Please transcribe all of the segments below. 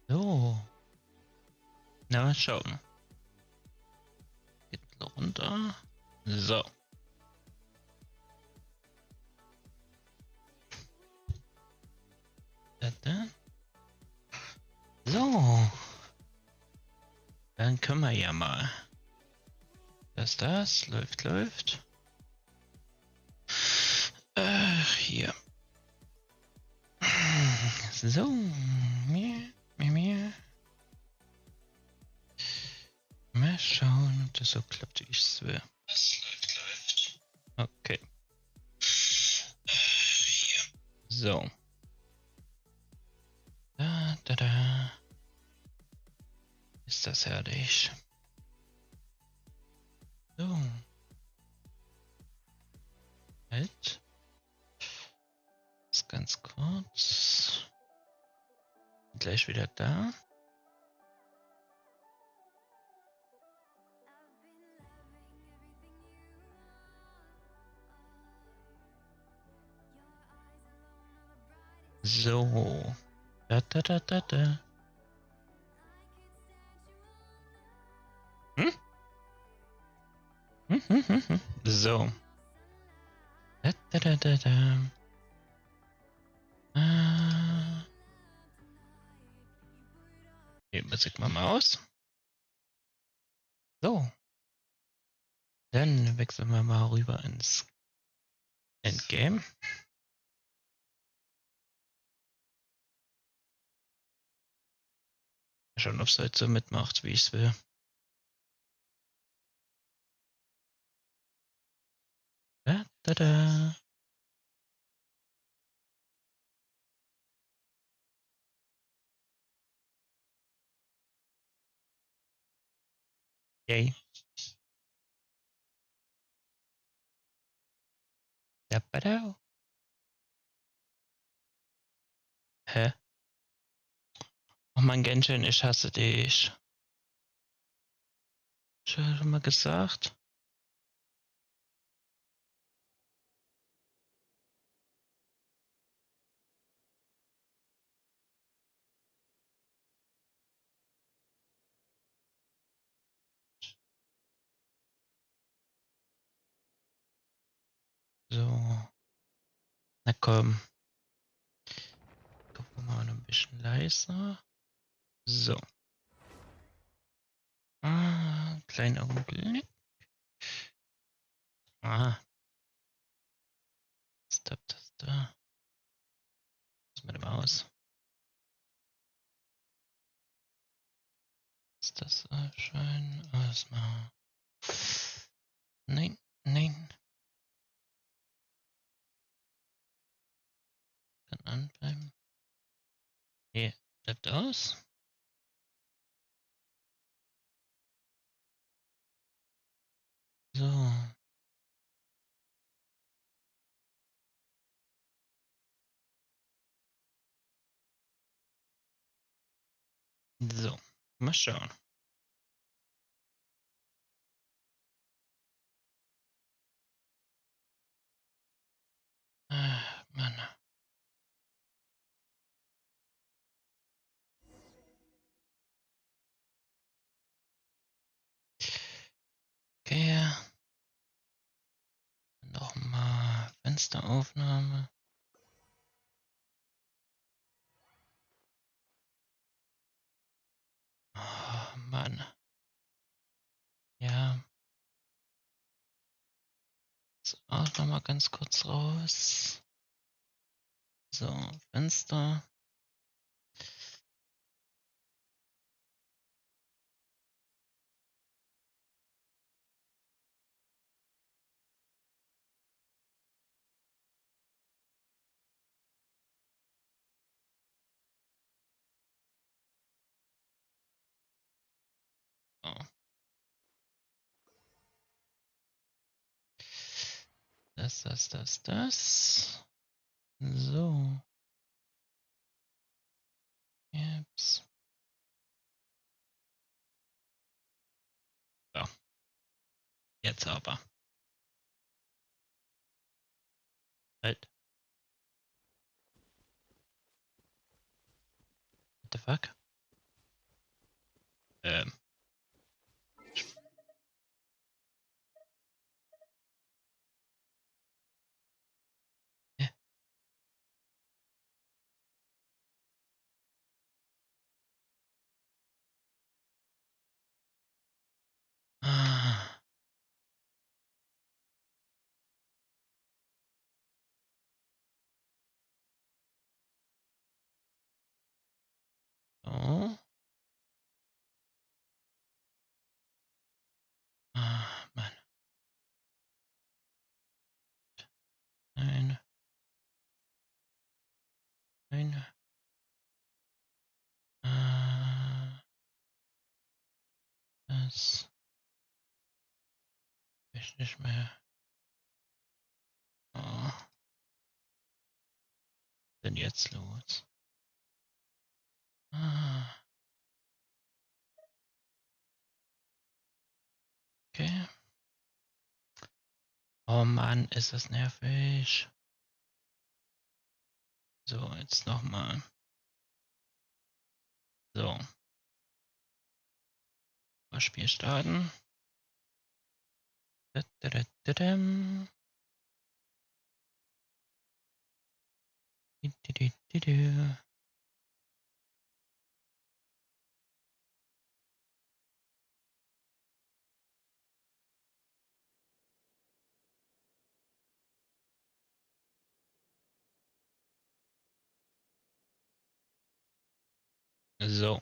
So. Na, mal schauen. Geht runter. So. Da. So. Dann können wir ja mal. Das läuft. Hier. So. Mir. Mal schauen, ob das so klappt, wie ich es will. Das läuft. Okay. Hier. So. Da. Ist das herrlich. So. Halt. Ist ganz kurz. Gleich wieder da. So. Da. So. Da. Die Musik mal aus. So. Dann wechseln wir mal rüber ins Endgame. Schauen, ob es heute so mitmacht, wie ich es will. Da. Yay. Da. Hä? Oh mein Genshin, ich hasse dich. Schon mal gesagt. So. Na komm. Gucken wir mal noch ein bisschen leiser. So. Kleiner Augenblick. Stop das da. Was mit dem Maus? Ist das schön? Erstmal. Nein. Kann anbleiben. Nee, bleibt aus. So. So. Mal schauen. Mann. Okay. Nochmal Fensteraufnahme. Oh, Mann. Ja. So, auch nochmal ganz kurz raus. So, Fenster. So. Das. So. Jetzt. So. Jetzt aber. Halt. What the fuck? Nein. Nein. Das will ich nicht mehr. Oh. Was ist denn jetzt los? Okay. Oh Mann, ist das nervig. So, jetzt nochmal. So. Das Spiel starten. So.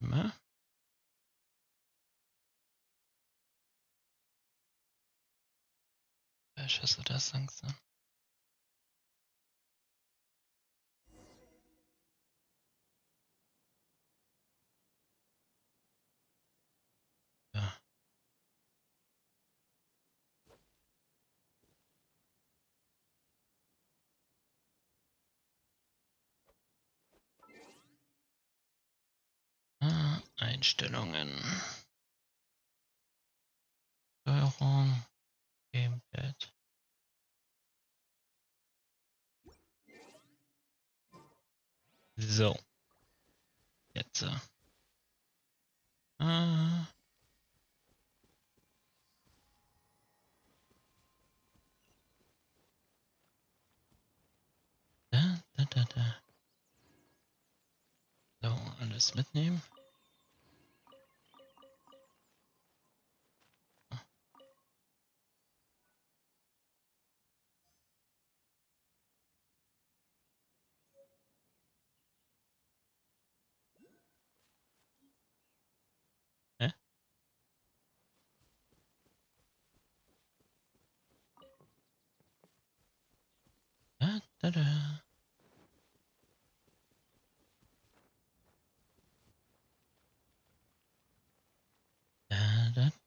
Na? Vielleicht hast du das langsam. Ja. Einstellungen. Steuerung. Gamepad. So. Jetzt. Da. So, alles mitnehmen. Hä? Da.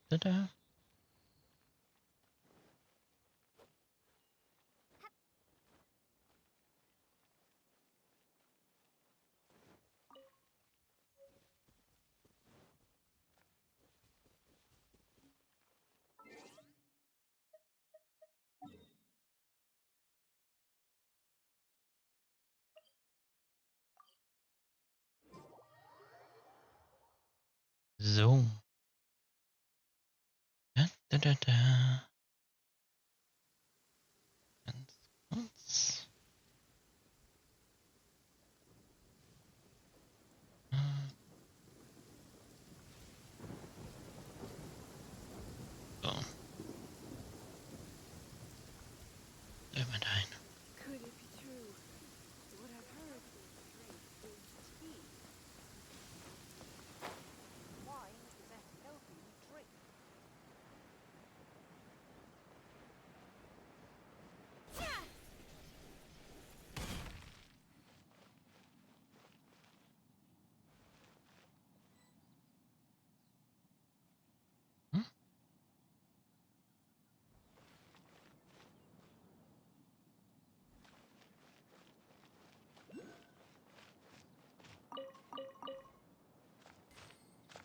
Da. So. Da. Ganz kurz. So. Immer ein. Could it be true? What I've heard is tea. Wine is the best healthy drink. Hm?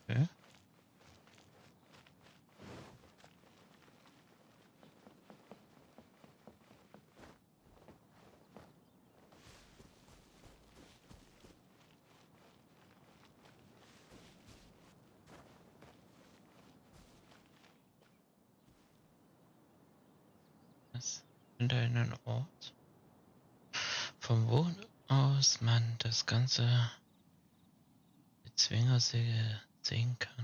Okay. Das findet einen Ort, von wo aus man das Ganze mit Zwingersäge sehen kann.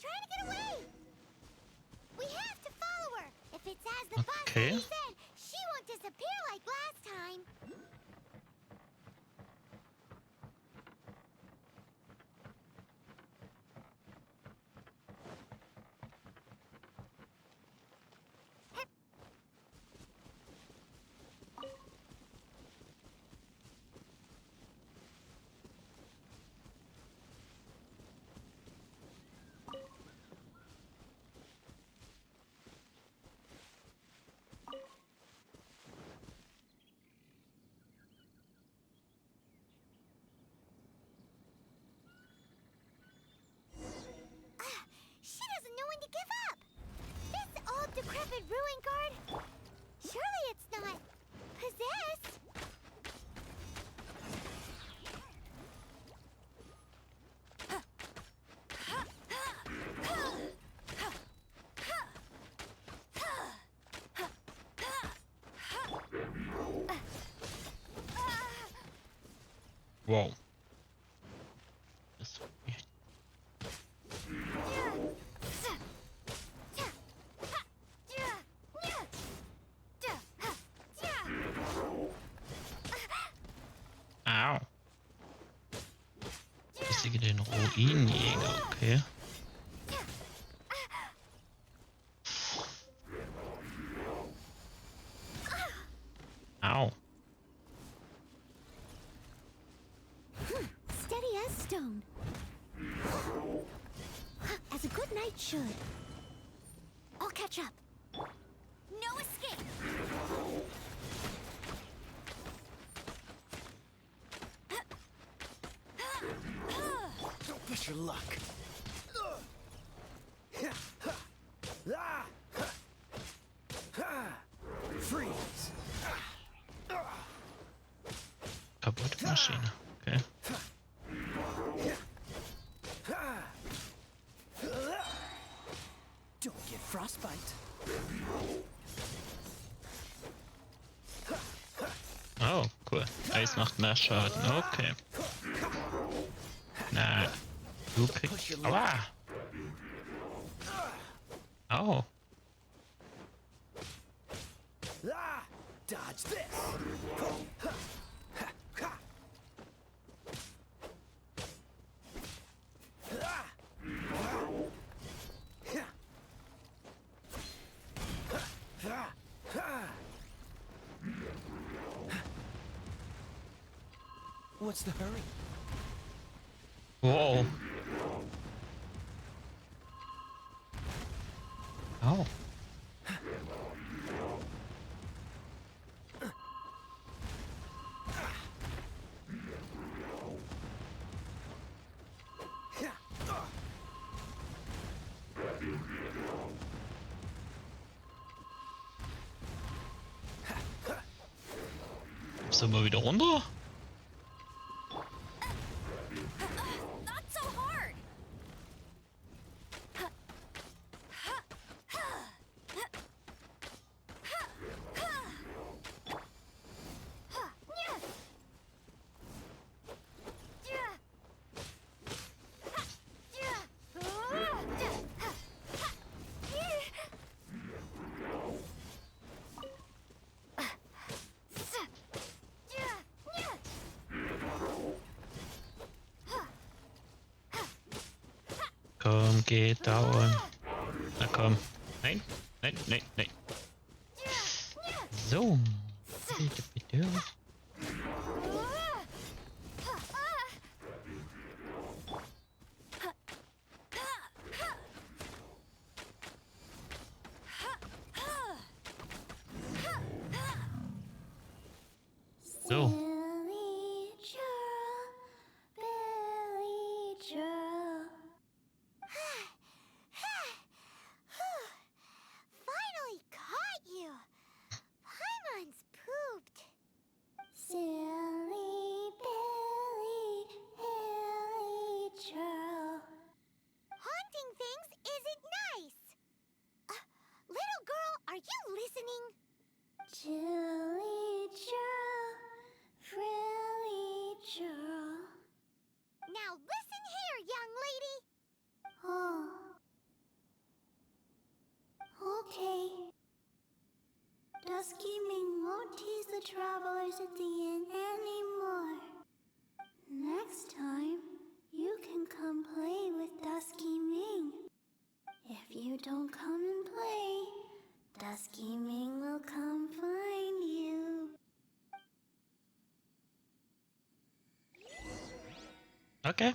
trying to get away. We have to follow her. If it's as the boss Okay. lady said, she won't disappear like last time. She doesn't know when to give up. This old decrepit ruin guard. Surely it's not possessed. Wow. Das Au. Besiege den Ruinenjäger, okay. Au. Steady as stone. As a good knight should. I'll catch up. No escape. Don't push your luck. Freeze. Kaputte Maschine, okay. Don't get frostbite. Oh, cool. Eis macht mehr Schaden, okay. Na, du kriegst... Aua! Au. Dodge this. What's the hurry? Wow. Au. Sind wir wieder runter? Not so hard. Komm, geht dauern. Na komm. Nein, nein, nein, nein. So. Bitte, bitte. So. Billy Joel, Billy Joel. Finally caught you. Paimon's pooped. Okay.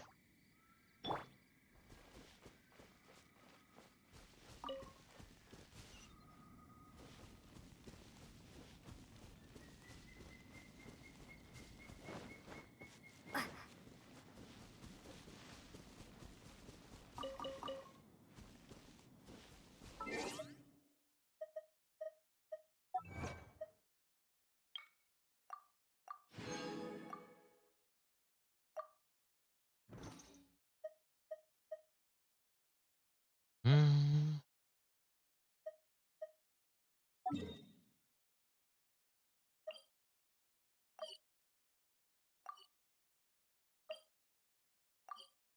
Hm.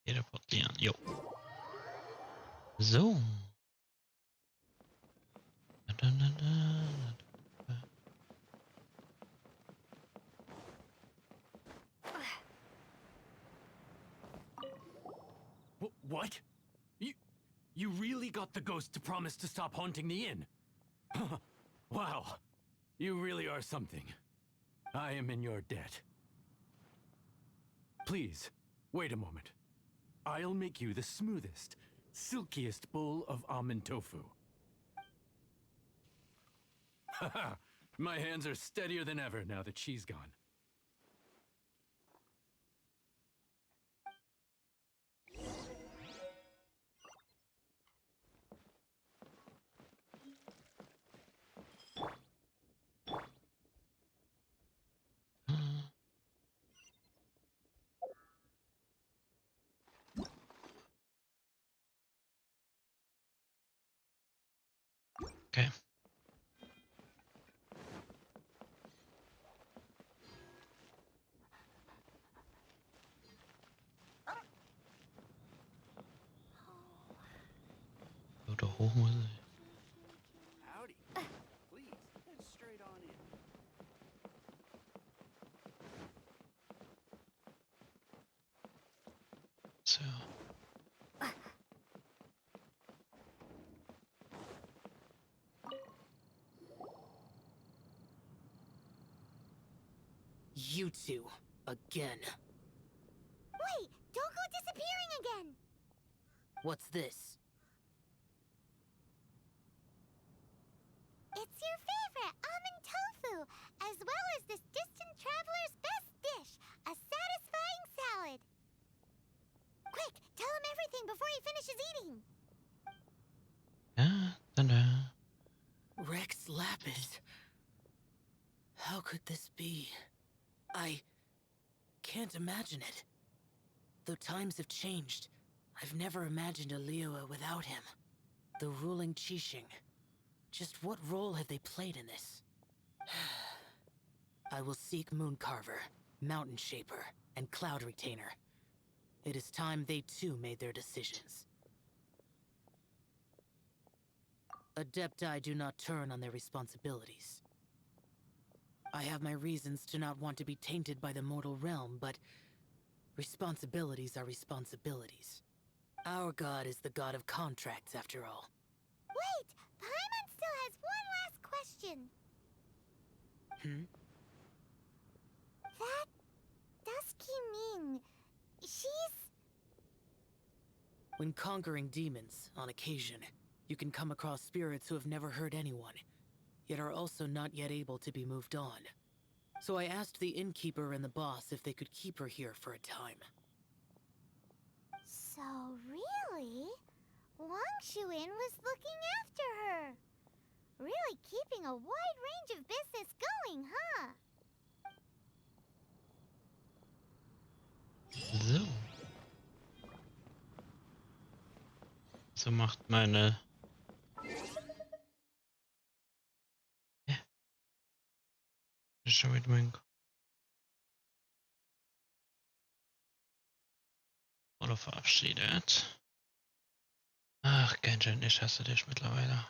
Teleportieren, jo. So. Da, da, da, da. What? You really got the ghost to promise to stop haunting the inn? Wow. You really are something. I am in your debt. Please, wait a moment. I'll make you the smoothest, silkiest bowl of almond tofu. Haha, my hands are steadier than ever now that she's gone. Okay. So, da hoch muss ich. Howdy. Please, head straight on in. So. You two, again. Wait, don't go disappearing again! What's this? It's your favorite almond tofu, as well as this distant traveler's best dish, a satisfying salad. Quick, tell him everything before he finishes eating. Ja, da. Rex Lapis. How could this be? I can't imagine it. Though times have changed, I've never imagined a Liyue without him. The ruling Qixing. Just what role have they played in this? I will seek Mooncarver, Mountain Shaper, and Cloud Retainer. It is time they too made their decisions. Adepti do not turn on their responsibilities. I have my reasons to not want to be tainted by the mortal realm, but responsibilities are responsibilities. Our god is the god of contracts, after all. Wait, Paimon still has one last question. That Dusky Ming, she's... When conquering demons, on occasion, you can come across spirits who have never hurt anyone, yet are also not yet able to be moved on. So I asked the innkeeper and the boss if they could keep her here for a time. So really, Wang Shuin was looking after her. Really keeping a wide range of business going, huh? So. So macht meine. Ja. Schon wieder mein. Oder verabschiedet. Ach, Genshin, ich hasse dich mittlerweile.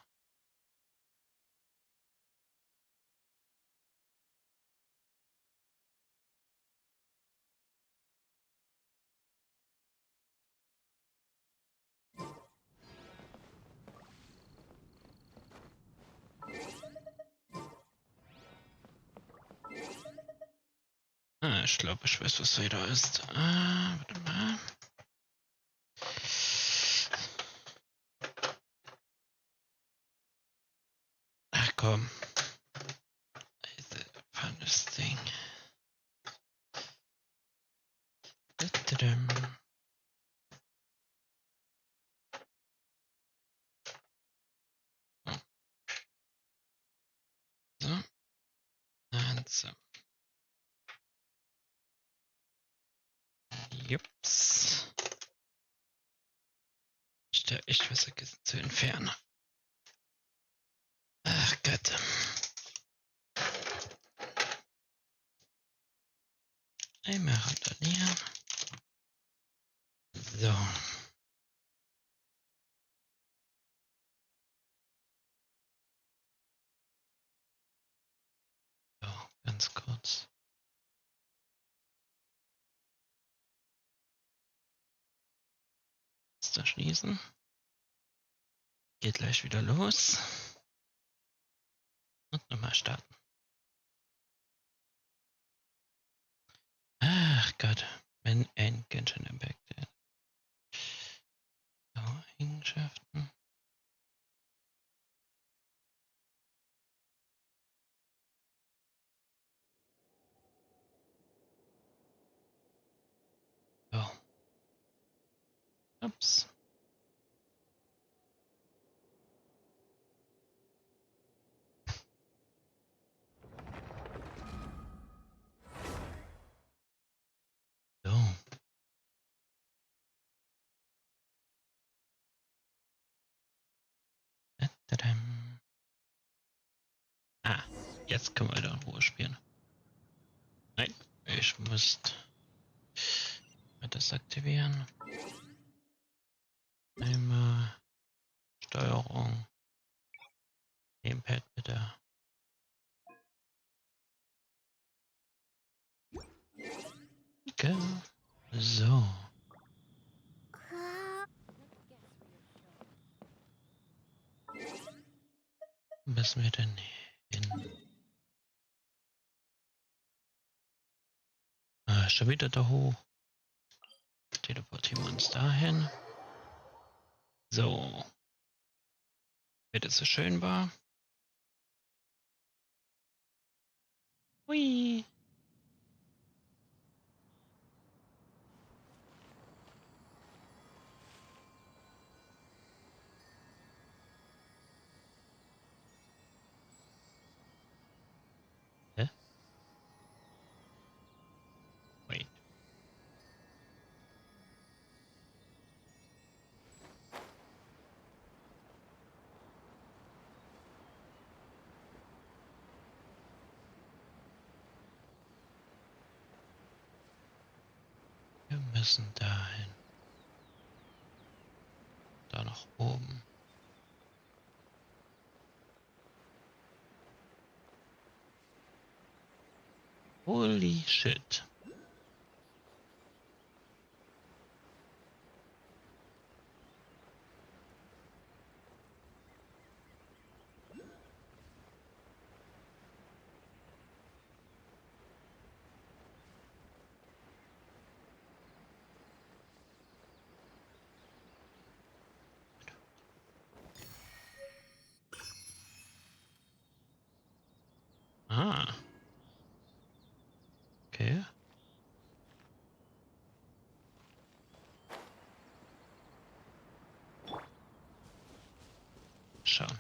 Ah, Ich glaube, ich weiß, was da ist. Warte mal. Ach komm. Diese funnes Ding. Tadadam. So. Und so. Jups. Ich da echt was vergessen zu entfernen. Ach Gott. Einmal randalieren. So. So, ganz kurz. Fenster schließen. Geht gleich wieder los. Und nochmal starten. Ach Gott, wenn ein Genshin Impact. So, Eigenschaften. So. Ups. So. Tadam. Ah, jetzt können wir wieder in Ruhe spielen. Nein, ich muss das aktivieren. Einmal Steuerung. Gamepad bitte. Go. So. Wo müssen wir denn hin? Ah, schon wieder da hoch. Teleportieren wir uns dahin. So. Wird es so schön war. Hui. Hä? Wait. Wir müssen dahin. Da nach oben. Holy shit. Ah. Okay. Schauen.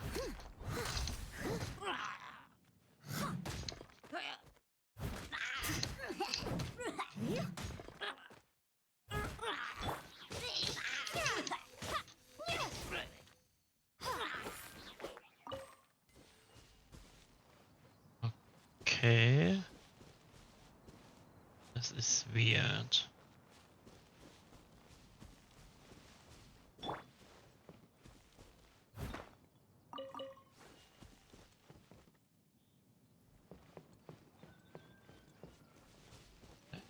Okay. Das ist weird.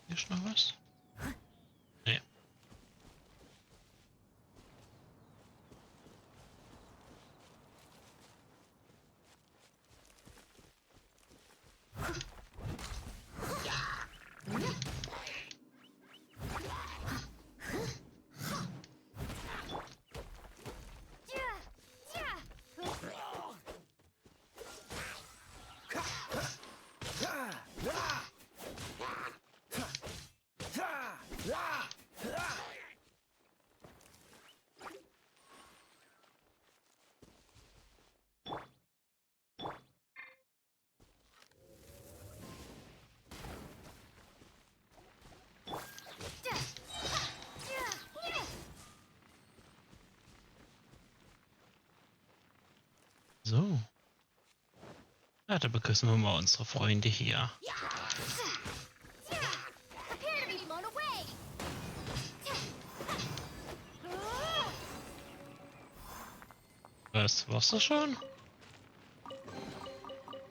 Hier ist noch was? Nee. So. Ja, da begrüßen wir mal unsere Freunde hier. Prepare to be blown away! Was, warst du schon?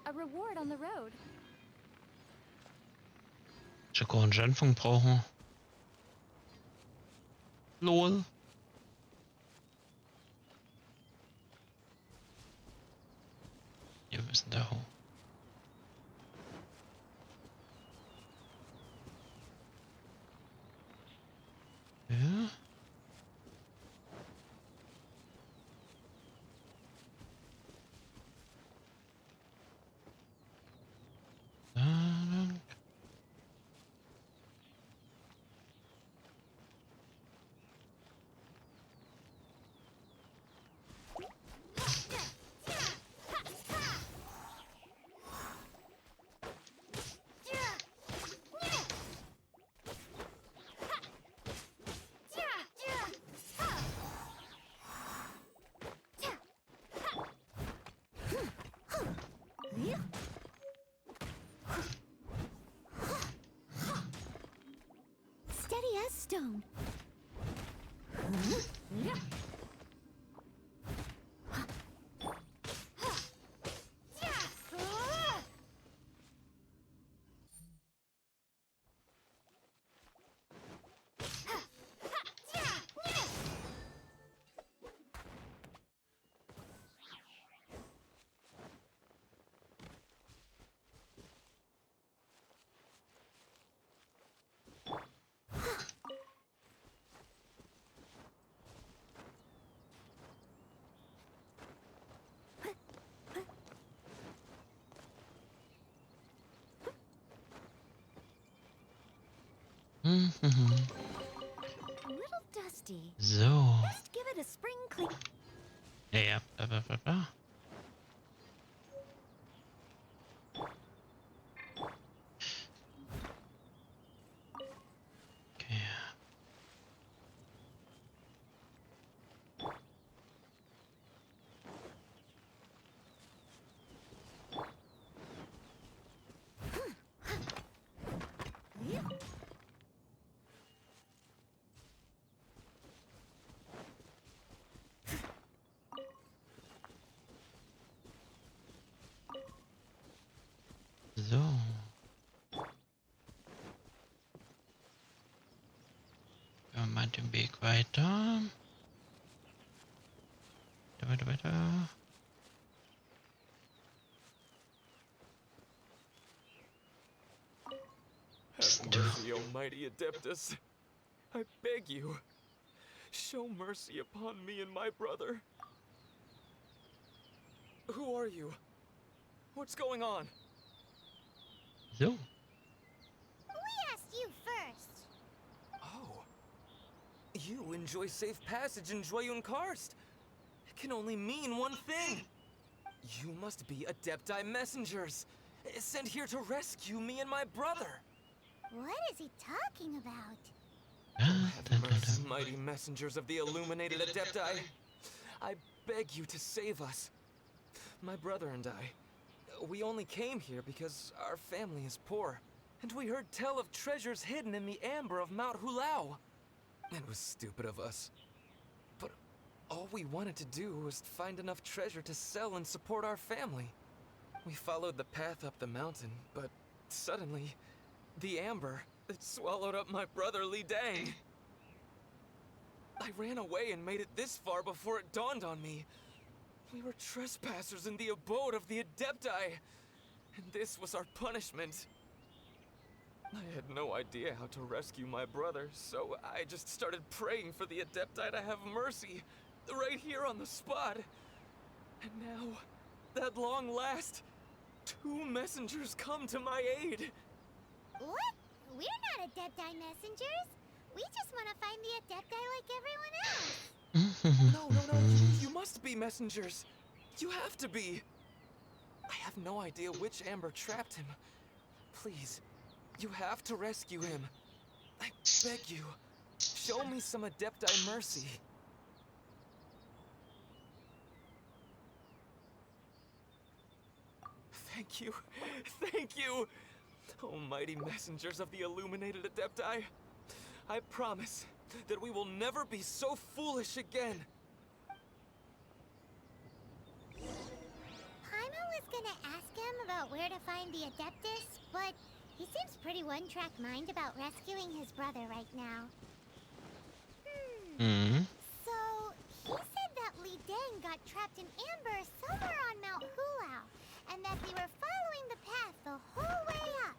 A reward on the road. Schoko und Genfung brauchen. Lol. Wir müssen da hoch. Ja. Dann. Steady as stone. Mhm. A little dusty. So. Just give it a spring clean. Ja, ja. Bla, bla, bla, bla. Okay. So. Gehen wir mal den Weg weiter. Weiter, weiter. Have mercy, almighty Adeptus. I beg you, show mercy upon me and my brother. Who are you? What's going on? So. We asked you first. Oh. You enjoy safe passage in Joyun Karst. It can only mean one thing. You must be Adepti messengers, sent here to rescue me and my brother. What is he talking about? Have mercy, mighty messengers of the illuminated Adepti. I beg you to save us. My brother and I, we only came here because our family is poor, and we heard tell of treasures hidden in the amber of Mount Hulao. It was stupid of us. But all we wanted to do was find enough treasure to sell and support our family. We followed the path up the mountain, but suddenly, the amber, it swallowed up my brother Li Dang. I ran away and made it this far before it dawned on me. We were trespassers in the abode of the Adepti, and this was our punishment. I had no idea how to rescue my brother, so I just started praying for the Adepti to have mercy, right here on the spot. And now, at long last, 2 messengers come to my aid. What? We're not Adepti messengers. We just want to find the Adepti like everyone else. No, you must be messengers. You have to be. I have no idea which amber trapped him. Please, you have to rescue him. I beg you, show me some Adepti mercy. Thank you. Thank you. Oh, mighty messengers of the illuminated Adepti. I promise that we will never be so foolish again. Paimon was gonna ask him about where to find the Adeptus, but he seems pretty one-track mind about rescuing his brother right now. Hmm. So, he said that Li Deng got trapped in amber somewhere on Mount Hulao, and that they were following the path the whole way up.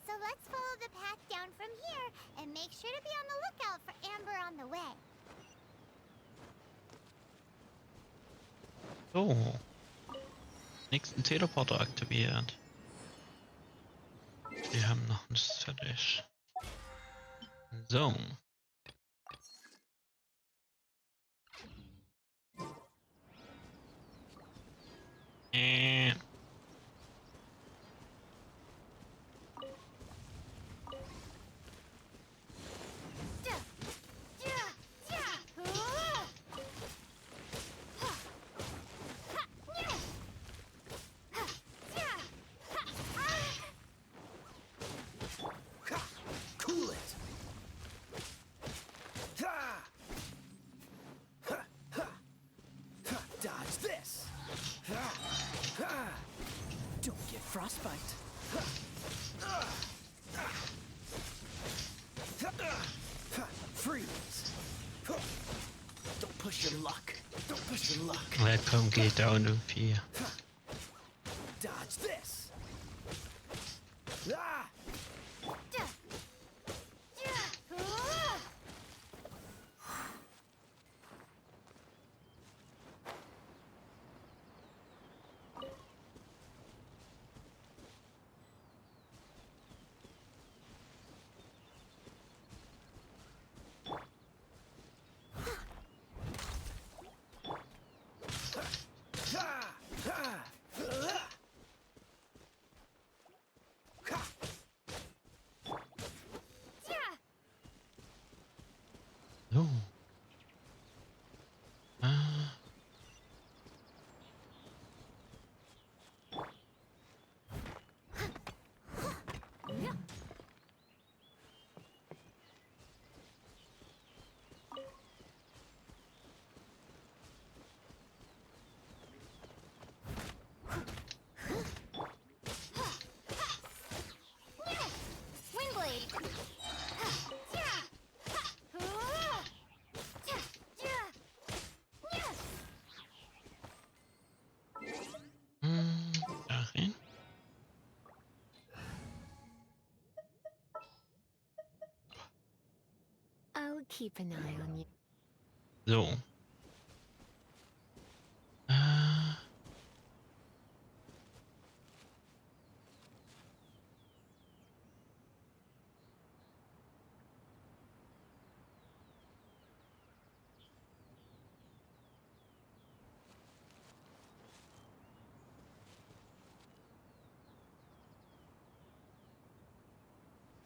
So let's follow the path down from here, and make sure to be on the lookout for amber on the way. So. Nächsten Teleporter aktiviert. Wir haben noch nichts fertig. So. Cool it. Dodge this. Don't get frostbite. Freeze. Don't push your luck. Don't push your luck. Ja, komm, geht down irgendwie. Dodge this. Ah! So. Ah. Dahin. I'll keep an eye on you. So. Ah.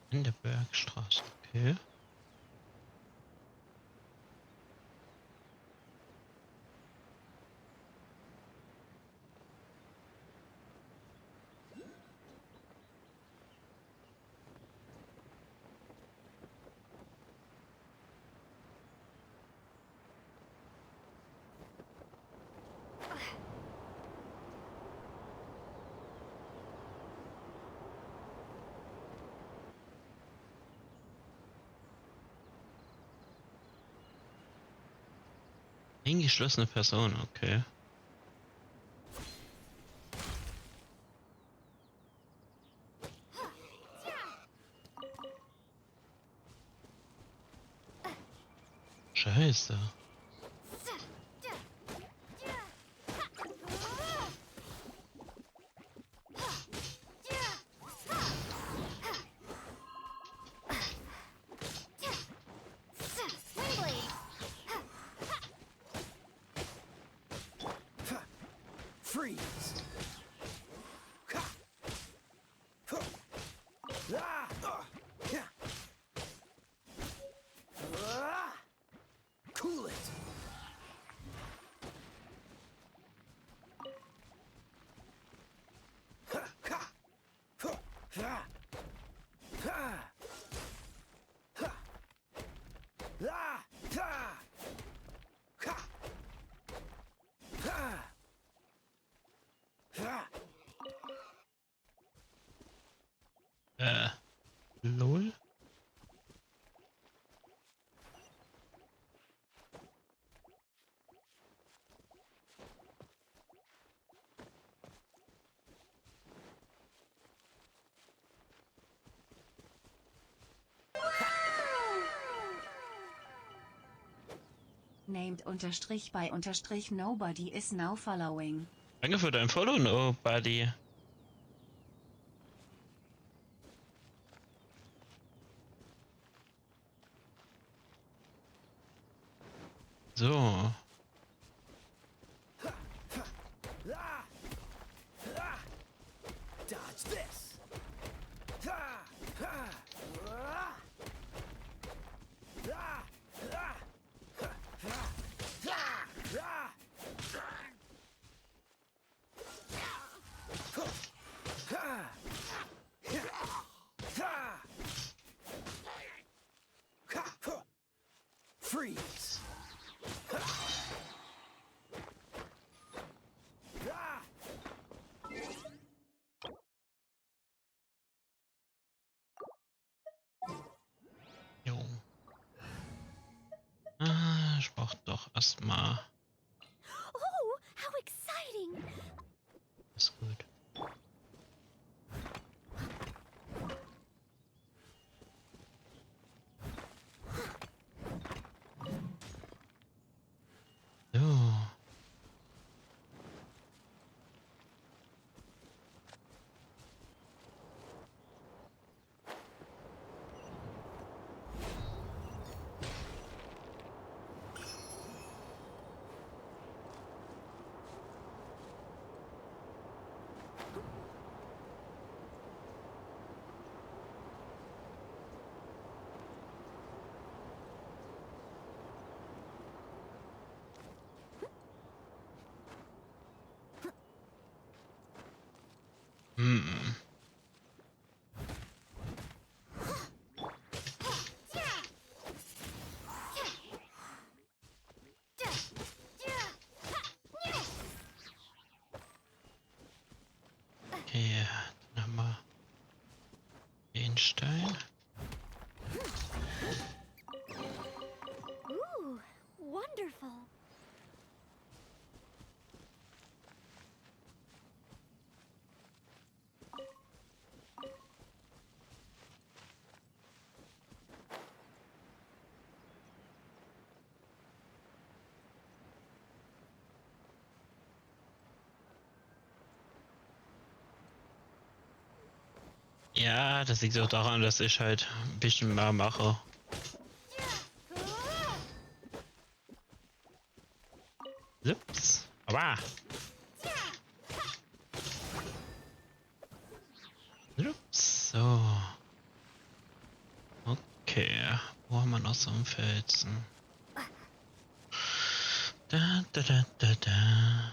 In der Bergstraße, okay. Eingeschlossene Person, okay. Scheiße. Freeze. Ah! Cool it. Lol? Named unterstrich by unterstrich nobody is now following. Danke für dein Follow, Nobody. So. Dodge this. Freeze. Jo. Ich brauch doch erstmal. Oh, how exciting! Ist gut. So. Hm. Okay, dann haben wir den Stein. Ooh, wonderful. Ja, das liegt auch daran, dass ich halt ein bisschen mehr mache. Ups. Aber. Ups. So. Okay. Wo haben wir noch so einen Felsen? Da, da, da, da, da.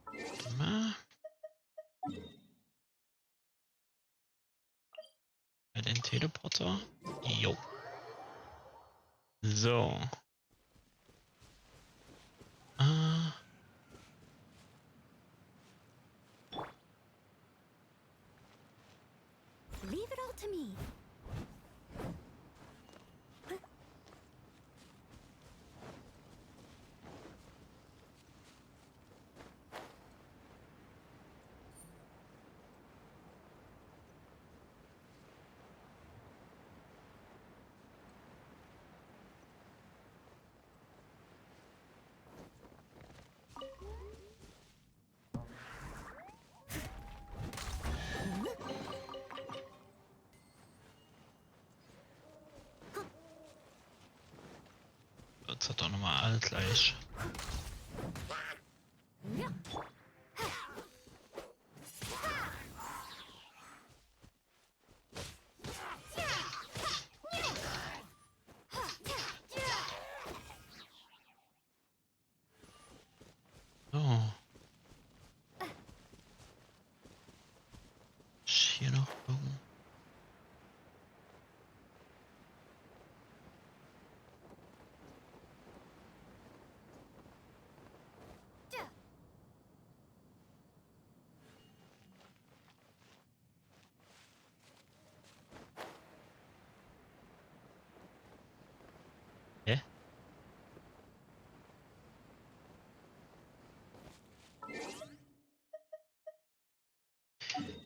Warte mal. Bei den Teleporter. Jo. So. Leave it all to me. Jetzt hat doch nochmal alles gleich. So.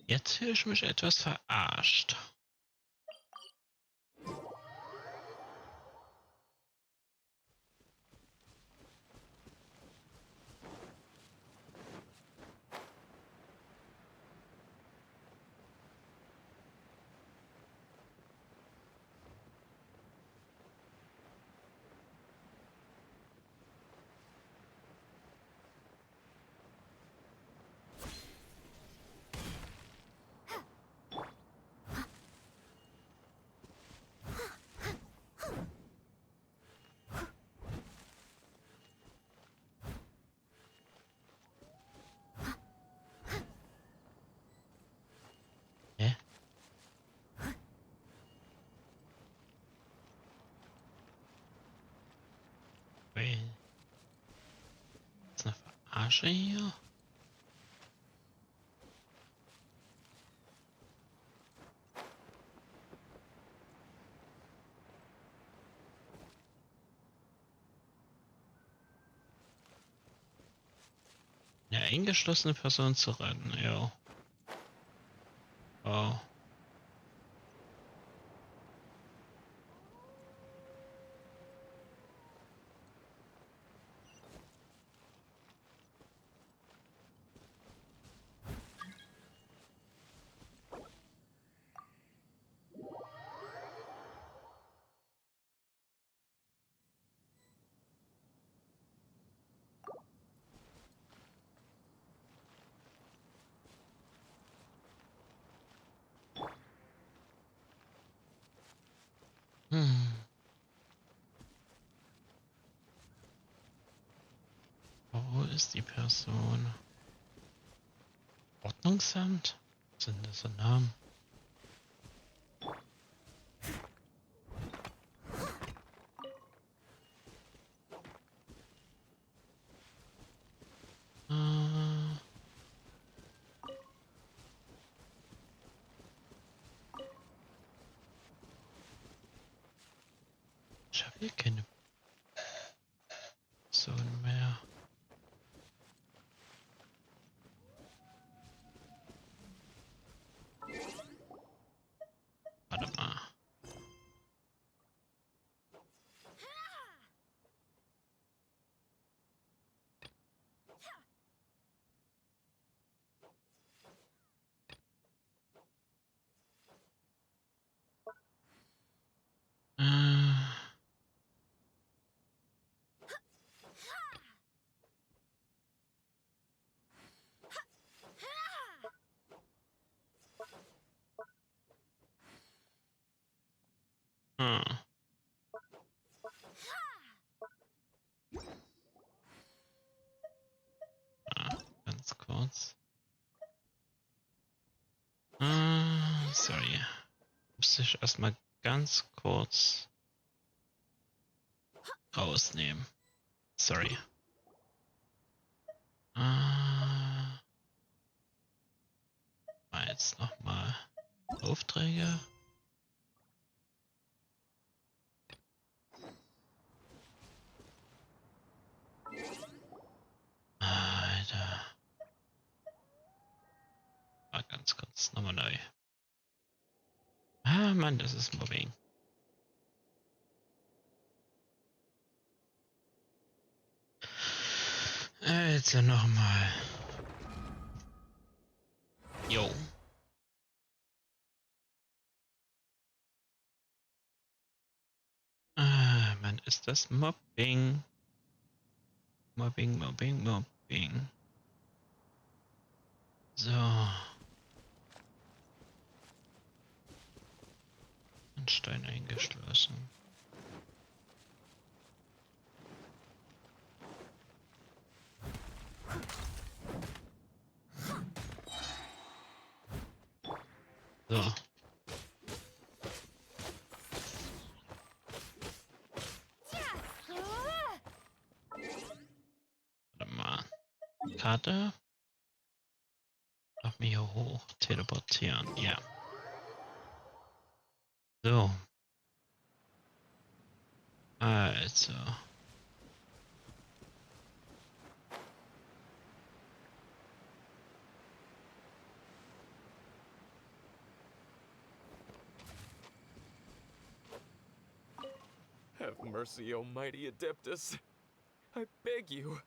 Jetzt fühle ich mich etwas verarscht. Hä? Wait. Ist eine Verarsche hier? Eine eingeschlossene Person zu retten, ja. Wow. Hm. Wo ist die Person? Ordnungsamt? Was sind das für Namen? Äh, Ich habe hier keine Person mehr. Warte mal. Äh, hm. Ganz kurz. Sorry. Muss ich erstmal ganz kurz rausnehmen. Sorry. Mal jetzt nochmal Aufträge. Alter. Mal ganz kurz nochmal neu. Ah, Mann, das ist Mobbing. Also nochmal. Jo. Ah, Mann, ist das Mobbing. Mobbing, Mobbing, Mobbing. So. Ein Stein eingeschlossen. So. Warte mal. Karte. Mach mich hier hoch. Teleportieren. Ja. So. Also. mercy, O mighty Adeptus. I beg you,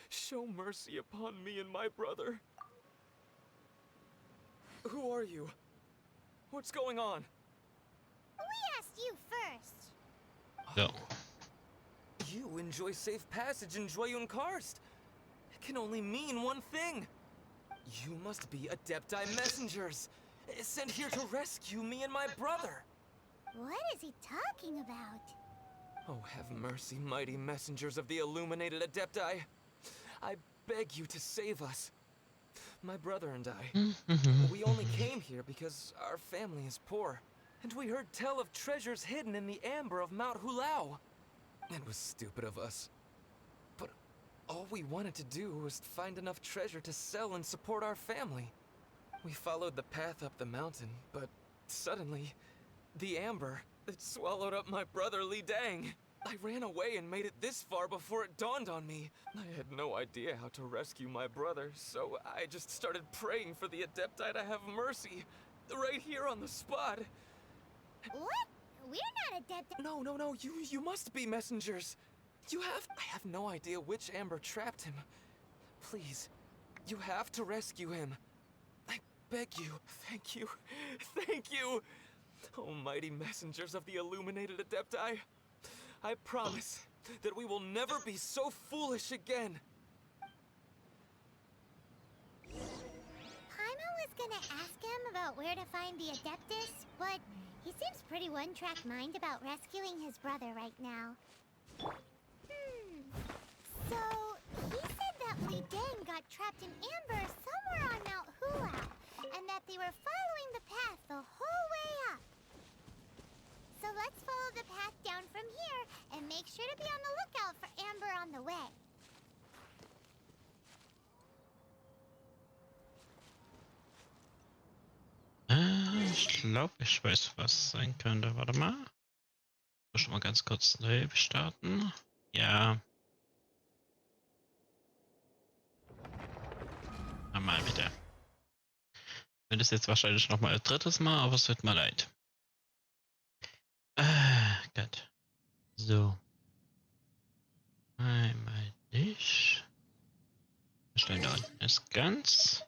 show mercy upon me and my brother. Who are you? What's going on? We asked you first. So. You enjoy safe passage in Joyun Karst. It can only mean one thing. You must be Adepti messengers, sent here to rescue me and my brother. What is he talking about? Oh, have mercy, mighty messengers of the illuminated Adepti. I beg you to save us. My brother and I, we only came here because our family is poor, and we heard tell of treasures hidden in the amber of Mount Hulao. It was stupid of us. But all we wanted to do was find enough treasure to sell and support our family. We followed the path up the mountain, but suddenly, the amber, it swallowed up my brother Li Dang. I ran away and made it this far before it dawned on me. I had no idea how to rescue my brother, so I just started praying for the Adepti to have mercy, right here on the spot. What? We're not adept. No, you must be messengers. I have no idea which amber trapped him. Please, you have to rescue him. I beg you, thank you. Oh, mighty messengers of the illuminated Adepti. I promise that we will never be so foolish again. Paimon was gonna ask him about where to find the Adeptus, but he seems pretty one-track mind about rescuing his brother right now. So, he said that Li Dang got trapped in amber somewhere on Mount Hulao, and that they were following the path the whole way up. So let's follow the path down from here and make sure to be on the lookout for amber on the way. Ich glaube, ich weiß, was es sein könnte. Warte mal. Ich muss schon mal ganz kurz neu starten. Ja. Mal bitte. Wenn das jetzt wahrscheinlich noch mal ein drittes Mal, aber es tut mir leid. Gott. So. Einmal dich. Wir stellen da unten ist ganz.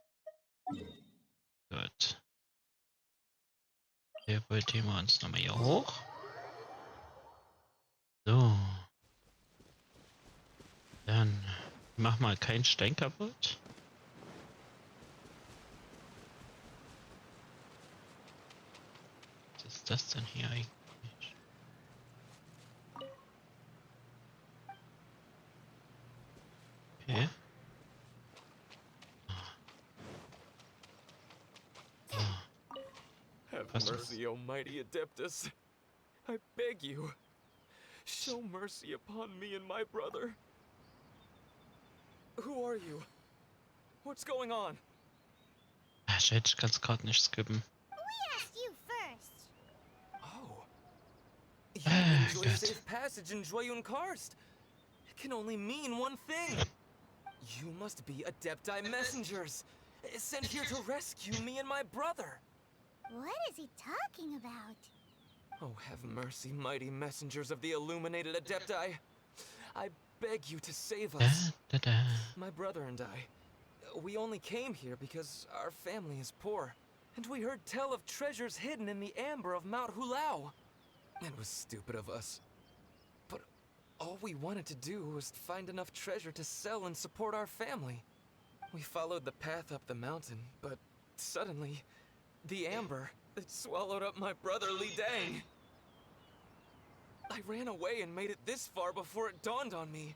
Gut. Hier voltieren wir uns nochmal hier hoch. So. Dann mach mal keinen Stein kaputt. Was ist das denn hier eigentlich? Okay. Have Was- mercy, O mighty Adeptus. I beg you, show mercy upon me and my brother. Who are you? What's going on? Shit, ich kann es gerade nicht skippen. We asked you first. Oh. You enjoy God. safe passage in Joyun Karst. It can only mean one thing. You must be Adepti messengers, sent here to rescue me and my brother. What is he talking about? Oh, have mercy, mighty messengers of the illuminated Adepti. I beg you to save Da, us. da, da. My brother and I, we only came here because our family is poor, and we heard tell of treasures hidden in the amber of Mount Hulao. It was stupid of us. But all we wanted to do was find enough treasure to sell and support our family. We followed the path up the mountain, but suddenly, the amber, it swallowed up my brother Li Dang. I ran away and made it this far before it dawned on me.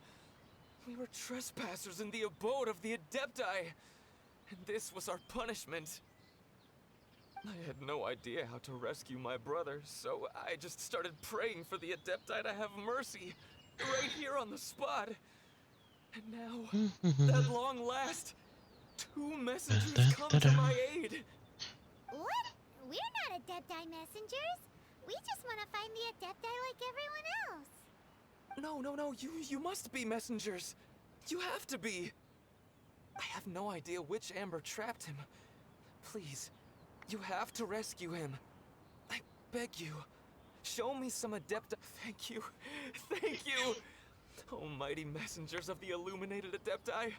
We were trespassers in the abode of the Adepti, and this was our punishment. I had no idea how to rescue my brother, so I just started praying for the Adepti to have mercy, right here on the spot. And now, at long last, two messengers come to my aid. What? We're not Adepti messengers. We just want to find the Adepti like everyone else. No, you must be messengers. You have to be. I have no idea which amber trapped him. Please, you have to rescue him. I beg you, Show me some adept. Thank you. Thank you. Oh, mighty messengers of the illuminated adepti.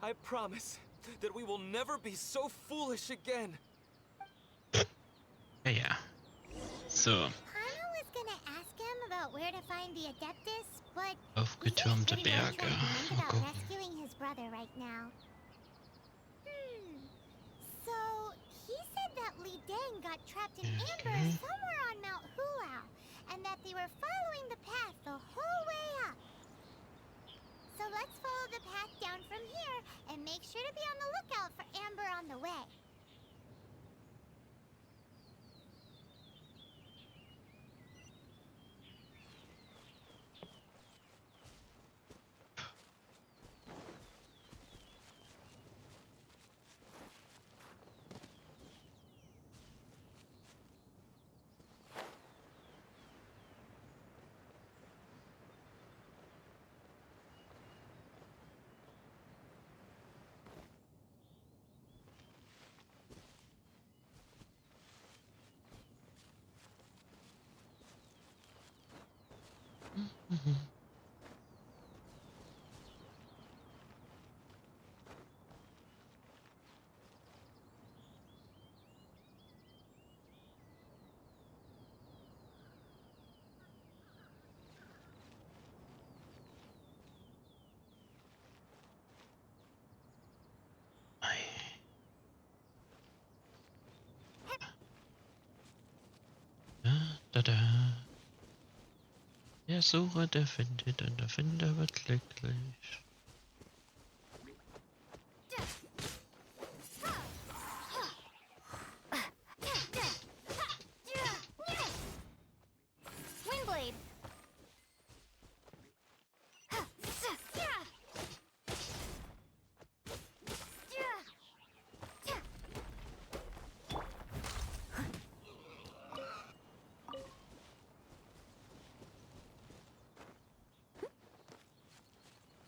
I promise that we will never be so foolish again. Ja. So, Hana was gonna ask him about where to find the Adeptus, but he's aufgetürmte pretty well Berge. trying to think Mal about gucken. rescuing his brother right now. So he said that Li Deng got trapped in amber somewhere on Mount Hulao, and that they were following the path the whole way up. So let's follow the path down from here and make sure to be on the lookout for Amber on the way. Da, da. Der Sucher, der findet und der Finder wird glücklich. Windblade.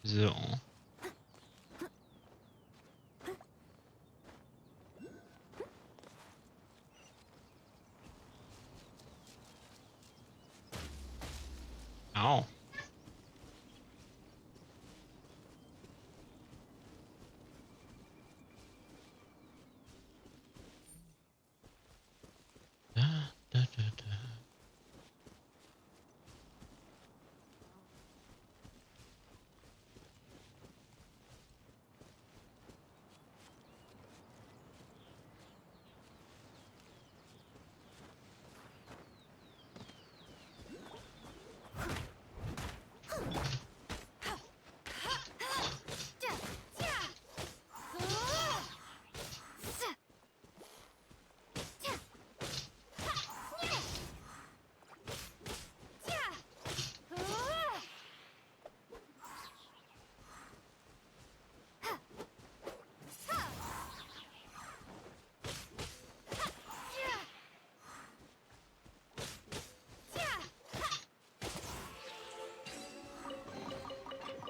So. Au. Da, da, da, da.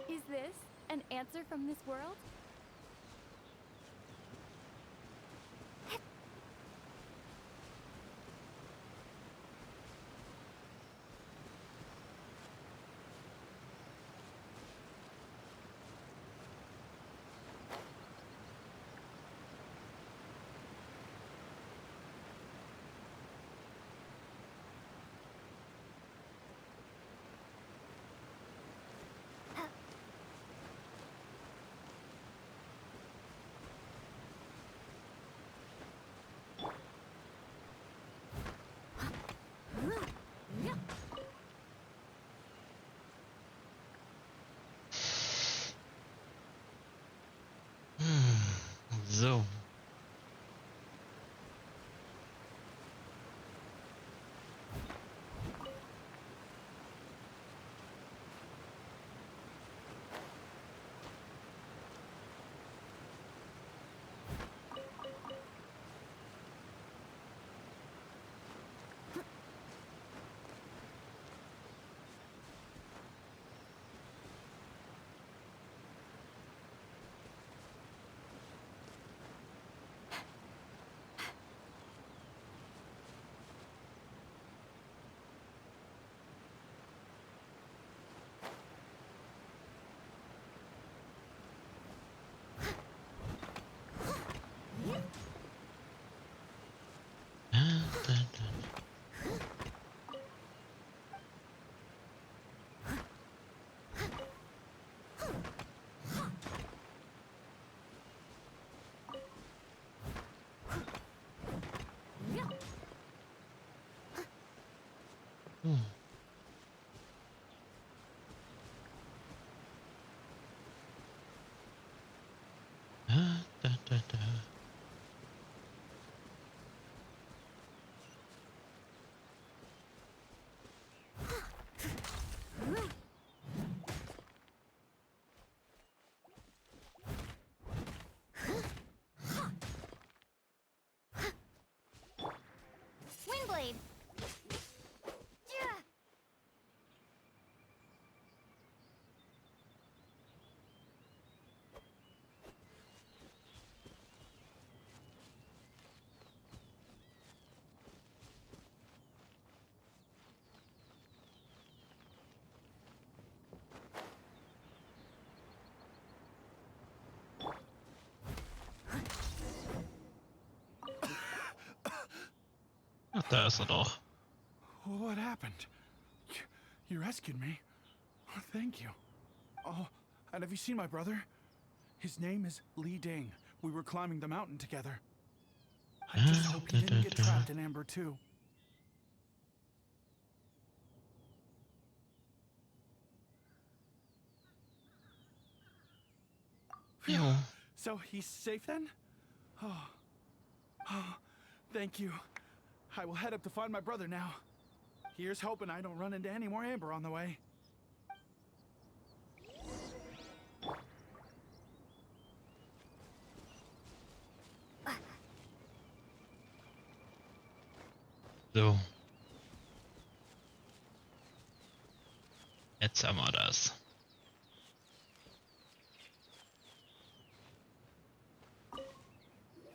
Is this an answer from this world? Hm. Da. Windblade. Yeah. Ach, da ist er doch. What happened? You rescued me. Oh, thank you. Oh, and have you seen my brother? His name is Li Ding. We were climbing the mountain together. I just hope he didn't get trapped in Amber too. Jo. So he's safe then? Oh, thank you. I will head up to find my brother now. Here's hoping I don't run into any more Amber on the way. So. Jetzt haben wir das.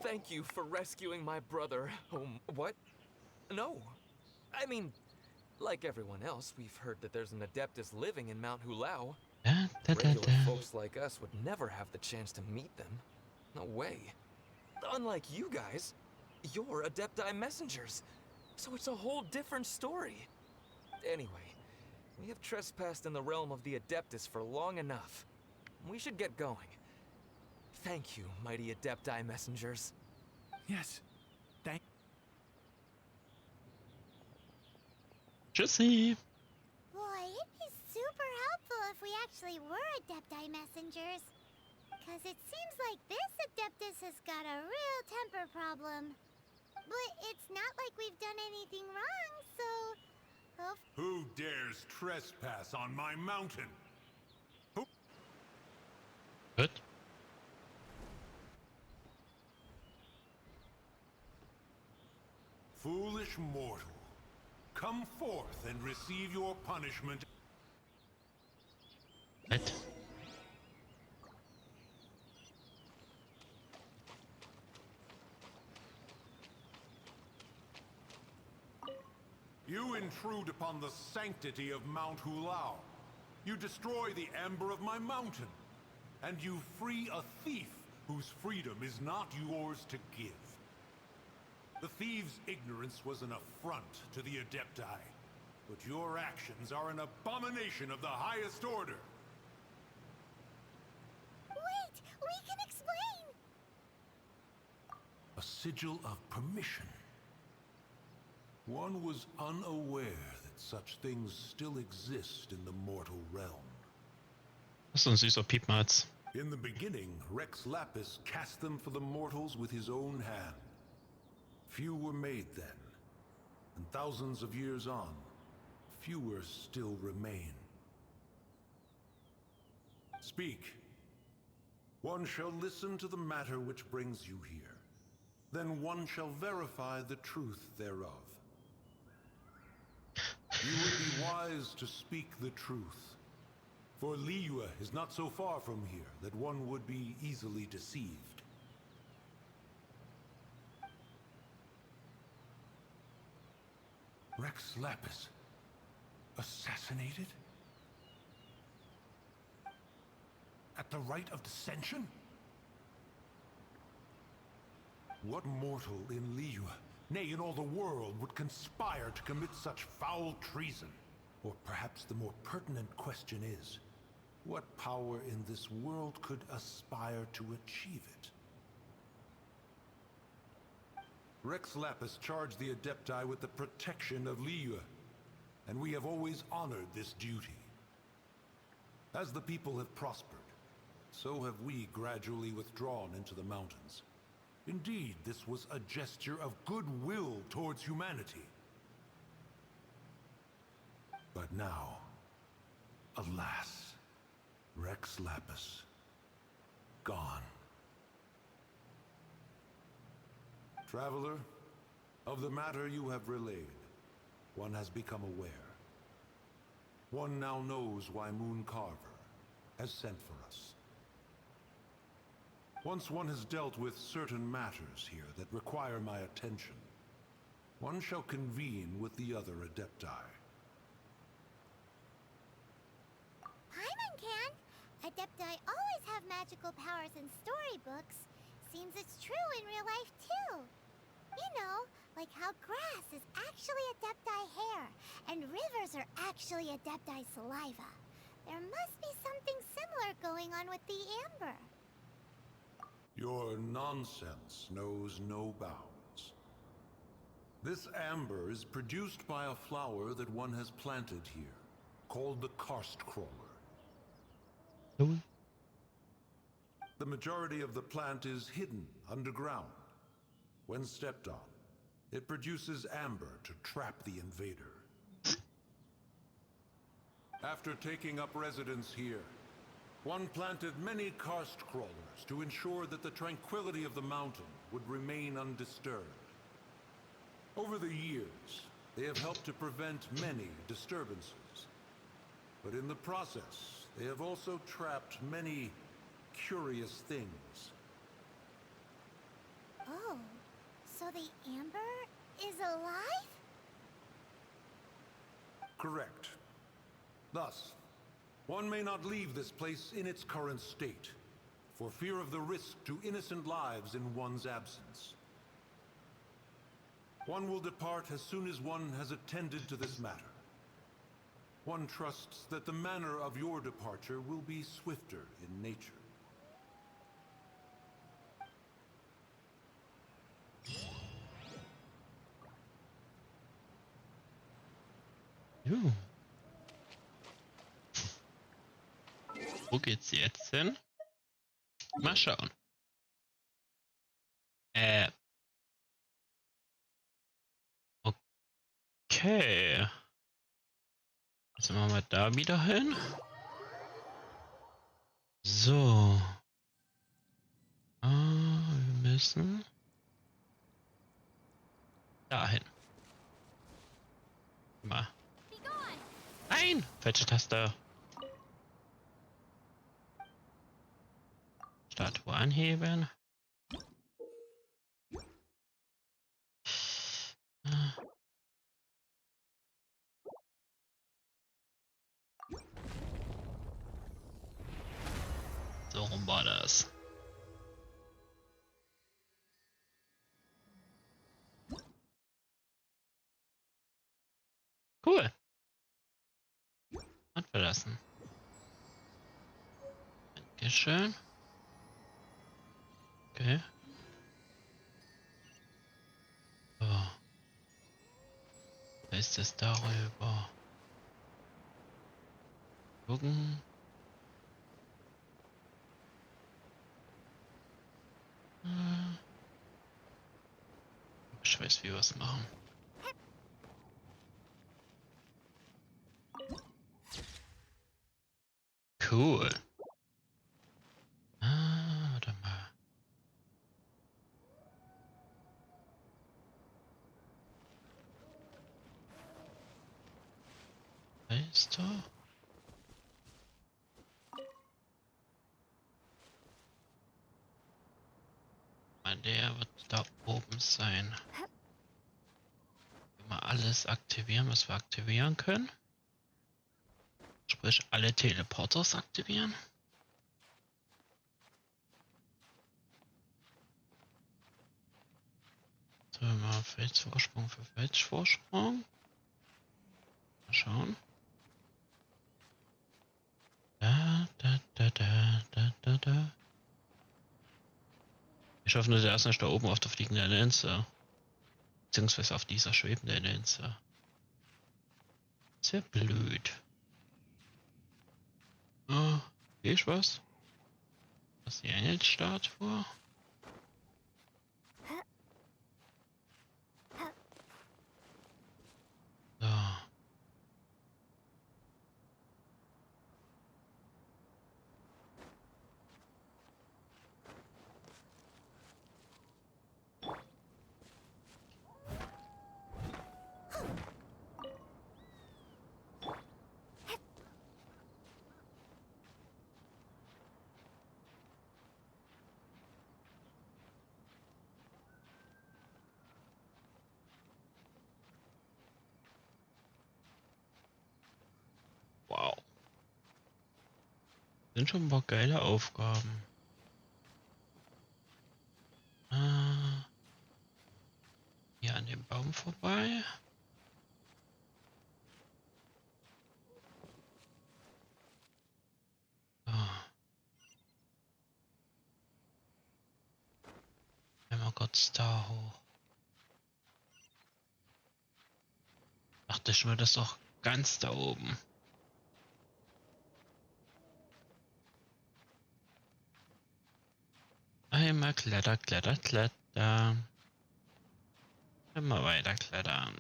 Thank you for rescuing my brother. What? No. I mean, like everyone else, we've heard that there's an Adeptus living in Mount Hulao. Regular folks like us would never have the chance to meet them. No way. Unlike you guys, you're Adepti messengers. So it's a whole different story. Anyway, we have trespassed in the realm of the Adeptus for long enough. We should get going. Thank you, mighty Adepti messengers. Yes. Tschüssi. Boy, it'd be super helpful if we actually were Adepti messengers. Because it seems like this Adeptus has got a real temper problem. But it's not like we've done anything wrong, so... Who dares trespass on my mountain? Gut. Foolish mortal, come forth and receive your punishment. Nett. You intrude upon the sanctity of Mount Hulao. You destroy the amber of my mountain. And you free a thief whose freedom is not yours to give. The thief's ignorance was an affront to the Adepti. But your actions are an abomination of the highest order. Wait! We can explain! A sigil of permission. One was unaware that such things still exist in the mortal realm. Das ist ein süßer Piepmatz. In the beginning, Rex Lapis cast them for the mortals with his own hand. Few were made then, and thousands of years on, fewer still remain. Speak. One shall listen to the matter which brings you here. Then one shall verify the truth thereof. You would be wise to speak the truth. For Liyue is not so far from here that one would be easily deceived. Rex Lapis, assassinated? At the rite of dissension? What mortal in Liyue, nay in all the world, would conspire to commit such foul treason? Or perhaps the more pertinent question is, what power in this world could aspire to achieve it? Rex Lapis charged the Adepti with the protection of Liyue. and we have always honored this duty. As the people have prospered, so have we gradually withdrawn into the mountains. Indeed, this was a gesture of goodwill towards humanity. But now, alas, Rex Lapis, gone. Traveler, of the matter you have relayed, one has become aware. One now knows why Moon Carver has sent for us. Once one has dealt with certain matters here that require my attention, one shall convene with the other Adepti. Paimon can. Adepti always have magical powers in storybooks. Seems it's true in real life, too. You know, like how grass is actually Adepti hair, and rivers are actually Adepti saliva. There must be something similar going on with the amber. Your nonsense knows no bounds. This amber is produced by a flower that one has planted here, called the karst crawler. The majority of the plant is hidden underground. When stepped on, it produces amber to trap the invader. After taking up residence here, one planted many karst crawlers to ensure that the tranquility of the mountain would remain undisturbed. Over the years, they have helped to prevent many disturbances. But in the process, they have also trapped many curious things. Oh, so the amber is alive? Correct. Thus, one may not leave this place in its current state, for fear of the risk to innocent lives in one's absence. One will depart as soon as one has attended to this matter. One trusts that the manner of your departure will be swifter in nature. Jo. Wo geht's jetzt hin? Mal schauen. Okay. Jetzt machen wir da wieder hin. So. Wir müssen dahin. Mal. Nein! Falsche Taste. Statue anheben. So rum war das. Cool. Und verlassen. Dankeschön. Okay. So. Da ist es darüber. Gucken. Ich weiß, wie wir es machen. Cool. Warte mal. Ist da? Der wird da oben sein. Immer alles aktivieren, was wir aktivieren können. Sprich, alle Teleporters aktivieren. So, mal Felsvorsprung für Felsvorsprung. Mal schauen. Da. Wir schaffen es erst nicht da oben auf der fliegenden Linse. Beziehungsweise auf dieser schwebenden Linse. ist ja blöd. Ah, sehe ich was? Was ist die Engelsstatue? So. Wow. Sind schon ein paar geile Aufgaben. Hier an dem Baum vorbei. So. Einmal kurz da hoch. Dachte ich mir, das ist doch ganz da oben. Einmal kletter, kletter, kletter. Immer weiter klettern.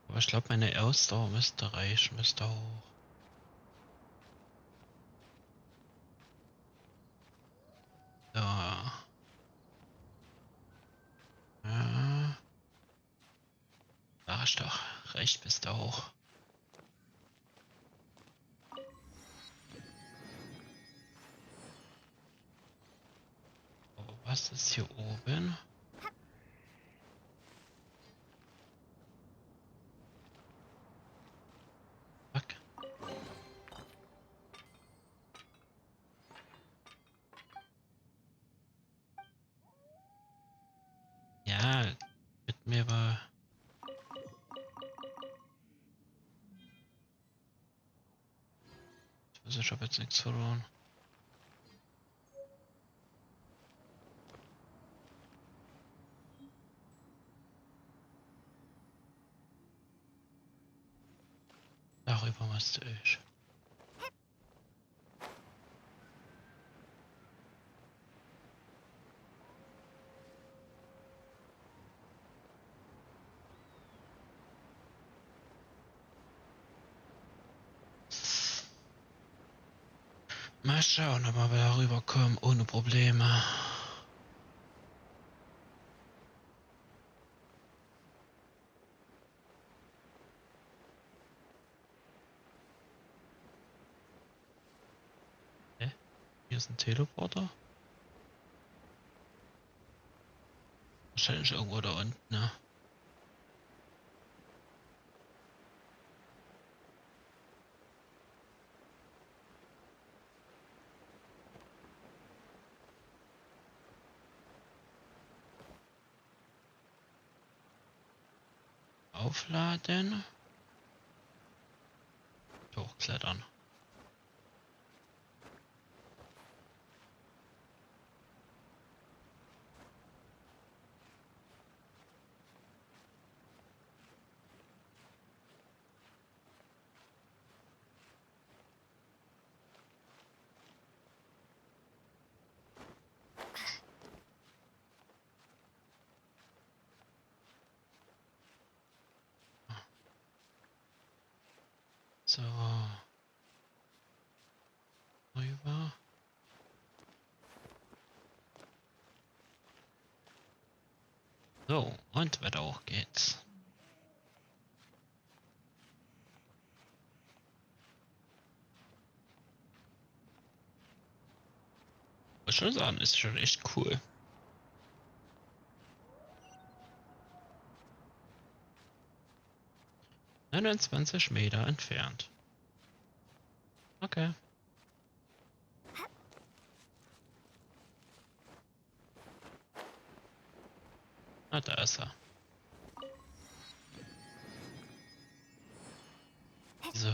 Aber ich glaube, meine Ausdauer müsste reichen, müsste hoch. So. Ja. Sag ich doch, reicht bis da hoch. Aber was ist hier oben? Fuck. Ja, mit mir war. Ich habe jetzt nichts verloren. Darüber musste ich. Mal schauen, ob wir darüber kommen ohne Probleme. Hä? Hier ist ein Teleporter. Wahrscheinlich irgendwo da unten, ne? Aufladen. Hochklettern. So. Rüber. So, und weiter hoch geht's. Was schon sagen, ist schon echt cool. Meter entfernt. Okay. Ah, da ist er. So.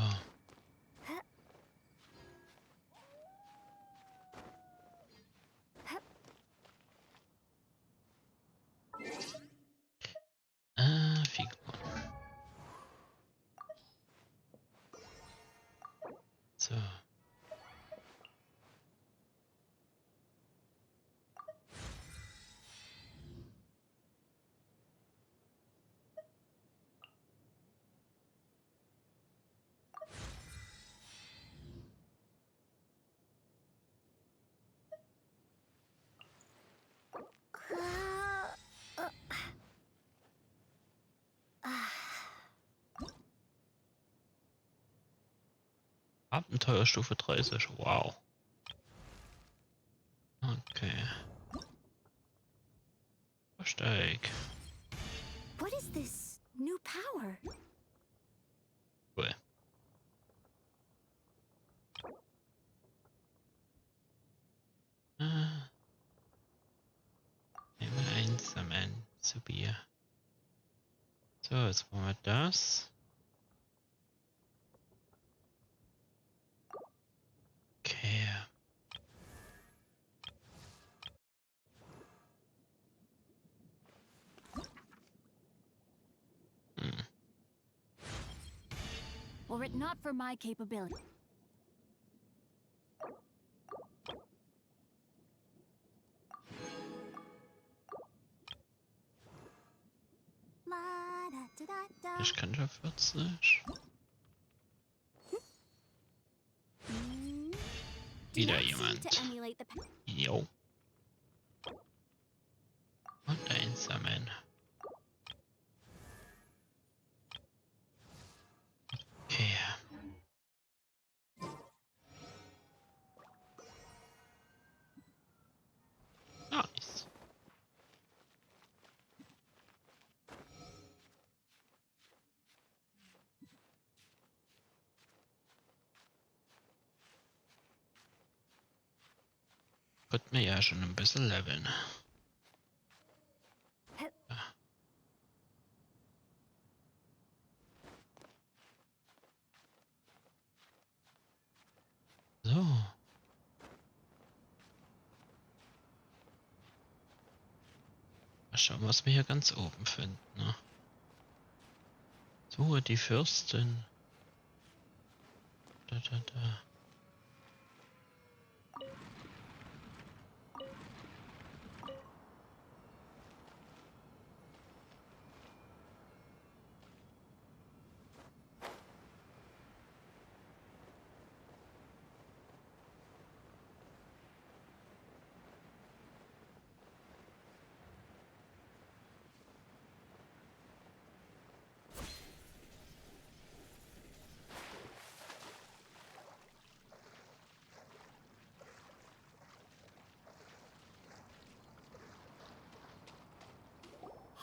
Abenteuerstufe 30, wow. Okay. Versteig. What is this new power? Cool. Einmal einsammeln. Super. So, jetzt machen wir das. Okay. Were it not for my capability. La, da, da, da, da. Ich kann schon 40. Do Wieder not seem jemand. to emulate the Jo. Und einsammeln. Okay. Nice. Könnte mir ja schon ein bisschen leveln. So. Mal schauen, was wir hier ganz oben finden. Ne? Suche die Fürstin. Da, da, da.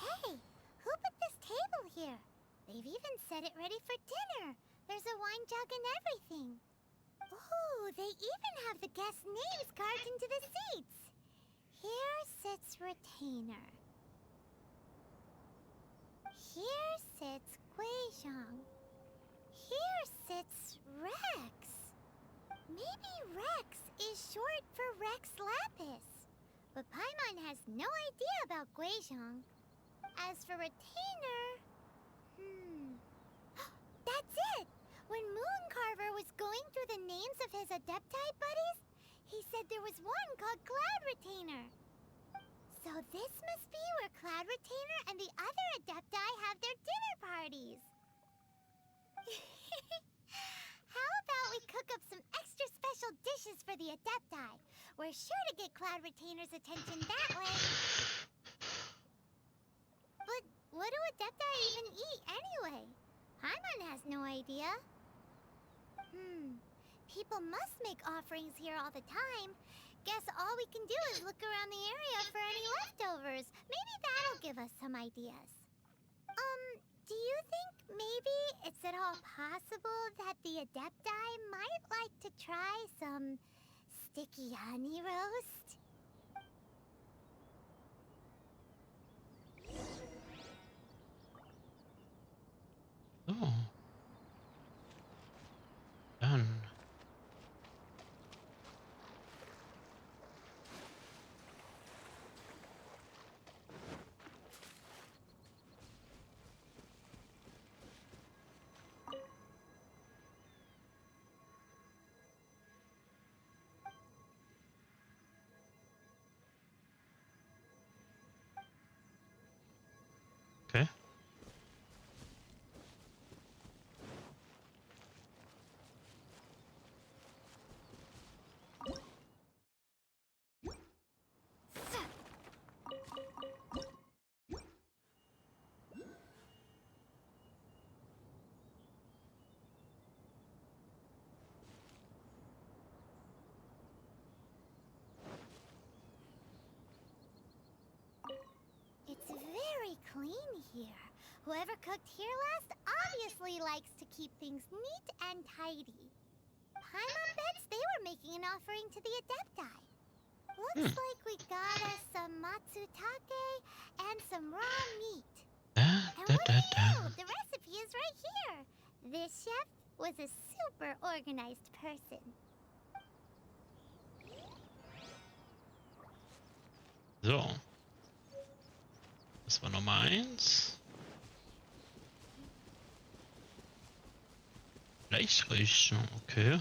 Hey, who put this table here? They've even set it ready for dinner. There's a wine jug and everything. Ooh, they even have the guests' names carved into the seats. Here sits Retainer. Here sits Guizhong. Here sits Rex. Maybe Rex is short for Rex Lapis. But Paimon has no idea about Guizhong. As for Retainer... That's it! When Mooncarver was going through the names of his Adepti buddies, he said there was one called Cloud Retainer. So this must be where Cloud Retainer and the other Adepti have their dinner parties. How about we cook up some extra special dishes for the Adepti? We're sure to get Cloud Retainer's attention that way. But what do Adepti even eat anyway? Paimon has no idea. People must make offerings here all the time. Guess all we can do is look around the area for any leftovers. Maybe that'll give us some ideas. Do you think maybe it's at all possible that the Adepti might like to try some sticky honey roast? So. Dann. Okay. Whoever cooked here last obviously likes to keep things neat and tidy. Paimon bets they were making an offering to the Adepti. Looks like we got us some matsutake and some raw meat. And what do you know? The recipe is right here. This chef was a super organized person. So. Das war Nummer 1. Fleischräuschen, okay.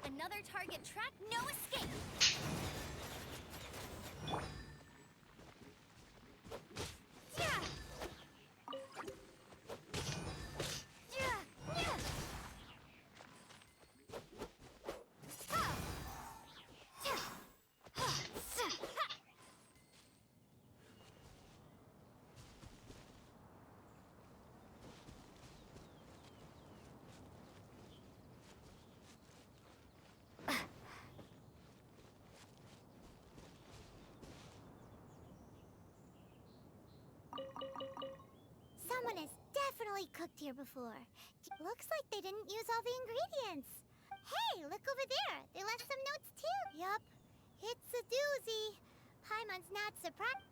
Another target track, no escape. Someone has definitely cooked here before. Looks like they didn't use all the ingredients. Hey, look over there. They left some notes too. Yup. It's a doozy. Paimon's not surprised.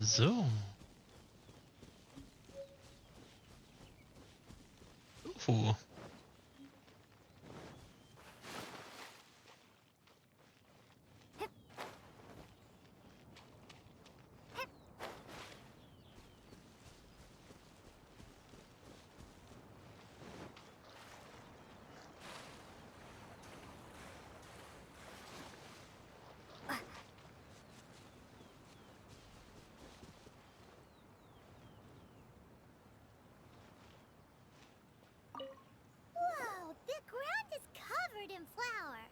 So. Oh. Whoa, the ground is covered in flour.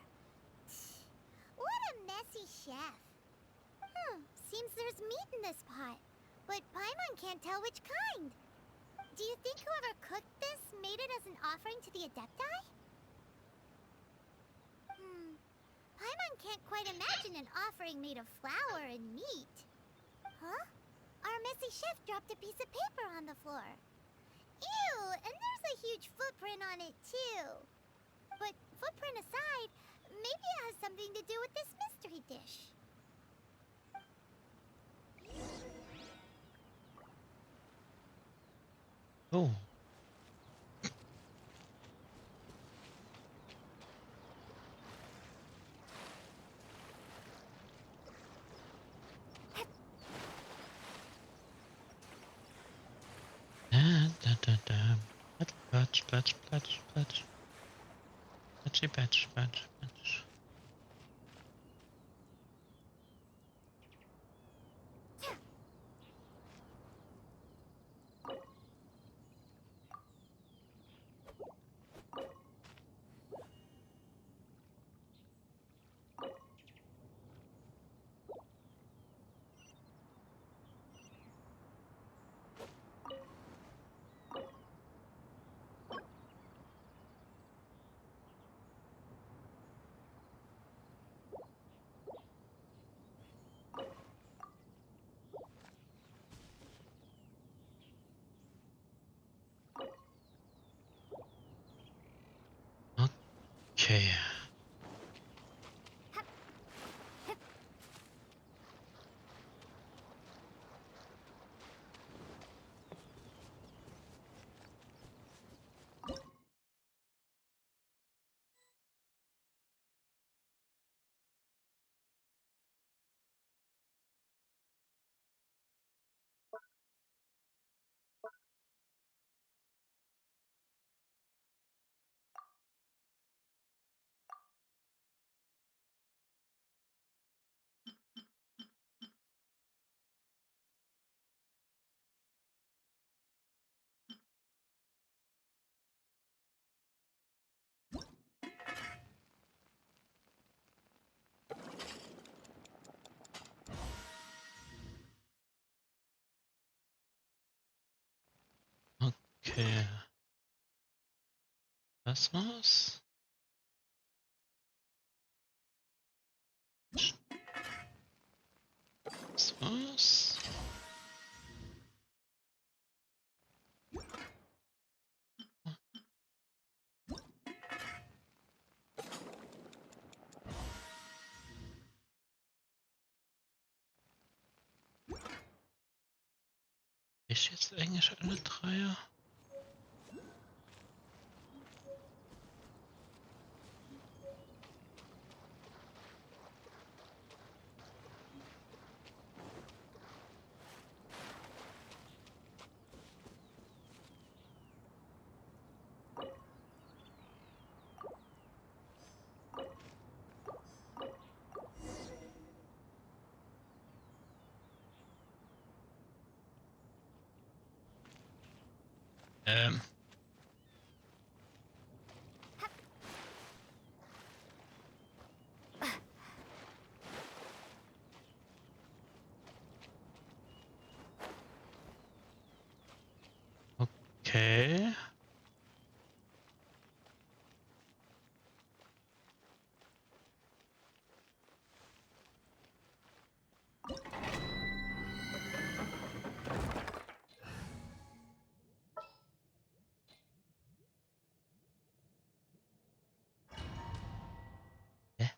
What a messy chef. Seems there's meat in this pot, but Paimon can't tell which kind. Do you think whoever cooked this made it as an offering to the Adepti? Paimon can't quite imagine an offering made of flour and meat. Huh? Our messy chef dropped a piece of paper on the floor. Ew, and there's a huge footprint on it too. But footprint aside, maybe it has something to do with this mystery dish. Oh. Da. Platsch. Platsch. Okay. Okay. Das war's. Das war's. Ich jetzt eigentlich alle Dreier? Ähm. Okay. Hä?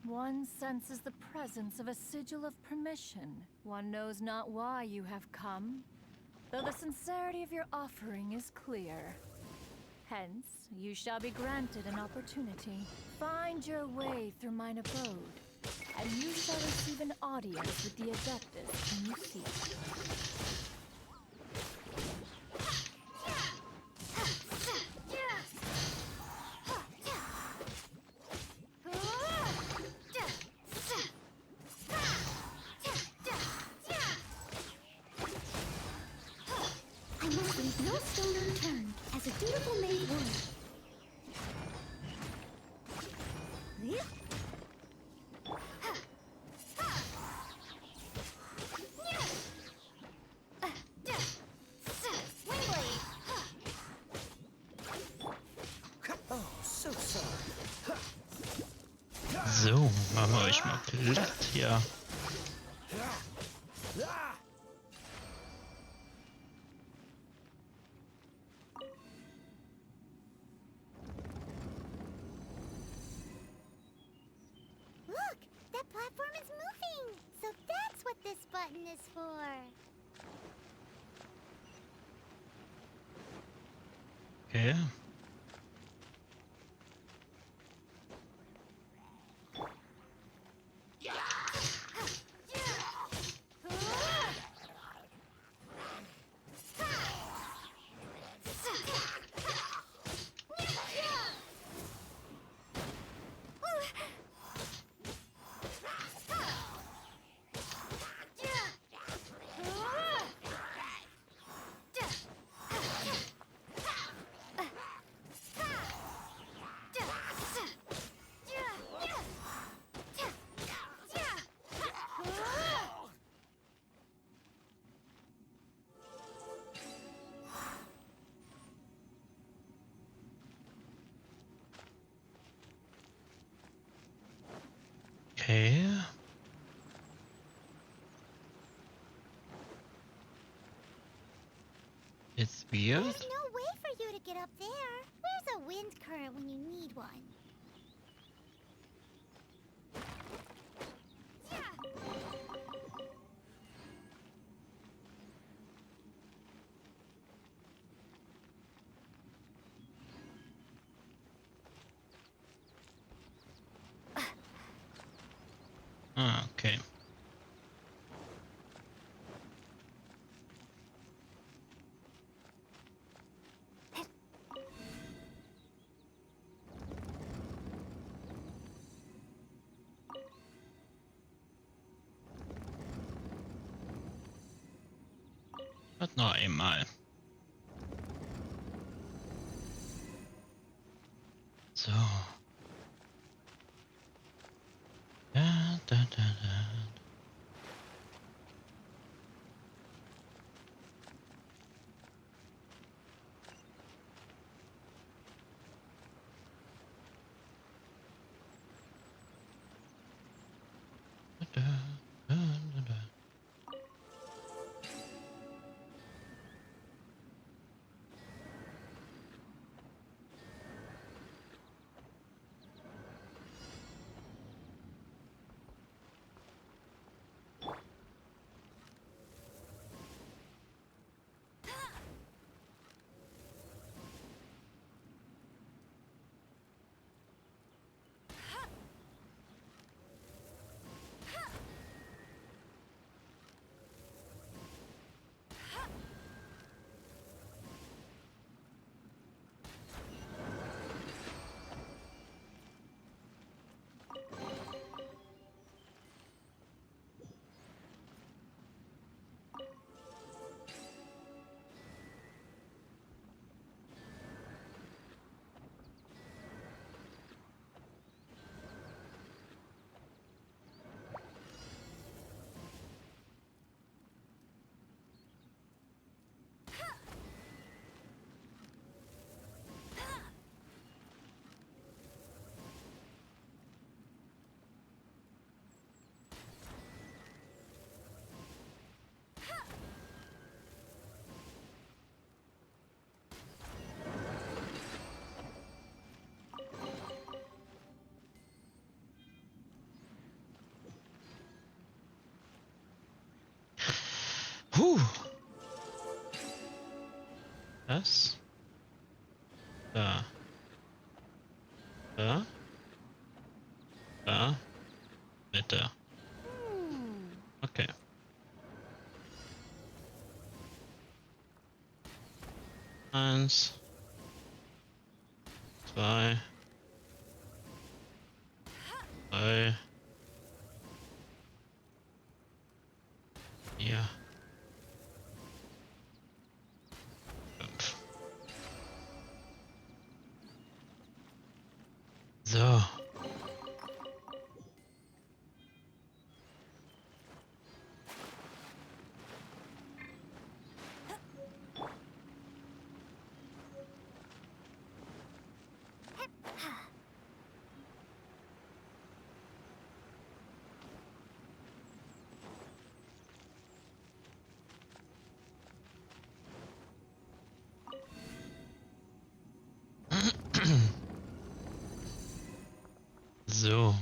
One senses the presence of a sigil of permission. One knows not why you have come, though the sincerity of your offering is clear. Hence, you shall be granted an opportunity. Find your way through mine abode, and you shall receive an audience with the Adeptus whom you seek. I must leave no stone unturned, as a dutiful maid would. So, machen wir euch mal platt hier. Look, that platform is moving. So that's what this button is for. Okay. Okay. It's weird. There's no way for you to get up there. Where's a wind current when you need one? Ah, okay. Und noch einmal. da, da. Da, da, da, da. Das? Da. Da. Da. Mitte. Okay. Eins. Zwei. Drei. Vier. Fünf. So. So.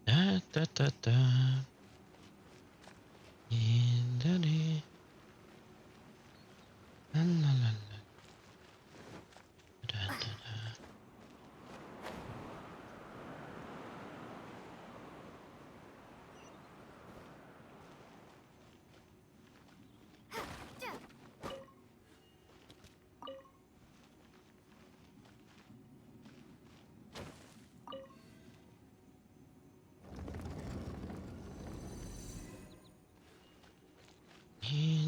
Da, da, da, da. Da, di. La, la, la, la. Da, da, da.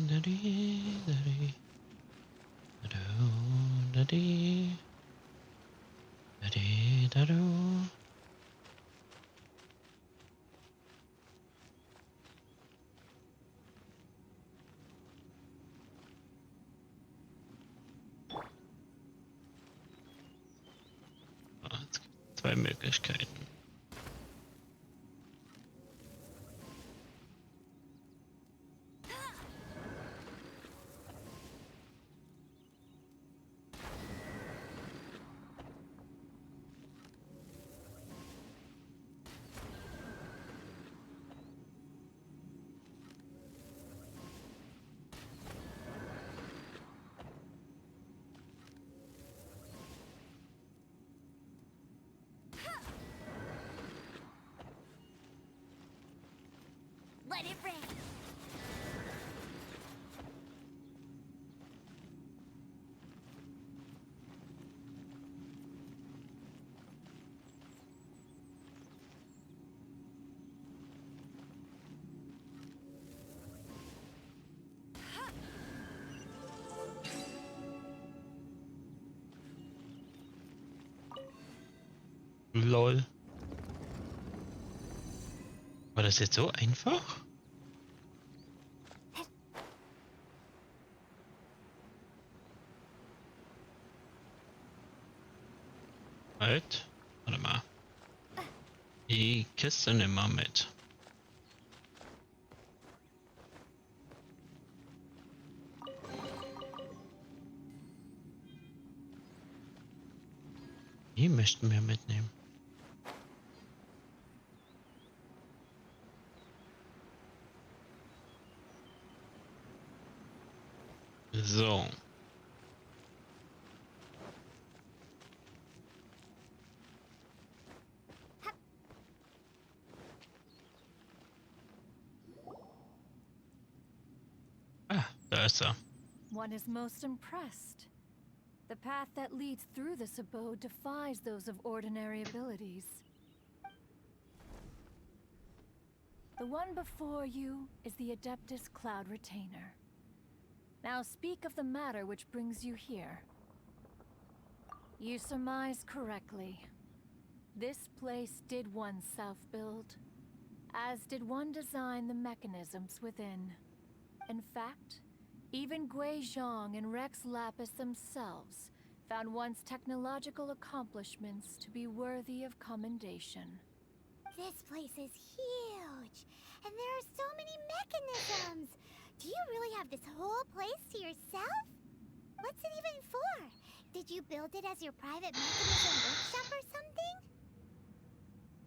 Da, di, da, di. Da, da, di. Da, di, da, do. Ah, jetzt gibt es zwei Möglichkeiten. Let it rain. Lol. War das jetzt so einfach? Halt. Warte mal. Die Kiste nehmen wir mit. Die möchten wir mitnehmen. So. Ah, da ist er. One is most impressed. The path that leads through this abode defies those of ordinary abilities. The one before you is the Adeptus Cloud Retainer. Now speak of the matter which brings you here. You surmise correctly. This place did one self-build, as did one design the mechanisms within. In fact, even Gui Zhang and Rex Lapis themselves found one's technological accomplishments to be worthy of commendation. This place is huge, and there are so many mechanisms. Do you really have this whole place to yourself? What's it even for? Did you build it as your private mechanism workshop or something?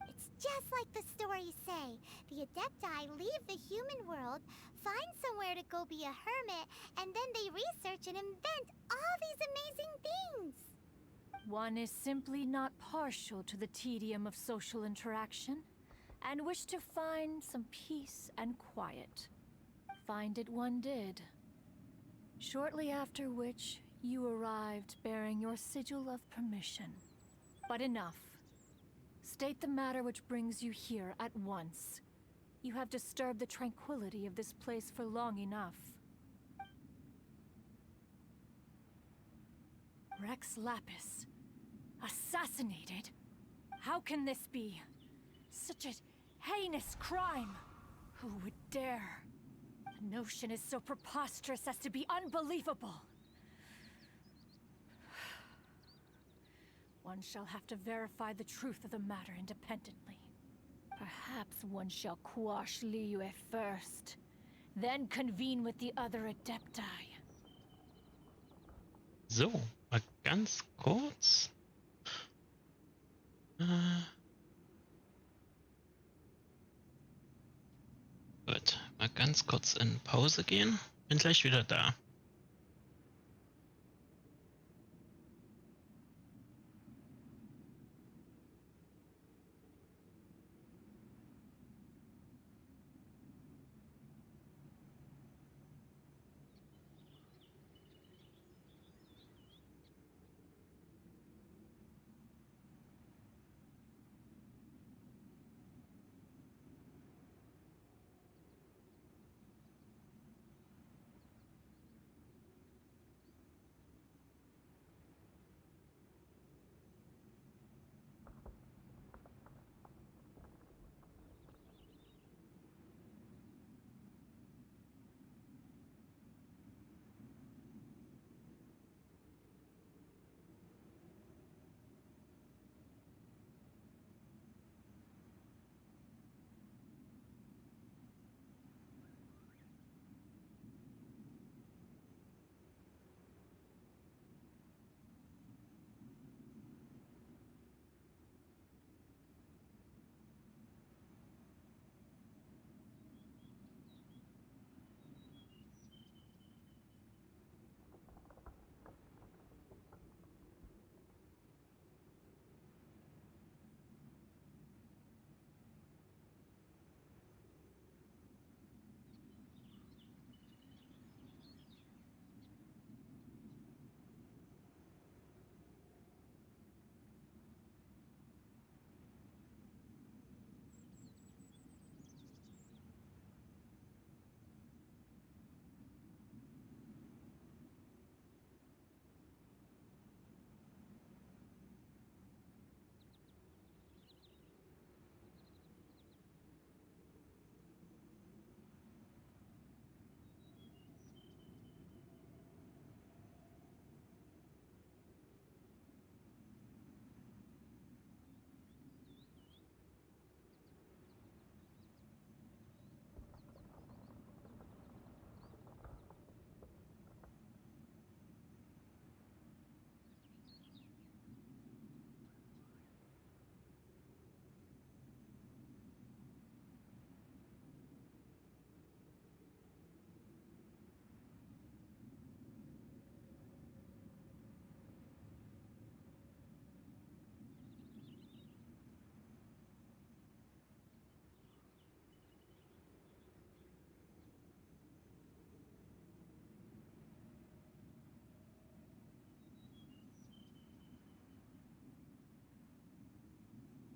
It's just like the stories say. The Adepti leave the human world, find somewhere to go be a hermit, and then they research and invent all these amazing things. One is simply not partial to the tedium of social interaction, and wished to find some peace and quiet. Find it one did. Shortly after which, you arrived bearing your sigil of permission. But enough. State the matter which brings you here at once. You have disturbed the tranquility of this place for long enough. Rex Lapis. Assassinated? How can this be? Such a heinous crime! Who would dare? The notion is so preposterous as to be unbelievable. One shall have to verify the truth of the matter independently. Perhaps one shall quash Liyue first, then convene with the other Adepti. So, mal ganz kurz. Gut, mal ganz kurz in Pause gehen. Bin gleich wieder da.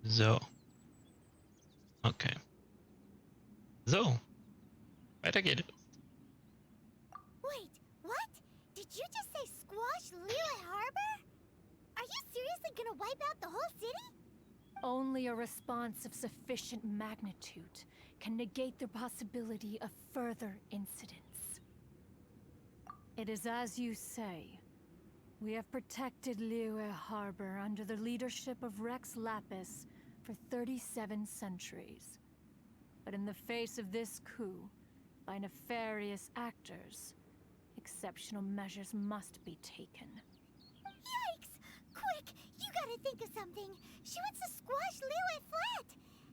So. Okay. So. Weiter geht es. Wait, what? Did you just say squash Liyue Harbor? Are you seriously gonna wipe out the whole city? Only a response of sufficient magnitude can negate the possibility of further incidents. It is as you say. We have protected Liyue Harbor under the leadership of Rex Lapis for 37 centuries. But in the face of this coup, by nefarious actors, exceptional measures must be taken. Yikes! Quick, you gotta think of something. She wants to squash Liyue flat,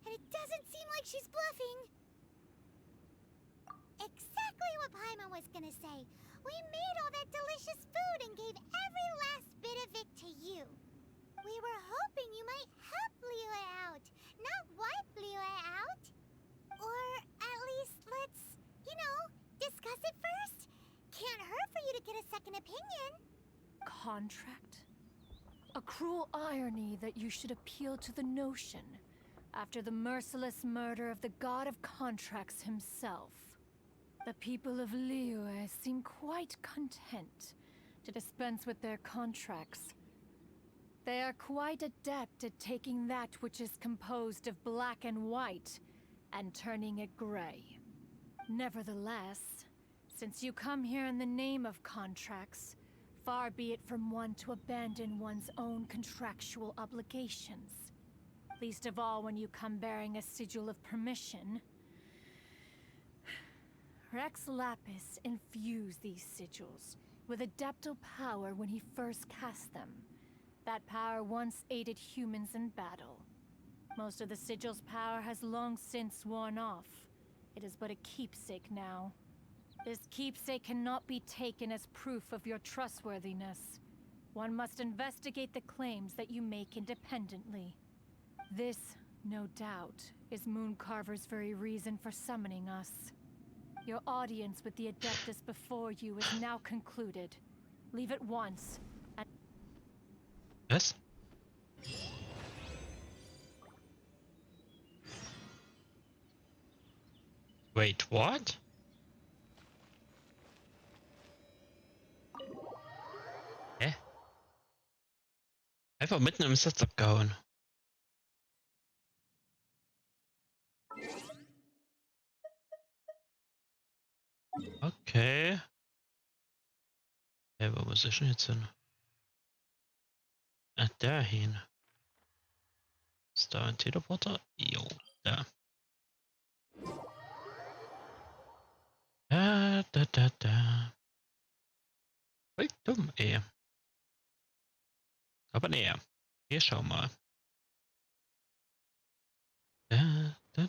and it doesn't seem like she's bluffing. Exactly what Paimon was gonna say. We made all that delicious food and gave every last bit of it to you. We were hoping you might help Liyue out, not wipe Liyue out. Or at least let's, discuss it first. Can't hurt for you to get a second opinion. Contract? A cruel irony that you should appeal to the notion after the merciless murder of the god of contracts himself. The people of Liyue seem quite content to dispense with their contracts. They are quite adept at taking that which is composed of black and white and turning it gray. Nevertheless, since you come here in the name of contracts, far be it from one to abandon one's own contractual obligations. Least of all when you come bearing a sigil of permission. Rex Lapis infused these sigils with adeptal power when he first cast them. That power once aided humans in battle. Most of the sigil's power has long since worn off. It is but a keepsake now. This keepsake cannot be taken as proof of your trustworthiness. One must investigate the claims that you make independently. This, no doubt, is Mooncarver's very reason for summoning us. Your audience with the Adeptus before you is now concluded. Leave at once. Was? Wait, what? Hä? Einfach mitten im Satz abgehauen. Okay. Hey, wo muss ich denn jetzt hin? Ah, dahin. Ist da ein Teleporter? Jo, da. Da. Voll dumm, ey. Aber näher. Hier, schau mal. Da. Da.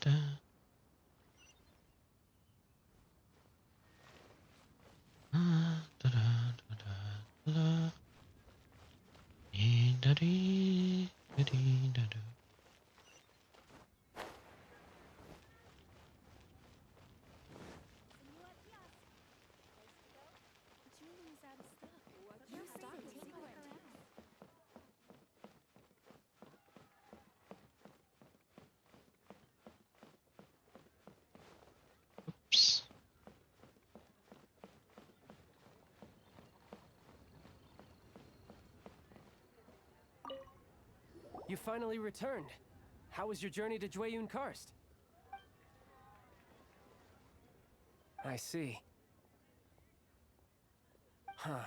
Oops. You finally returned. How was your journey to Jueyun Karst? I see. Huh.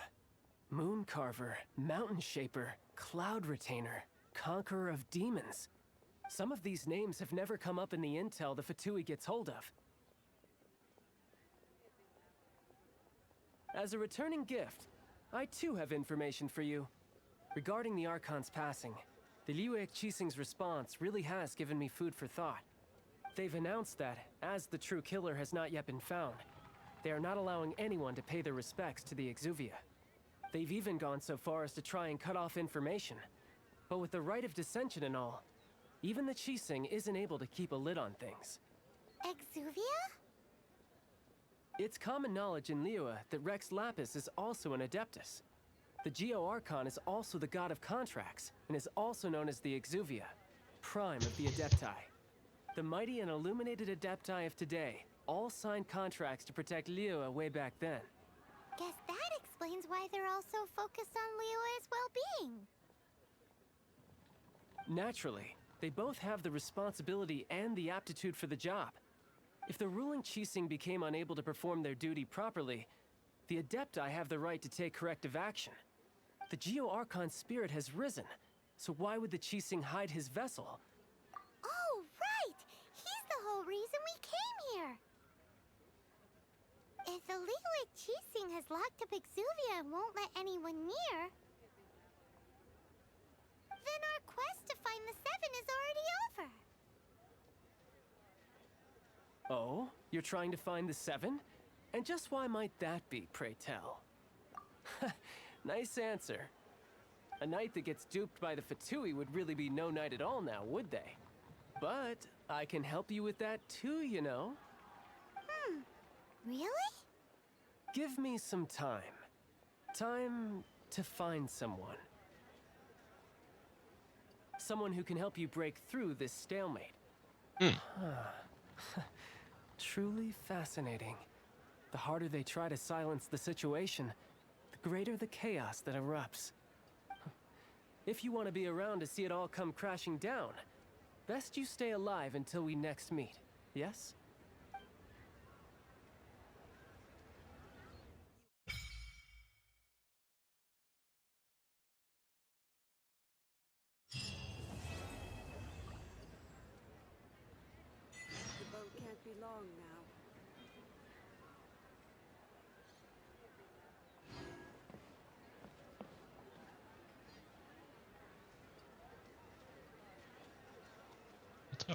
Mooncarver, Mountain Shaper, Cloud Retainer, Conqueror of Demons. Some of these names have never come up in the intel the Fatui gets hold of. As a returning gift, I too have information for you. Regarding the Archon's passing, the Liyue Qixing's response really has given me food for thought. They've announced that, as the true killer has not yet been found, they are not allowing anyone to pay their respects to the Exuvia. They've even gone so far as to try and cut off information. But with the right of dissension and all, even the Qixing isn't able to keep a lid on things. Exuvia? It's common knowledge in Liyue that Rex Lapis is also an Adeptus. The Geo Archon is also the god of contracts, and is also known as the Exuvia. prime of the Adepti. The mighty and illuminated Adepti of today all signed contracts to protect Liyue way back then. Guess that explains why they're all so focused on Liyue's well-being. Naturally, they both have the responsibility and the aptitude for the job. If the ruling Qixing became unable to perform their duty properly, the Adepti have the right to take corrective action. The Geo-Archon spirit has risen, so why would the Qixing hide his vessel? Oh, right! He's the whole reason we came here! If the Liyue Qixing has locked up Exuvia and won't let anyone near, then our quest to find the Seven is already over. Oh? You're trying to find the Seven? And just why might that be, pray tell? Nice answer. A knight that gets duped by the Fatui would really be no knight at all now, would they? But I can help you with that too, you know. Really? Give me some time. Time to find someone. Someone who can help you break through this stalemate. Truly fascinating. The harder they try to silence the situation, the greater the chaos that erupts. If you want to be around to see it all come crashing down, best you stay alive until we next meet, yes? The boat can't be long now.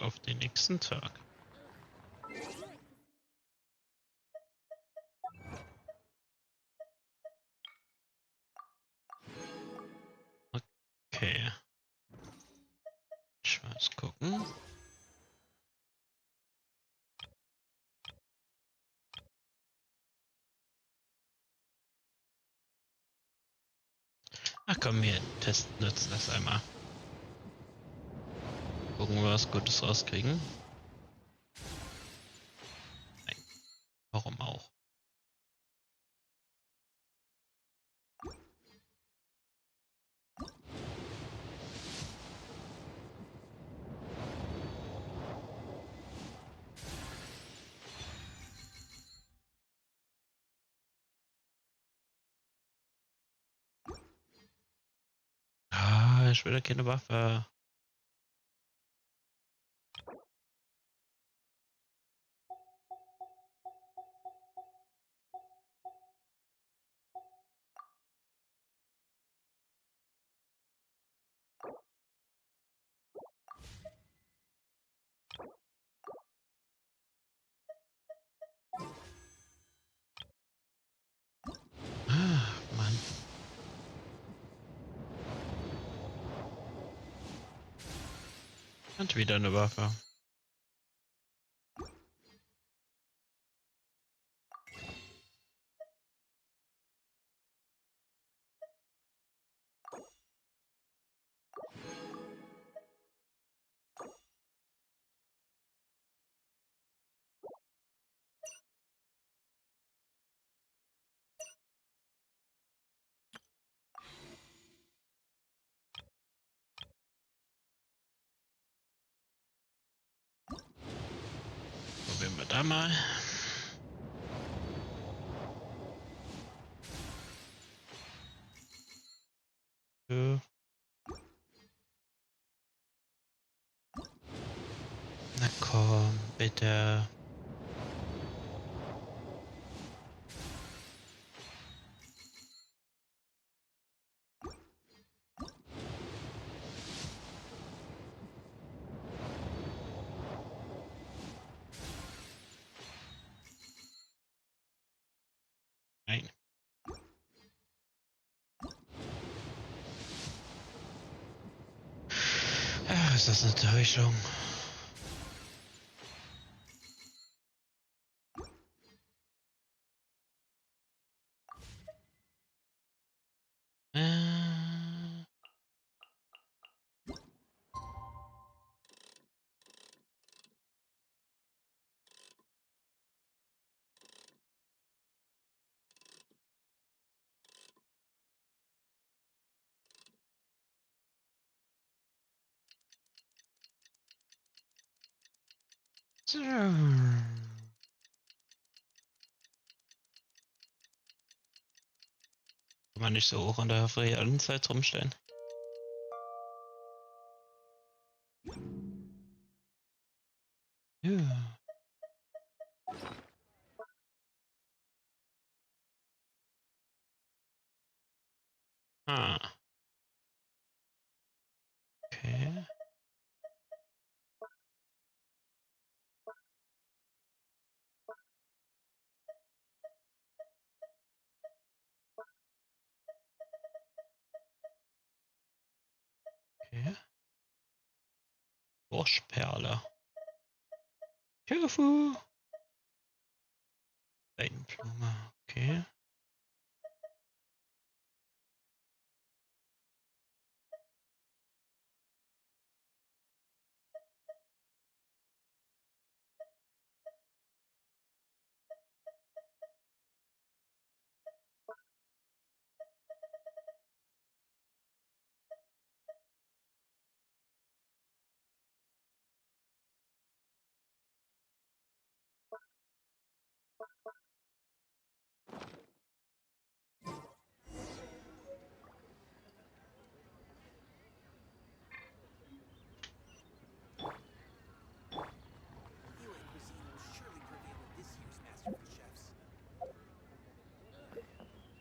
Auf den nächsten Tag. Okay. Ich muss gucken. Ach komm, wir nutzen das einmal. Gucken wir was Gutes rauskriegen. Nein. Warum auch? Ah, ich will keine Waffe. Ah, Mann. Und wieder eine Waffe. Probieren wir da mal. So. Na komm, bitte. Nein. Ach, ist das eine Täuschung? So. Kann man nicht so hoch in der realen Zeit rumstellen. Ja. Ah. Okay. Okay. Buschperle. Juhu. Seidenblume. Okay.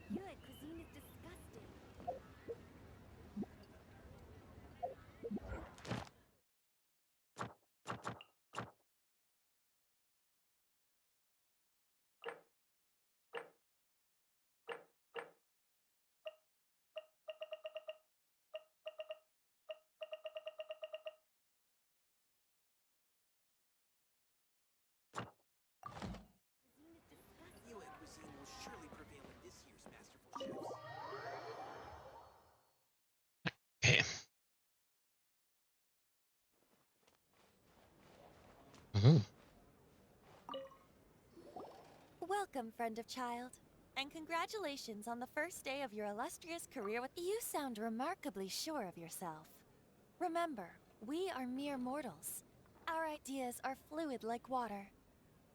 Yule cuisine is disgusting. Yule cuisine will surely prevail in this year's Masterful Chefs. Okay. Mhm. Welcome, friend of child. And congratulations on the first day of your illustrious career with— You sound remarkably sure of yourself. Remember, we are mere mortals. Our ideas are fluid like water.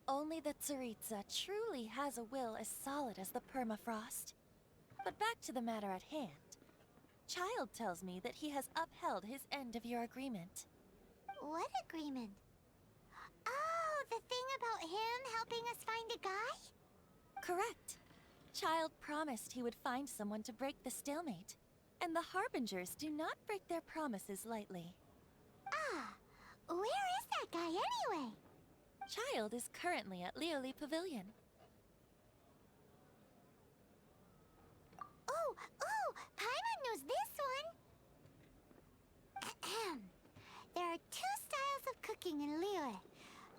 Only the Tsaritsa truly has a will as solid as the permafrost. But back to the matter at hand. Child tells me that he has upheld his end of your agreement. What agreement? Oh, the thing about him helping us find a guy? Correct. Child promised he would find someone to break the stalemate. And the Harbingers do not break their promises lightly. Ah, where is that guy anyway? Child is currently at Lioli Pavilion. Oh, Paimon knows this one. There are two styles of cooking in Liyue,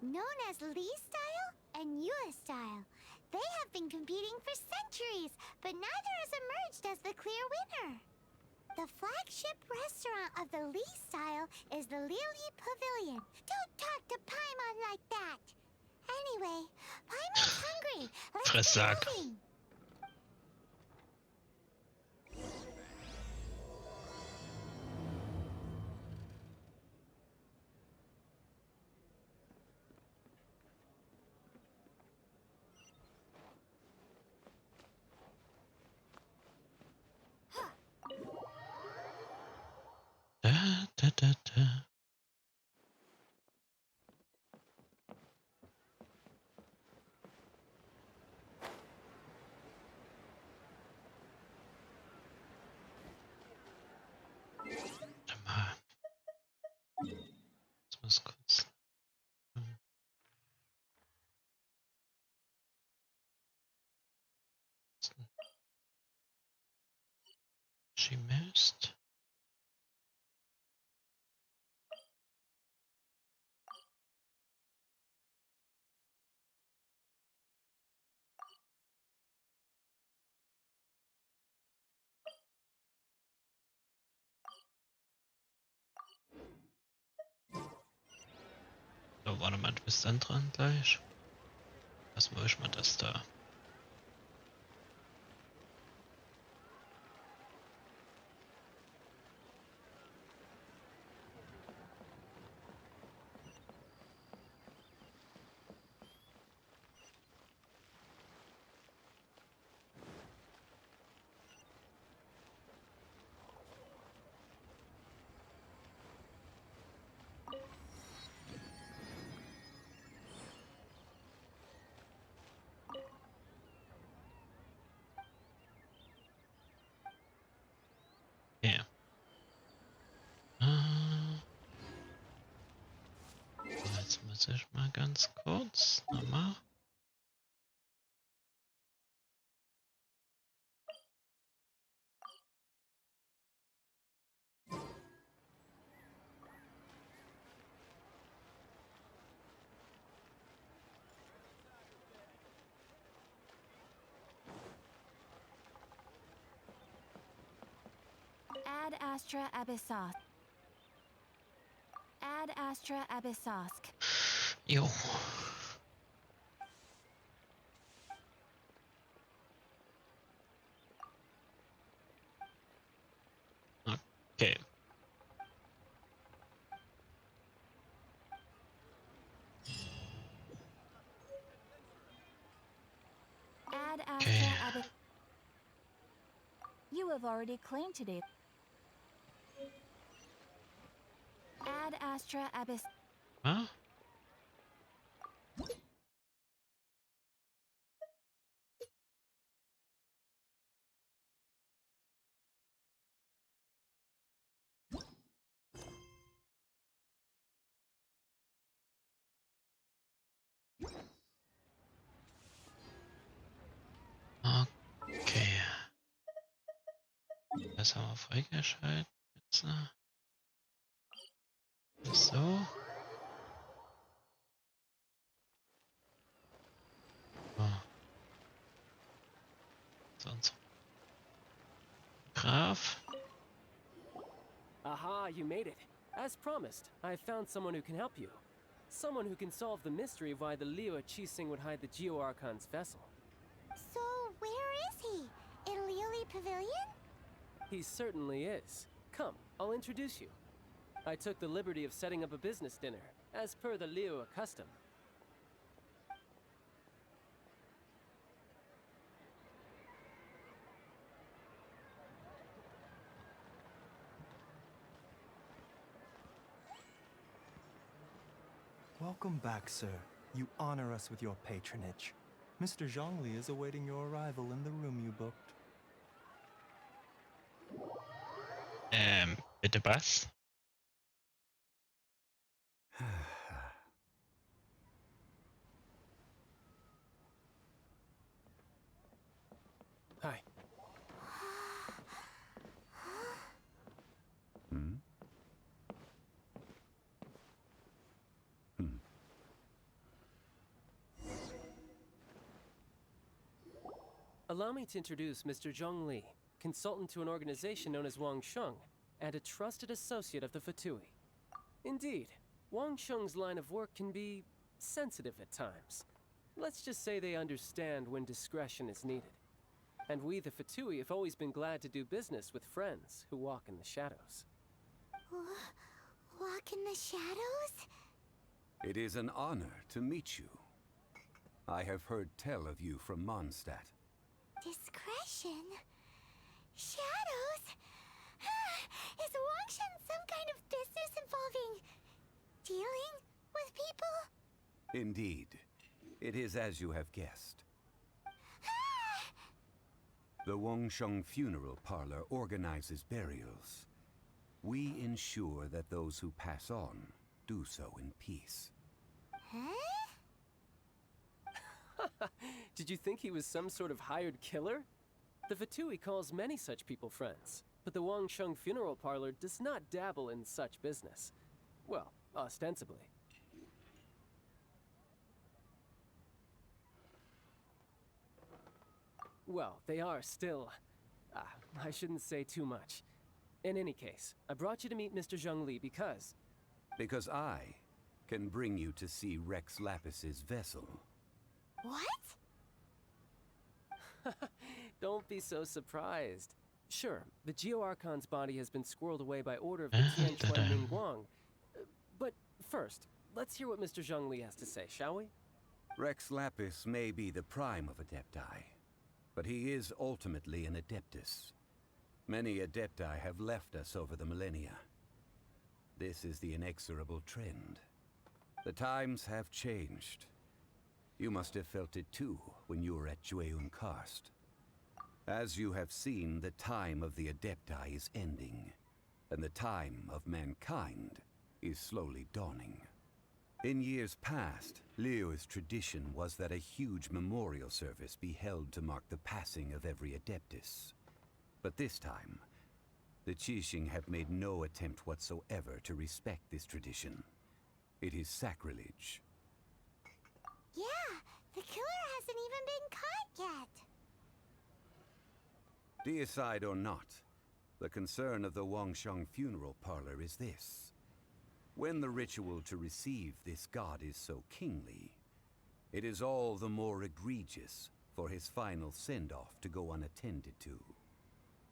known as Li style and Yue style. They have been competing for centuries, but neither has emerged as the clear winner. The flagship restaurant of the Li style is the Lioli Pavilion. Don't talk to Paimon like that. Anyway, Paimon's hungry. Let's get Fresssack. moving. Da, da, da, da. Warte mal. Ich muss kurz. Chemist. So, warte mal, du bist dann dran gleich. Was mache ich mal das da? muss ich mal ganz kurz nochmal. Ad Astra Abyssos. Ad Astra Abyssosk. Jo. Okay. Ad Astra Okay. Abyssos. You have already claimed today. Ad Astra Abyss. Ah? Okay. Das haben wir freigeschaltet. Jetzt, so. Oh. Sonst. Graf. Aha, you made it. As promised, I found someone who can help you. Someone who can solve the mystery of why the Liyue Qixing would hide the Geo-Archon's vessel. So, where is he? In Liyue Pavilion? He certainly is. Come, I'll introduce you. I took the liberty of setting up a business dinner, as per the Liyue custom. Welcome back, sir. You honor us with your patronage. Mr. Zhongli is awaiting your arrival in the room you booked. Bitte was? Hi. Allow me to introduce Mr. Zhong Li, consultant to an organization known as Wang Sheng, and a trusted associate of the Fatui. Indeed, Wang Sheng's line of work can be sensitive at times. Let's just say they understand when discretion is needed. And we, the Fatui, have always been glad to do business with friends who walk in the shadows. Walk in the shadows? It is an honor to meet you. I have heard tell of you from Mondstadt. Discretion? Shadows? Is Wang Shen some kind of business involving dealing with people? Indeed. It is as you have guessed. The Wangsheng Funeral Parlor organizes burials. We ensure that those who pass on do so in peace. Did you think he was some sort of hired killer? The Fatui calls many such people friends, but the Wangsheng Funeral Parlor does not dabble in such business. Well, ostensibly. Well, they are still... I shouldn't say too much. In any case, I brought you to meet Mr. Zhong Li because... Because I can bring you to see Rex Lapis's vessel. What? Don't be so surprised. Sure, the Geo-Archon's body has been squirreled away by order of the Tianquan Ningguang. But first, let's hear what Mr. Zhong Li has to say, shall we? Rex Lapis may be the prime of Adepti, but he is ultimately an Adeptus. Many Adepti have left us over the millennia. This is the inexorable trend. The times have changed. You must have felt it too when you were at Jueyun Karst. As you have seen, the time of the Adepti is ending, and the time of mankind is slowly dawning. In years past, Leo's tradition was that a huge memorial service be held to mark the passing of every Adeptus. But this time, the Qixing have made no attempt whatsoever to respect this tradition. It is sacrilege. Yeah, the killer hasn't even been caught yet. Deicide or not, the concern of the Wangsheng funeral parlor is this. When the ritual to receive this god is so kingly, it is all the more egregious for his final send-off to go unattended to.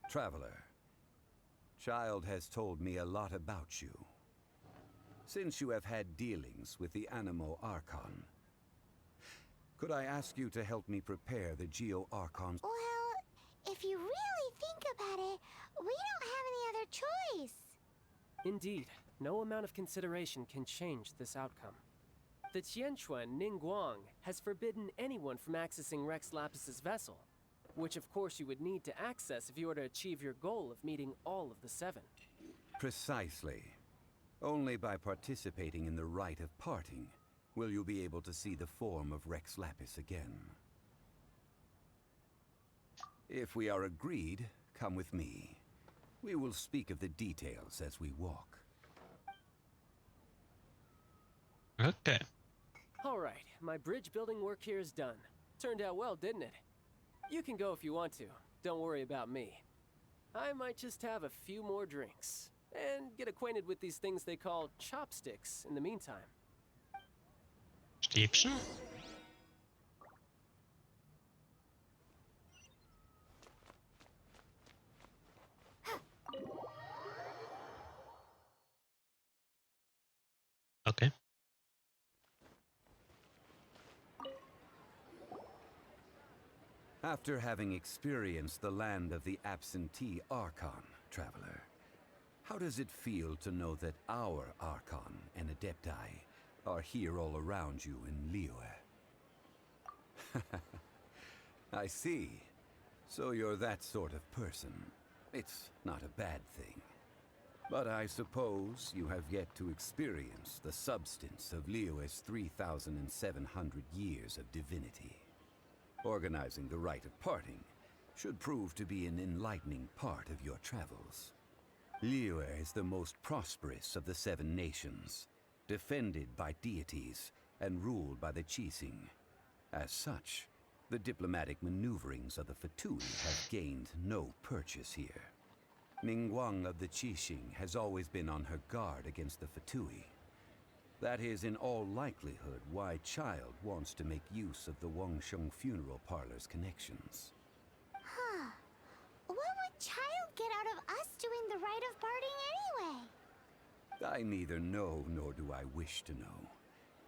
Traveler, Child has told me a lot about you. Since you have had dealings with the Animo Archon, could I ask you to help me prepare the Geo Archon's... Well, if you really think about it, we don't have any other choice. Indeed, no amount of consideration can change this outcome. The Tianquan Ningguang has forbidden anyone from accessing Rex Lapis's vessel, which of course you would need to access if you were to achieve your goal of meeting all of the 7. Precisely. Only by participating in the rite of parting will you be able to see the form of Rex Lapis again. If we are agreed, come with me. We will speak of the details as we walk. Okay. All right, my bridge building work here is done. Turned out well, didn't it? You can go if you want to. Don't worry about me. I might just have a few more drinks and get acquainted with these things they call chopsticks in the meantime. Stäbchen? Okay. After having experienced the land of the absentee Archon, traveler, how does it feel to know that our Archon and Adepti are here all around you in Liyue? I see. So you're that sort of person. It's not a bad thing. But I suppose you have yet to experience the substance of Liyue's 3,700 years of divinity. Organizing the rite of parting should prove to be an enlightening part of your travels. Liyue is the most prosperous of the 7 nations, defended by deities and ruled by the Qixing. As such, the diplomatic maneuverings of the Fatui have gained no purchase here. Ningguang of the Qixing has always been on her guard against the Fatui. That is in all likelihood why Child wants to make use of the Wangsheng funeral parlor's connections. Huh. What would Child get out of us doing the rite of parting anyway? I neither know nor do I wish to know.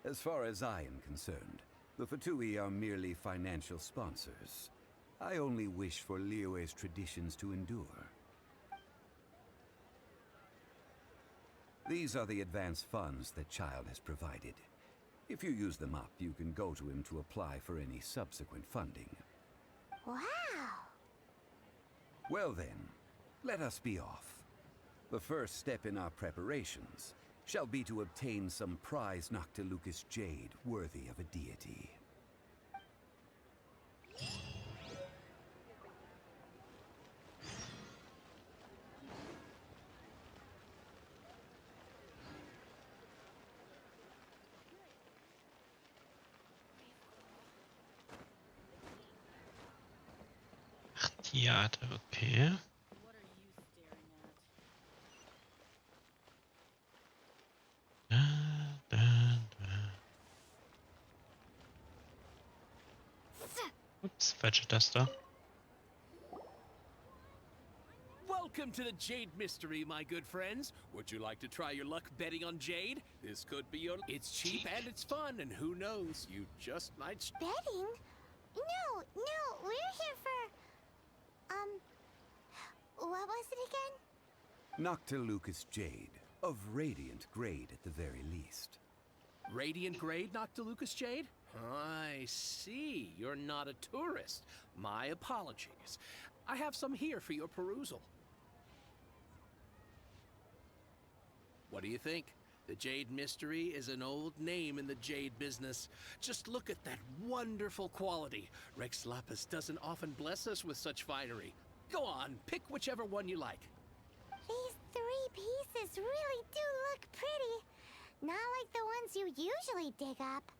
As far as I am concerned, the Fatui are merely financial sponsors. I only wish for Liyue's traditions to endure. These are the advance funds that Child has provided. If you use them up, you can go to him to apply for any subsequent funding. Wow! Well then, let us be off. The first step in our preparations shall be to obtain some prize Noctilucus jade worthy of a deity. Theater, okay. Da, da, da. Oops, falsche Taste. Welcome to the Jade Mystery, my good friends. Would you like to try your luck betting on Jade? This could be your... It's cheap and it's fun, and who knows, you just might... Betting? No, we're here for... what was it again? Noctilucus jade, of radiant grade at the very least. Radiant grade, Noctilucus Jade? I see. You're not a tourist. My apologies. I have some here for your perusal. What do you think? The Jade Mystery is an old name in the jade business. Just look at that wonderful quality. Rex Lapis doesn't often bless us with such finery. Go on, pick whichever one you like. These 3 pieces really do look pretty. Not like the ones you usually dig up.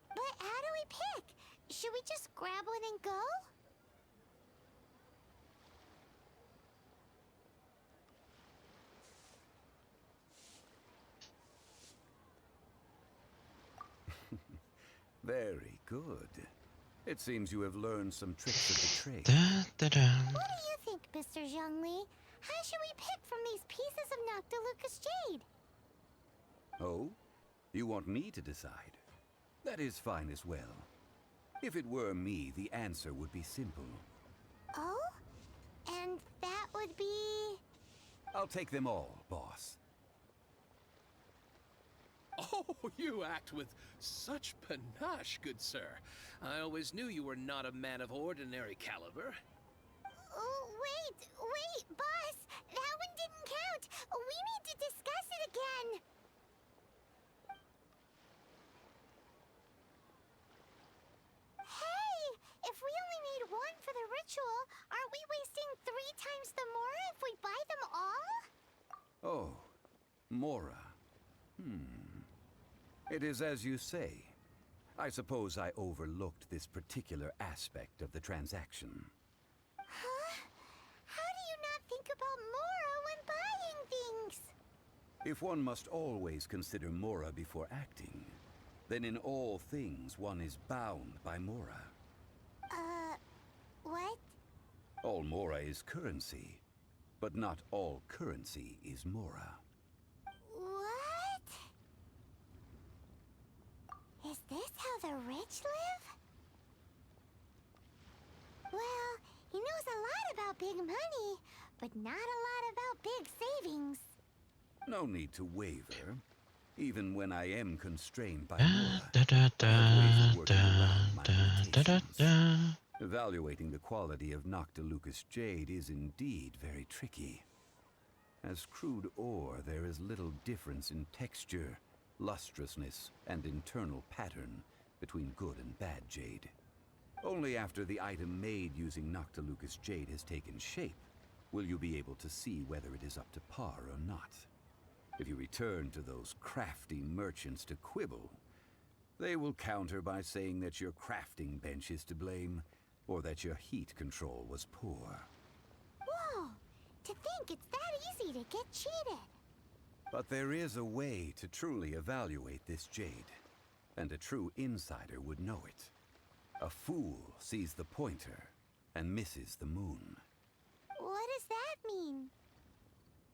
But how do we pick? Should we just grab one and go? Very good. It seems you have learned some tricks of the trade. What do you think, Mr. Zhongli? How should we pick from these pieces of Noctilucous jade? Oh? You want me to decide? That is fine as well. If it were me, the answer would be simple. Oh? And that would be... I'll take them all, boss. Oh, you act with such panache, good sir. I always knew you were not a man of ordinary caliber. Oh, wait, boss! That one didn't count! We need to discuss it again! Hey! If we only need one for the ritual, aren't we wasting 3 times the Mora if we buy them all? Oh, Mora. It is as you say. I suppose I overlooked this particular aspect of the transaction. Huh? How do you not think about Mora when buying things? If one must always consider Mora before acting, then in all things one is bound by Mora. What? All Mora is currency, but not all currency is Mora. What? Is this how the rich live? Well, he knows a lot about big money, but not a lot about big savings. No need to waver, even when I am constrained by Mora. I have ways of working around my limitations. Evaluating the quality of Noctilucous jade is indeed very tricky. As crude ore, there is little difference in texture, lustrousness, and internal pattern between good and bad jade. Only after the item made using Noctilucous jade has taken shape will you be able to see whether it is up to par or not. If you return to those crafty merchants to quibble, they will counter by saying that your crafting bench is to blame, or that your heat control was poor. Whoa! To think it's that easy to get cheated. But there is a way to truly evaluate this jade, and a true insider would know it. A fool sees the pointer and misses the moon. What does that mean?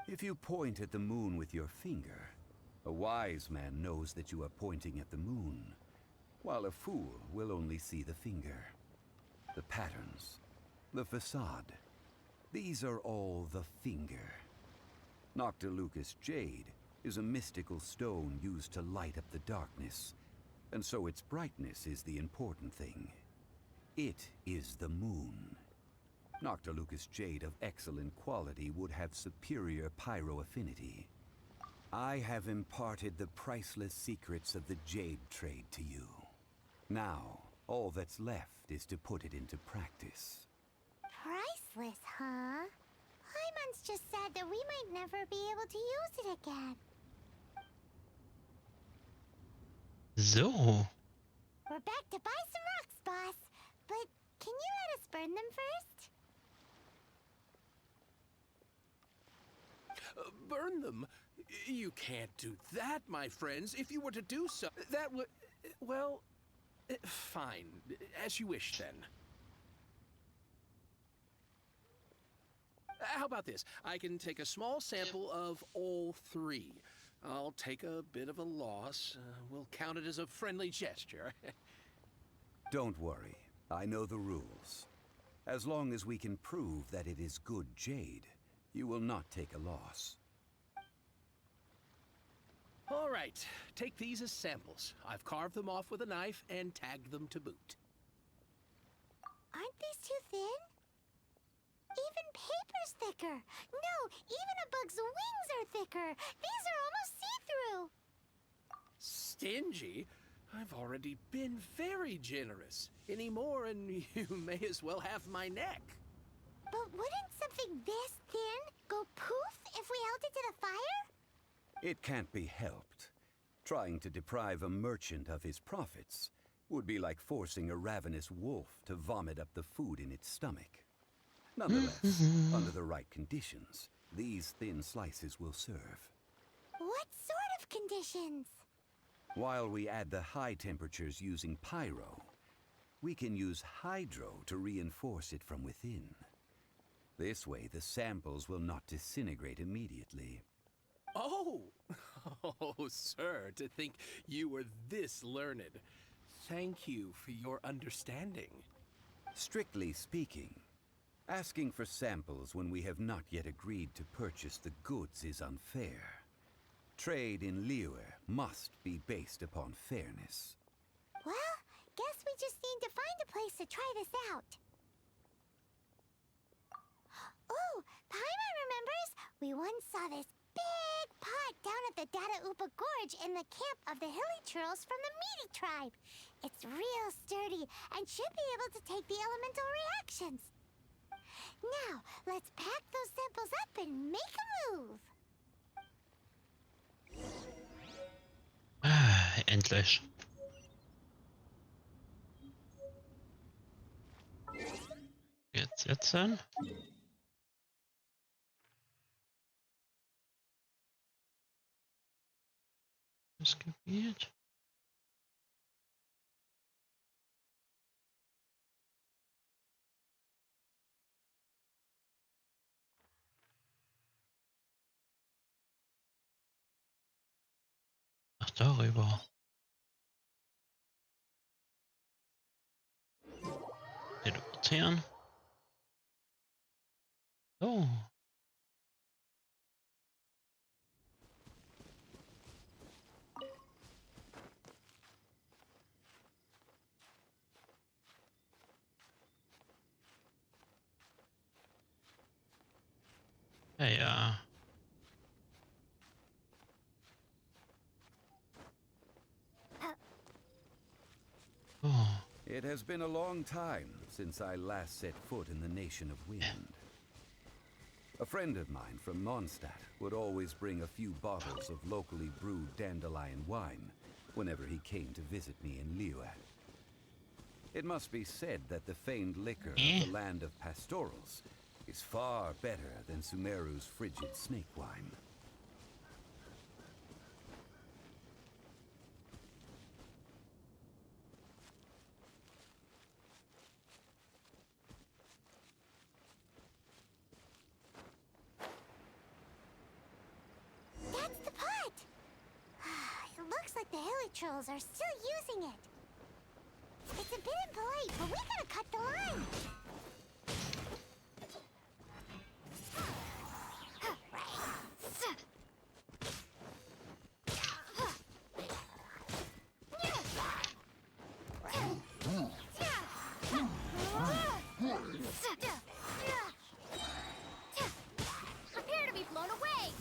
If you point at the moon with your finger, a wise man knows that you are pointing at the moon, while a fool will only see the finger. The patterns, the facade, these are all the finger. Noctilucous jade is a mystical stone used to light up the darkness, and so its brightness is the important thing. It is the moon. Noctilucous jade of excellent quality would have superior pyro affinity. I have imparted the priceless secrets of the jade trade to you. Now, all that's left is to put it into practice. Priceless, huh? Hyman's just said that we might never be able to use it again. So. We're back to buy some rocks, boss. But can you let us burn them first? Burn them? You can't do that, my friends. If you were to do so, that would... Well, fine. As you wish, then. How about this? I can take a small sample of all 3. I'll take a bit of a loss. We'll count it as a friendly gesture. Don't worry. I know the rules. As long as we can prove that it is good jade, you will not take a loss. All right. Take these as samples. I've carved them off with a knife and tagged them to boot. Aren't these too thin? Even paper's thicker. No, even a bug's wings are thicker. These are almost see-through. Stingy? I've already been very generous. Any more and you may as well have my neck. But wouldn't something this thin go poof if we held it to the fire? It can't be helped. Trying to deprive a merchant of his profits would be like forcing a ravenous wolf to vomit up the food in its stomach. Nonetheless, under the right conditions, these thin slices will serve. What sort of conditions? While we add the high temperatures using pyro, we can use hydro to reinforce it from within. This way, the samples will not disintegrate immediately. Oh! Oh, sir, to think you were this learned. Thank you for your understanding. Strictly speaking, asking for samples when we have not yet agreed to purchase the goods is unfair. Trade in Liyue must be based upon fairness. Well, guess we just need to find a place to try this out. Oh, Paimon remembers we once saw this big pot down at the Dada Upa Gorge in the camp of the hilly churls from the Meaty tribe. It's real sturdy and should be able to take the elemental reactions. Now, let's pack those samples up and make a move. Ah, endlich. Jetzt an. Das Gebiet. Ach, darüber. Den Ozean. Oh. Ja. Oh. It has been a long time since I last set foot in the Nation of Wind. A friend of mine from Mondstadt would always bring a few bottles of locally brewed dandelion wine whenever he came to visit me in Liyue. It must be said that the famed liquor of the land of pastorals is far better than Sumeru's frigid snake wine. That's the pot! It looks like the hilly trolls are still using it. It's a bit impolite, but we gotta cut the line. Prepare to be blown away!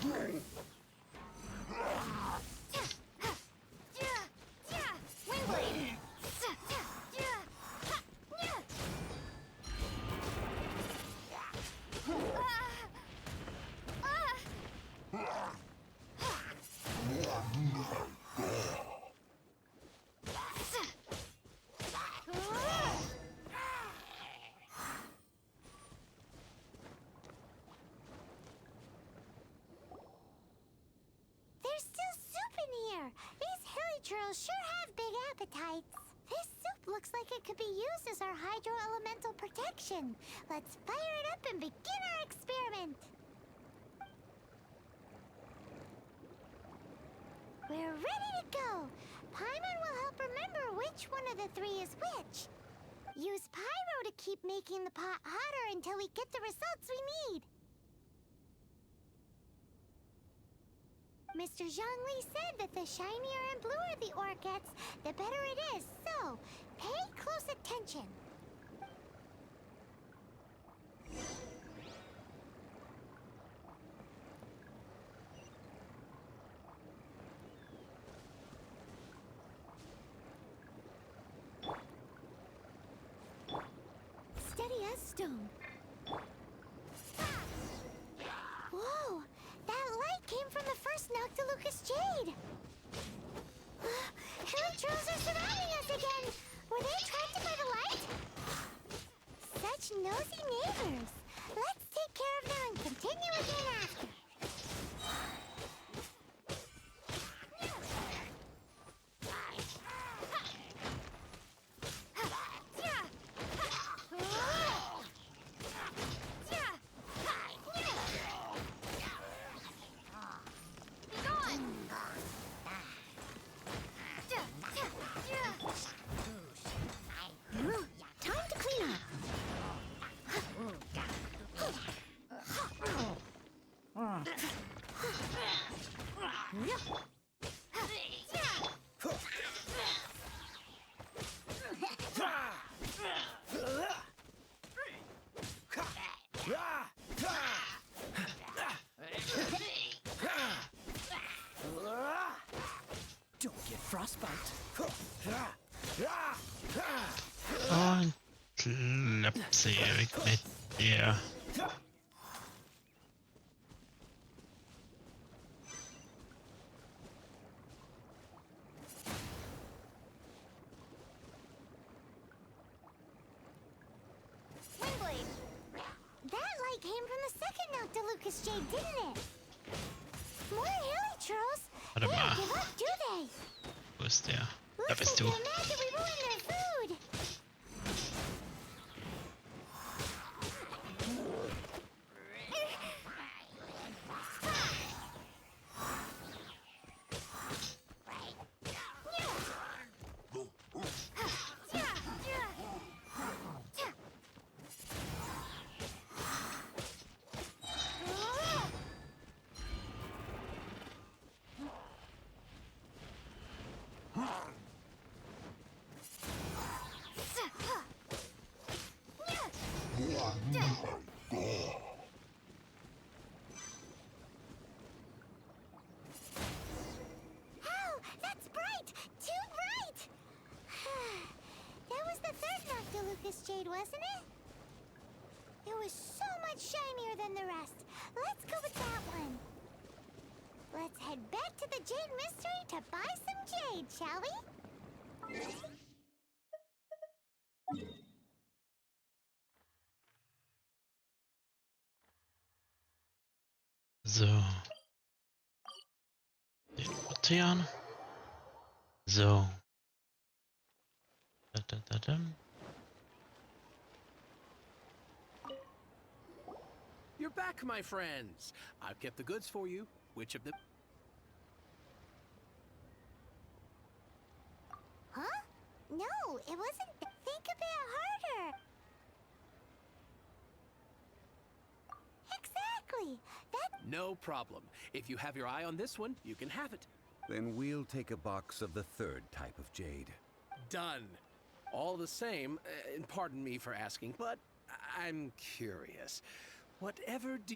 Wingblade! There's still soup in here. These hilly churls sure have big appetites. This soup looks like it could be used as our hydro-elemental protection. Let's fire it up and begin our experiment. We're ready to go. Paimon will help remember which one of the three is which. Use pyro to keep making the pot hotter until we get the results we need. Mr. Zhongli said that the shinier and bluer the ore gets, the better it is. So, pay close attention. stone. Whoa! That light came from the first Noctilucous Jade! Hilichurls are surrounding us again! Were they attracted by the light? Such nosy neighbors! Let's take care of them and continue again after. Time to clean up. Don't get frostbite. Und klappt sie mit dir. Windblade. That light came from the second Noctilucous Jade, didn't it? More Hilichurls. They Warte don't mal. give up, do they? Wo ist der? Da Looks bist like du. they're mad that we ruined their food. Oh, that's bright! Too bright! That was the third Noctilucous Jade, wasn't it? It was so much shinier than the rest. Let's go with that one. Let's head back to the Jade Mystery to buy some jade, shall we? So. Den Ozean. So. Da. You're back, my friends. I've kept the goods for you. Which of them? Huh? No, it wasn't. Think a bit harder. Exactly. That. No problem. If you have your eye on this one, you can have it. Then we'll take a box of the third type of jade. Done. All the same, and pardon me for asking, but I'm curious. Whatever do...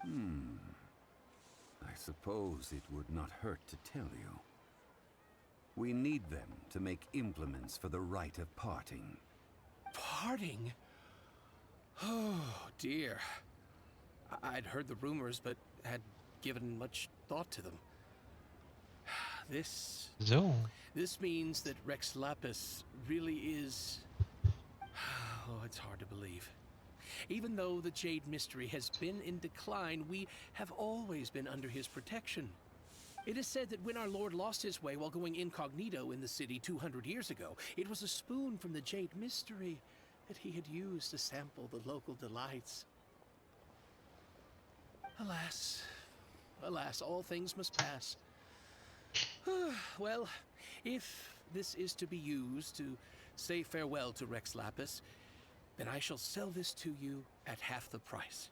I suppose it would not hurt to tell you. We need them to make implements for the rite of parting. Parting? Oh, dear. I'd heard the rumors, but had given much thought to them. So. This means that Rex Lapis really is... Oh, it's hard to believe. Even though the Jade Mystery has been in decline, we have always been under his protection. It is said that when our Lord lost his way while going incognito in the city 200 years ago, it was a spoon from the Jade Mystery that he had used to sample the local delights. Alas, alas, all things must pass. Well, if this is to be used to say farewell to Rex Lapis, then I shall sell this to you at half the price.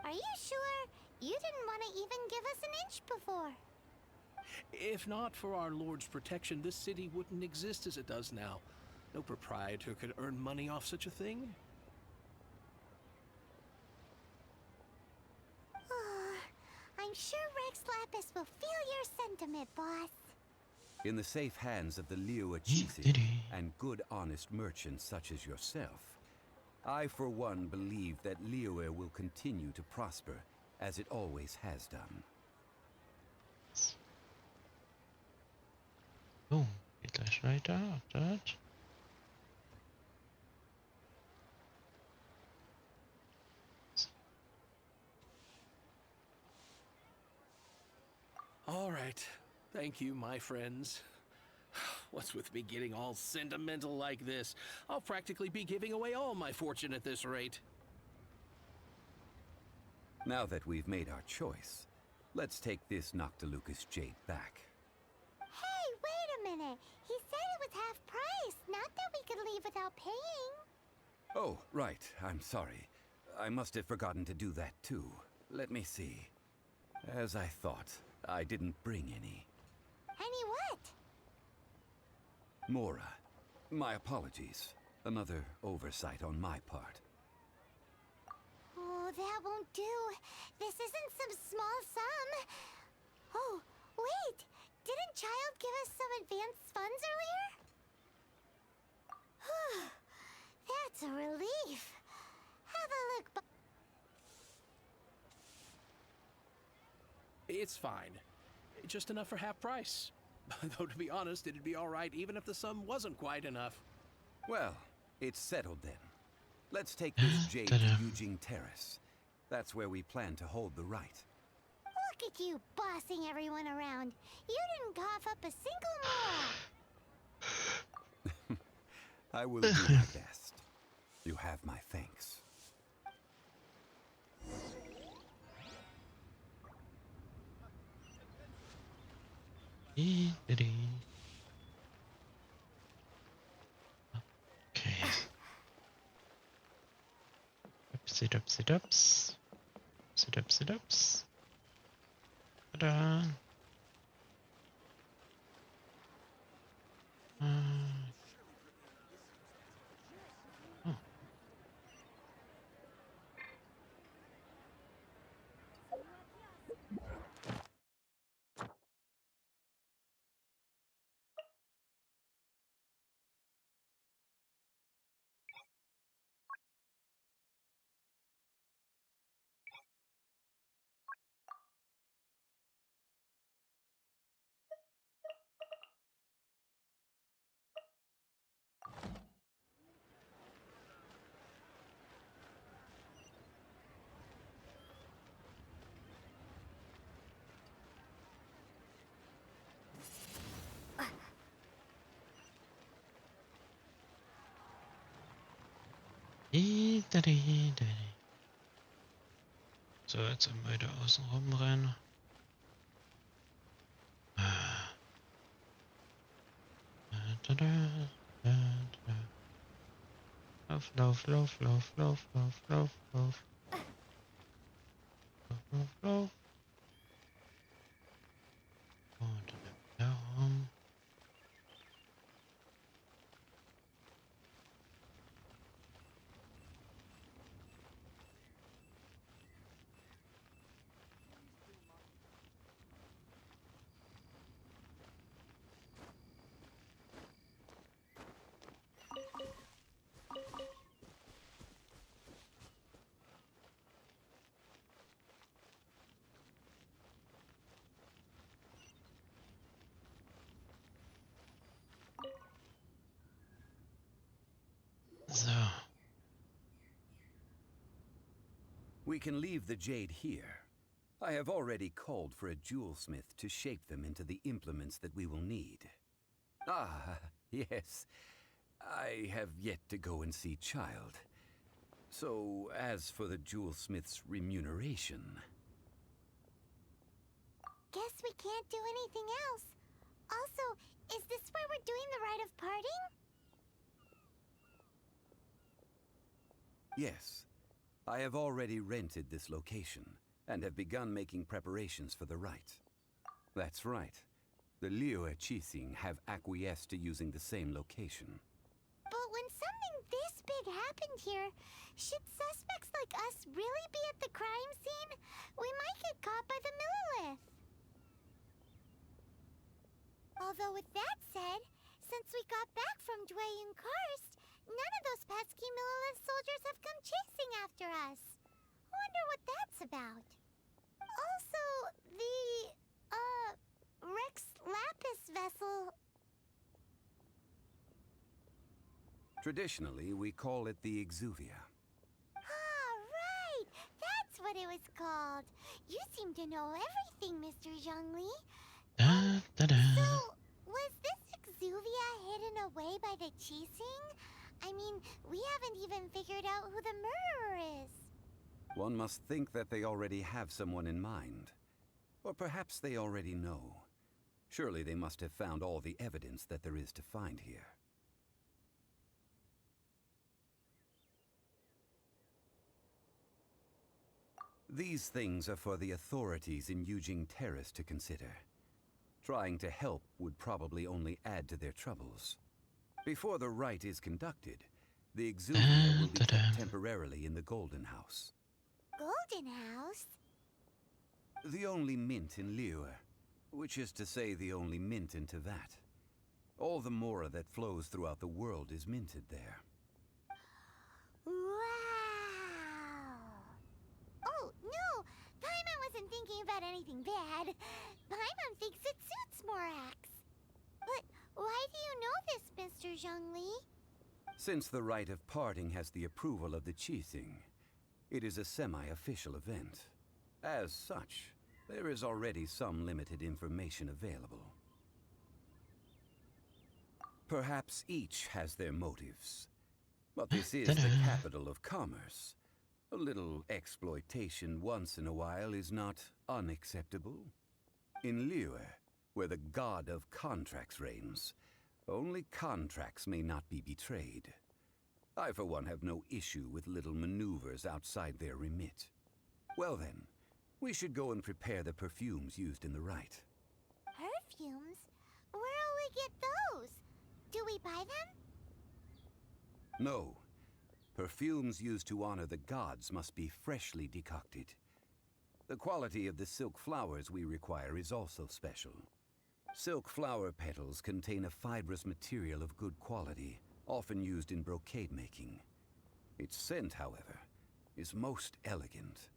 Are you sure? You didn't want to even give us an inch before. If not for our Lord's protection, this city wouldn't exist as it does now. No proprietor could earn money off such a thing. I'm sure Rex Lapis will feel your sentiment, boss. In the safe hands of the Liu Achising and good honest merchants such as yourself, I, for one, believe that Liyue will continue to prosper, as it always has done. Oh, geht gleich weiter. Dort. All right. Thank you, my friends. What's with me getting all sentimental like this? I'll practically be giving away all my fortune at this rate. Now that we've made our choice, let's take this Noctilucous jade back. Hey, wait a minute. He said it was half price, not that we could leave without paying. Oh, right. I'm sorry. I must have forgotten to do that too. Let me see. As I thought, I didn't bring any. Any what? Mora, my apologies. Another oversight on my part. Oh, that won't do. This isn't some small sum. Oh, wait! Didn't Child give us some advanced funds earlier? Whew. That's a relief. Have a look. It's fine. Just enough for half price. Though, to be honest, it'd be all right even if the sum wasn't quite enough. Well, it's settled then. Let's take this jade to Yujing Terrace. That's where we plan to hold the rite. Look at you bossing everyone around. You didn't cough up a single more. I will do my best. You have my thanks. Okay. Dupsi-dupsi-dups. Dupsi-dupsi-dups. Ta-da. Oh. So, jetzt einmal wieder außen rumrennen. Lauf, lauf, lauf, lauf, lauf, lauf, lauf, lauf. Lauf, lauf, lauf. Und dann darum. So. We can leave the jade here. I have already called for a jewelsmith to shape them into the implements that we will need. Ah, yes. I have yet to go and see Child. So, as for the jewelsmith's remuneration... Guess we can't do anything else. Also, is this where we're doing the rite of parting? Yes. I have already rented this location, and have begun making preparations for the rite. That's right. The Liyue Qixing have acquiesced to using the same location. But when something this big happened here, should suspects like us really be at the crime scene? We might get caught by the Millilith. Although with that said, since we got back from Dwayne Karst, none of those pesky Millilith soldiers have come chasing after us. Wonder what that's about. Also, the, Rex Lapis vessel. Traditionally, we call it the Exuvia. Ah, right! That's what it was called. You seem to know everything, Mr. Zhongli. So, was this Exuvia hidden away by the Qixing? I mean, we haven't even figured out who the murderer is. One must think that they already have someone in mind. Or perhaps they already know. Surely they must have found all the evidence that there is to find here. These things are for the authorities in Yujing Terrace to consider. Trying to help would probably only add to their troubles. Before the rite is conducted, the Exuvia will be kept temporarily in the Golden House. Golden House? The only mint in Liyue, which is to say the only mint in Tevat. All the mora that flows throughout the world is minted there. Wow! Oh, no! Paimon wasn't thinking about anything bad. Paimon thinks it suits Morax. But why do you know this, Mr. Zhongli? Since the rite of parting has the approval of the Qixing, it is a semi-official event. As such, there is already some limited information available. Perhaps each has their motives. But this is the capital of commerce. A little exploitation once in a while is not unacceptable. In Liyue, where the god of contracts reigns, only contracts may not be betrayed. I, for one, have no issue with little maneuvers outside their remit. Well then, we should go and prepare the perfumes used in the rite. Perfumes? Where'll we get those? Do we buy them? No. Perfumes used to honor the gods must be freshly decocted. The quality of the silk flowers we require is also special. Silk flower petals contain a fibrous material of good quality, often used in brocade making. Its scent, however, is most elegant,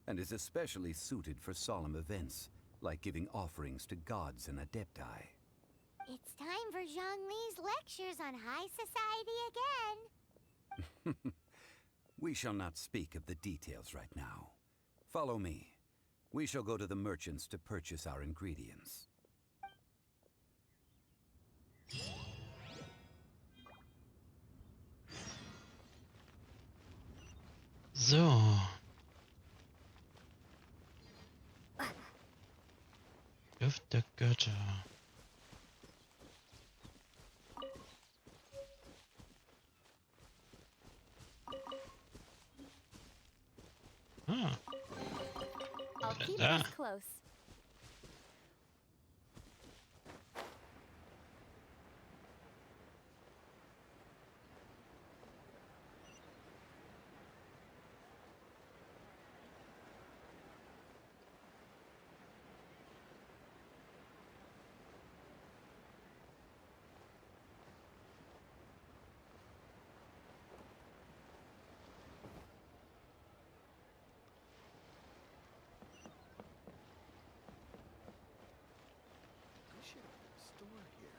and is especially suited for solemn events, like giving offerings to gods and adepti. It's time for Zhongli's lectures on high society again. We shall not speak of the details right now. Follow me. We shall go to the merchants to purchase our ingredients. So. Duft der Götter. Ah. I'll keep Da. this close. We should open a store here.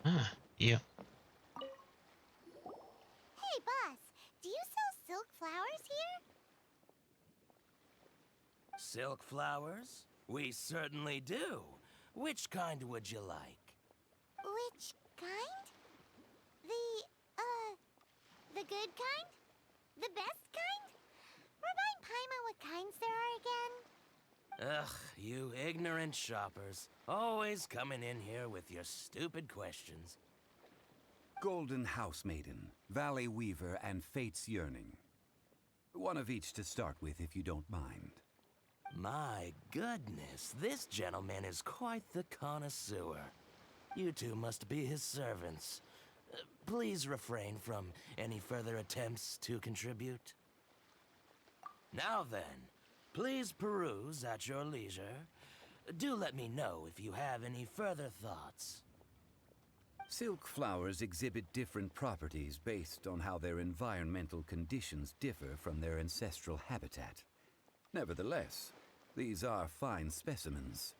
Ah, hier. Hey, boss, do you sell silk flowers here? Silk flowers? We certainly do. Which kind would you like? Which kind? The good kind? The best kind? Remind Paimon what kinds there are again? Ugh, you ignorant shoppers. Always coming in here with your stupid questions. Golden House Maiden, Valley Weaver, and Fate's Yearning. One of each to start with, if you don't mind. My goodness, this gentleman is quite the connoisseur. You two must be his servants. Please refrain from any further attempts to contribute. Now then, please peruse at your leisure. Do let me know if you have any further thoughts. Silk flowers exhibit different properties based on how their environmental conditions differ from their ancestral habitat. Nevertheless, these are fine specimens,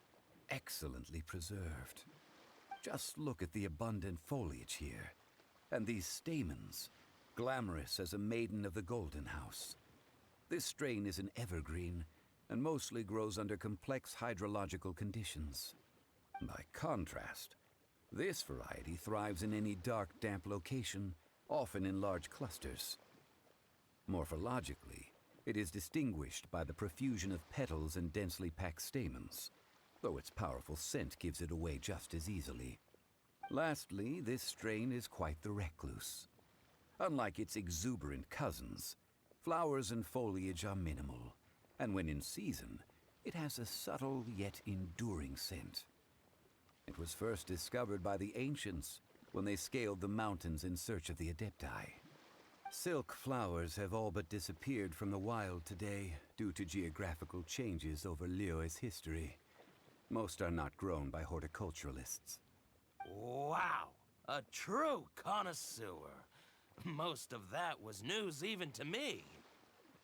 excellently preserved. Just look at the abundant foliage here, and these stamens, glamorous as a maiden of the Golden House. This strain is an evergreen, and mostly grows under complex hydrological conditions. By contrast, this variety thrives in any dark, damp location, often in large clusters. Morphologically, it is distinguished by the profusion of petals and densely packed stamens, though its powerful scent gives it away just as easily. Lastly, this strain is quite the recluse. Unlike its exuberant cousins, flowers and foliage are minimal, and when in season, it has a subtle yet enduring scent. It was first discovered by the ancients when they scaled the mountains in search of the Adepti. Silk flowers have all but disappeared from the wild today due to geographical changes over Liyue's history. Most are not grown by horticulturalists. Wow! A true connoisseur. Most of that was news even to me.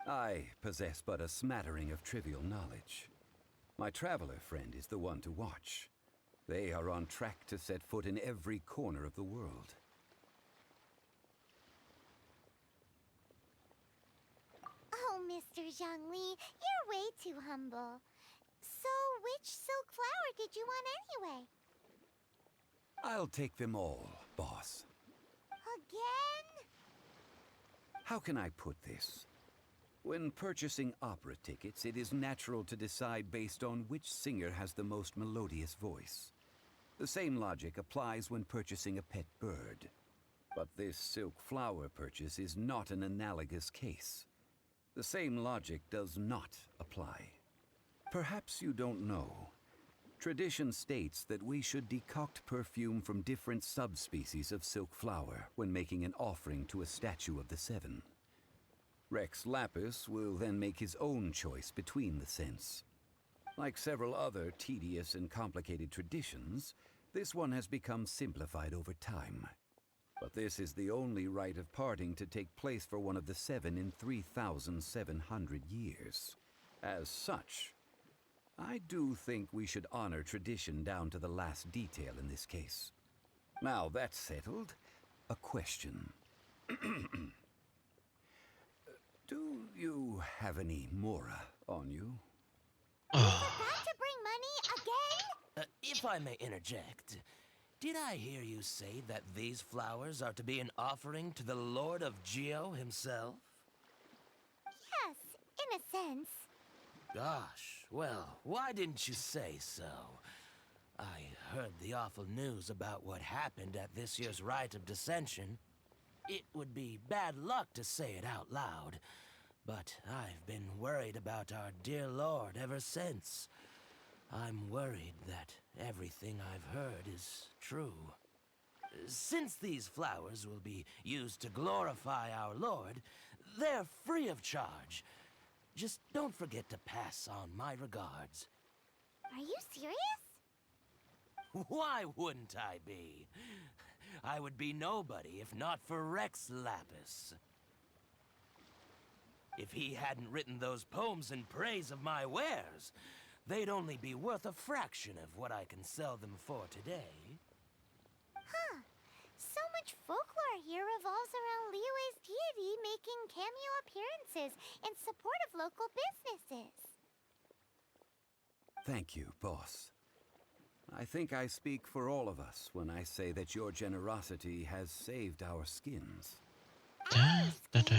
I possess but a smattering of trivial knowledge. My traveler friend is the one to watch. They are on track to set foot in every corner of the world. Oh, Mr. Zhongli, you're way too humble. So, which silk flower did you want anyway? I'll take them all, boss. Again? How can I put this? When purchasing opera tickets, it is natural to decide based on which singer has the most melodious voice. The same logic applies when purchasing a pet bird. But this silk flower purchase is not an analogous case. The same logic does not apply. Perhaps you don't know. Tradition states that we should decoct perfume from different subspecies of silk flower when making an offering to a statue of the Seven. Rex Lapis will then make his own choice between the scents. Like several other tedious and complicated traditions, this one has become simplified over time. But this is the only rite of parting to take place for one of the Seven in 3,700 years. As such, I do think we should honor tradition down to the last detail in this case. Now that's settled, a question. Do you have any Mora on you? Forgot to bring money again? If I may interject, did I hear you say that these flowers are to be an offering to the Lord of Geo himself? Yes, in a sense. Gosh, well, why didn't you say so? I heard the awful news about what happened at this year's Rite of Dissension. It would be bad luck to say it out loud, but I've been worried about our dear Lord ever since. I'm worried that everything I've heard is true. Since these flowers will be used to glorify our Lord, they're free of charge. Just don't forget to pass on my regards. Are you serious? Why wouldn't I be? I would be nobody if not for Rex Lapis. If he hadn't written those poems in praise of my wares, they'd only be worth a fraction of what I can sell them for today. Huh. So much folklore here revolves around Liyue's deity making cameo appearances in support of local businesses. Thank you, boss. I think I speak for all of us when I say that your generosity has saved our skins. Our skins?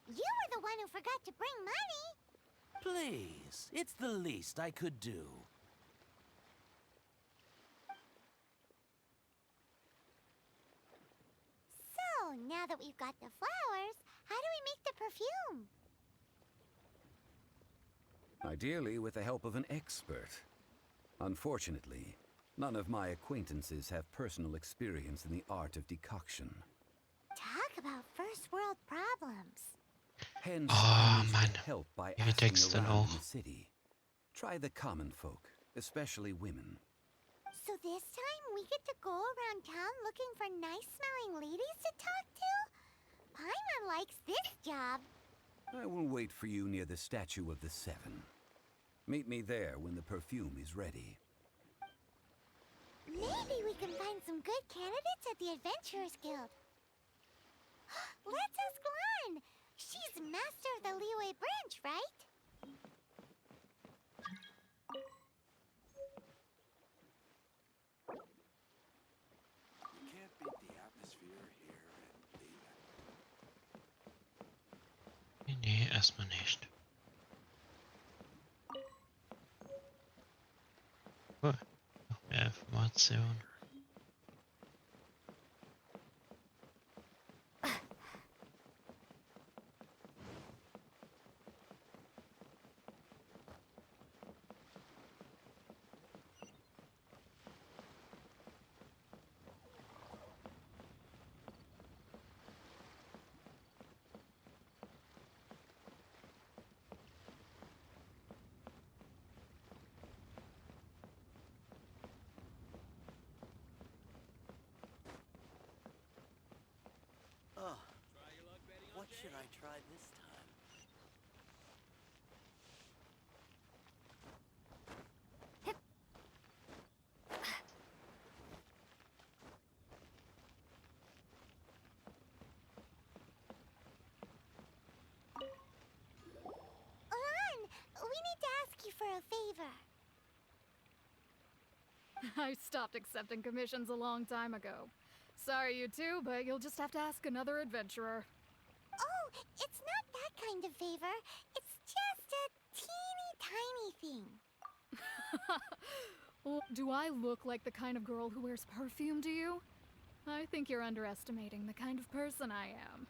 You were the one who forgot to bring money. Please, it's the least I could do. So, now that we've got the flowers, how do we make the perfume? Ideally with the help of an expert. Unfortunately, none of my acquaintances have personal experience in the art of decoction. Talk about first world problems. Hence, Oh I wish Mann, to help by wie asking denkst du around noch? in the city. Try the common folk, especially women. So this time we get to go around town looking for nice-smelling ladies to talk to? Paimon likes this job. I will wait for you near the Statue of the Seven. Meet me there when the perfume is ready. Maybe we can find some good candidates at the Adventurers Guild. Let's ask Lan. She's master of the Liyue branch, right? You can't beat the atmosphere here at the... Nee, erstmal nicht. Cool. Noch mehr Informationen. Oh, what should I try this time? Lan, we need to ask you for a favor. I stopped accepting commissions a long time ago. Sorry, you two, but you'll just have to ask another adventurer. Oh, it's not that kind of favor. It's just a teeny tiny thing. Well, do I look like the kind of girl who wears perfume to you? I think you're underestimating the kind of person I am.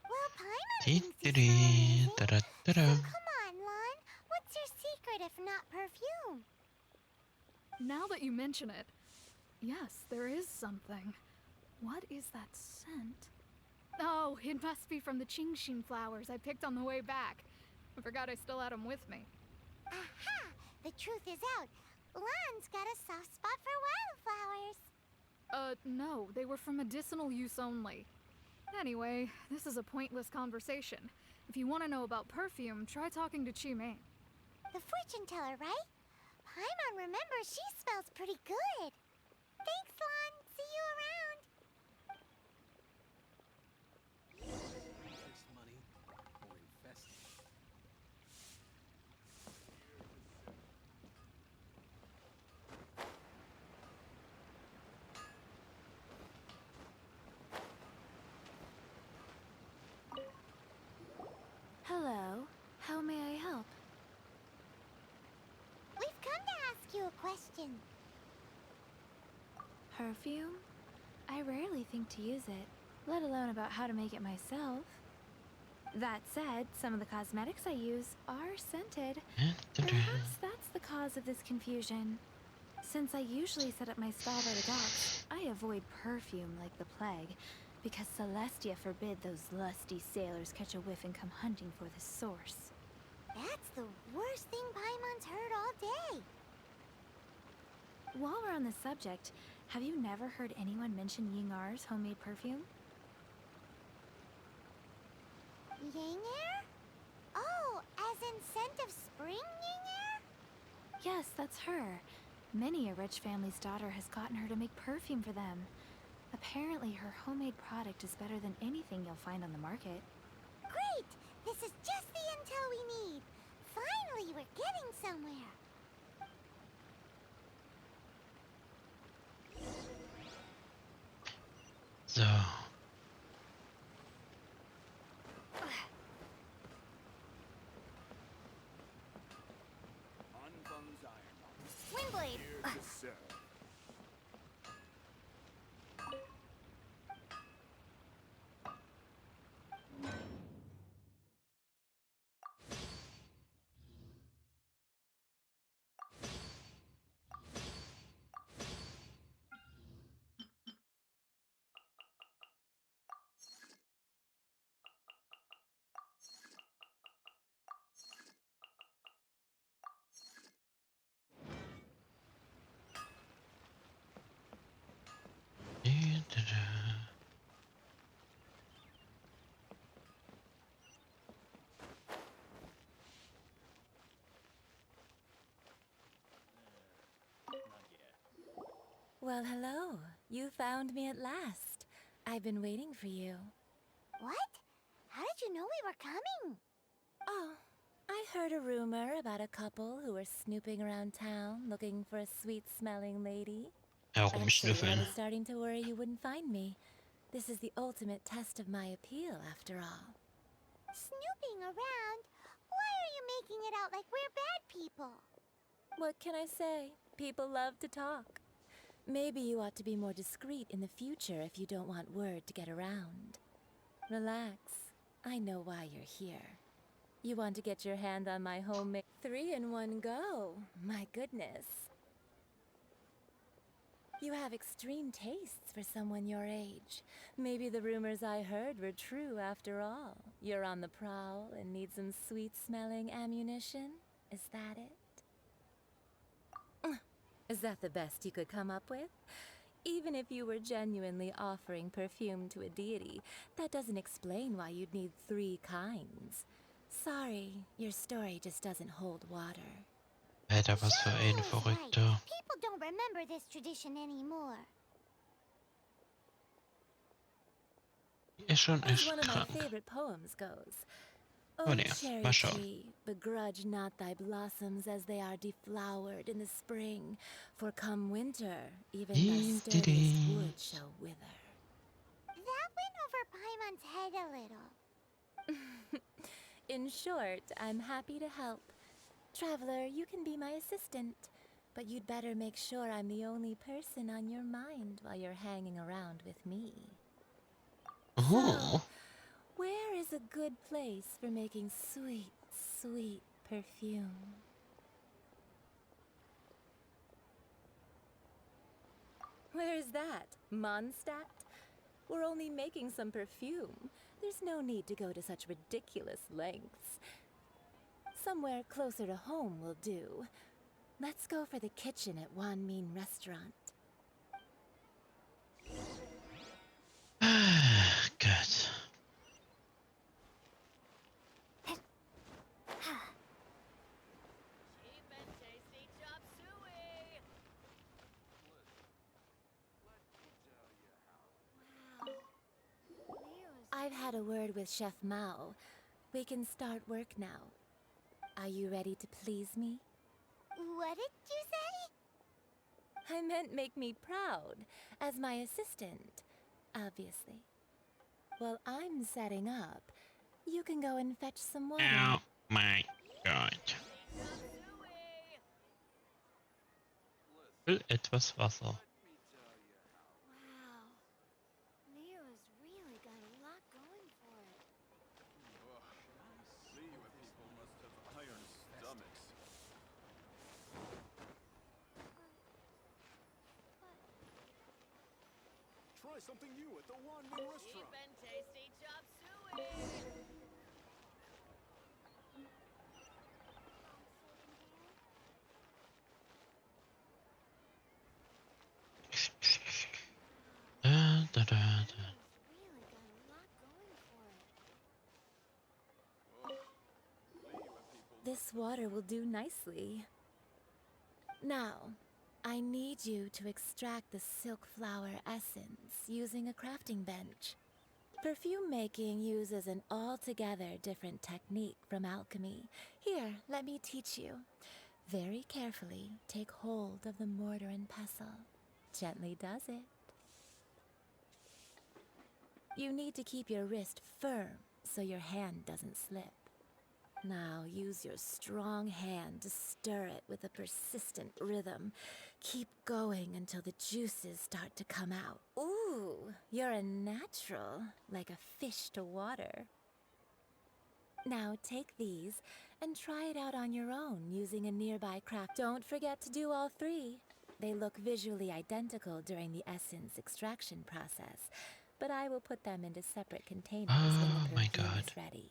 Well, Paimon thinks you smell amazing. So come on, Lan. What's your secret if not perfume? Now that you mention it, yes, there is something. What is that scent? Oh, it must be from the Genshin flowers I picked on the way back. I forgot I still had them with me. Aha! The truth is out. Lan's got a soft spot for wildflowers. No, they were for medicinal use only. Anyway, this is a pointless conversation. If you want to know about perfume, try talking to Meine. The fortune teller, right? Paimon remembers she smells pretty good. Thanks, Lan. See you around. Takes money or investing. Hello. How may I help? We've come to ask you a question. Perfume? I rarely think to use it, let alone about how to make it myself. That said, some of the cosmetics I use are scented. Perhaps that's the cause of this confusion. Since I usually set up my stall by the docks, I avoid perfume like the plague, because Celestia forbid those lusty sailors catch a whiff and come hunting for the source. That's the worst thing Paimon's heard all day. While we're on the subject, have you never heard anyone mention Yingar's homemade perfume? Yinger? Oh, as in scent of spring, Yinger? Yes, that's her. Many a rich family's daughter has gotten her to make perfume for them. Apparently, her homemade product is better than anything you'll find on the market. Great! This is just the intel we need. Finally, we're getting somewhere. So. Windblade! Here to serve. Well, hello. You found me at last. I've been waiting for you. What? How did you know we were coming? Oh, I heard a rumor about a couple who were snooping around town looking for a sweet-smelling lady. Actually, I Herumschnüffeln. was starting to worry you wouldn't find me. This is the ultimate test of my appeal, after all. Snooping around? Why are you making it out like we're bad people? What can I say? People love to talk. Maybe you ought to be more discreet in the future if you don't want word to get around. Relax. I know why you're here. You want to get your hand on my homemade 3-in-1 go. My goodness. You have extreme tastes for someone your age. Maybe the rumors I heard were true after all. You're on the prowl and need some sweet-smelling ammunition? Is that it? Is that the best you could come up with? Even if you were genuinely offering perfume to a deity, that doesn't explain why you'd need 3 kinds. Sorry, your story just doesn't hold water. Alter, was für eine Verrückte. People don't remember this tradition anymore. Ist schon As echt one of my krank. favorite poems goes, Oh O ne, cherry mal schauen. tree, begrudge not thy blossoms as they are deflowered in the spring, for come winter, even thy sturdiest wood shall wither. That went over Paimon's head a little. In short, I'm happy to help. Traveler, you can be my assistant, but you'd better make sure I'm the only person on your mind while you're hanging around with me. Oh. So, where is a good place for making sweet, sweet perfume? Where is that? Mondstadt? We're only making some perfume. There's no need to go to such ridiculous lengths. Somewhere closer to home will do. Let's go for the kitchen at Wan Min Restaurant. Good. I've had a word with Chef Mao. We can start work now. Are you ready to please me? What did you say? I meant make me proud, as my assistant, obviously. While I'm setting up, you can go and fetch some water. Oh my god. Will etwas Wasser. Wow. Leo's really got a lot going for it. Liyue people must have iron stomachs. Try something new at the Wan Min Restaurant. Cheap and tasty chop suey. Da, da, da. Really got a lot going for it. This water will do nicely. Now, I need you to extract the silk flower essence using a crafting bench. Perfume making uses an altogether different technique from alchemy. Here, let me teach you. Very carefully, take hold of the mortar and pestle. Gently does it. You need to keep your wrist firm so your hand doesn't slip. Now use your strong hand to stir it with a persistent rhythm. Keep going until the juices start to come out. Ooh, you're a natural, like a fish to water. Now take these and try it out on your own using a nearby craft. Don't forget to do all 3. They look visually identical during the essence extraction process, but I will put them into separate containers when the perfume is ready.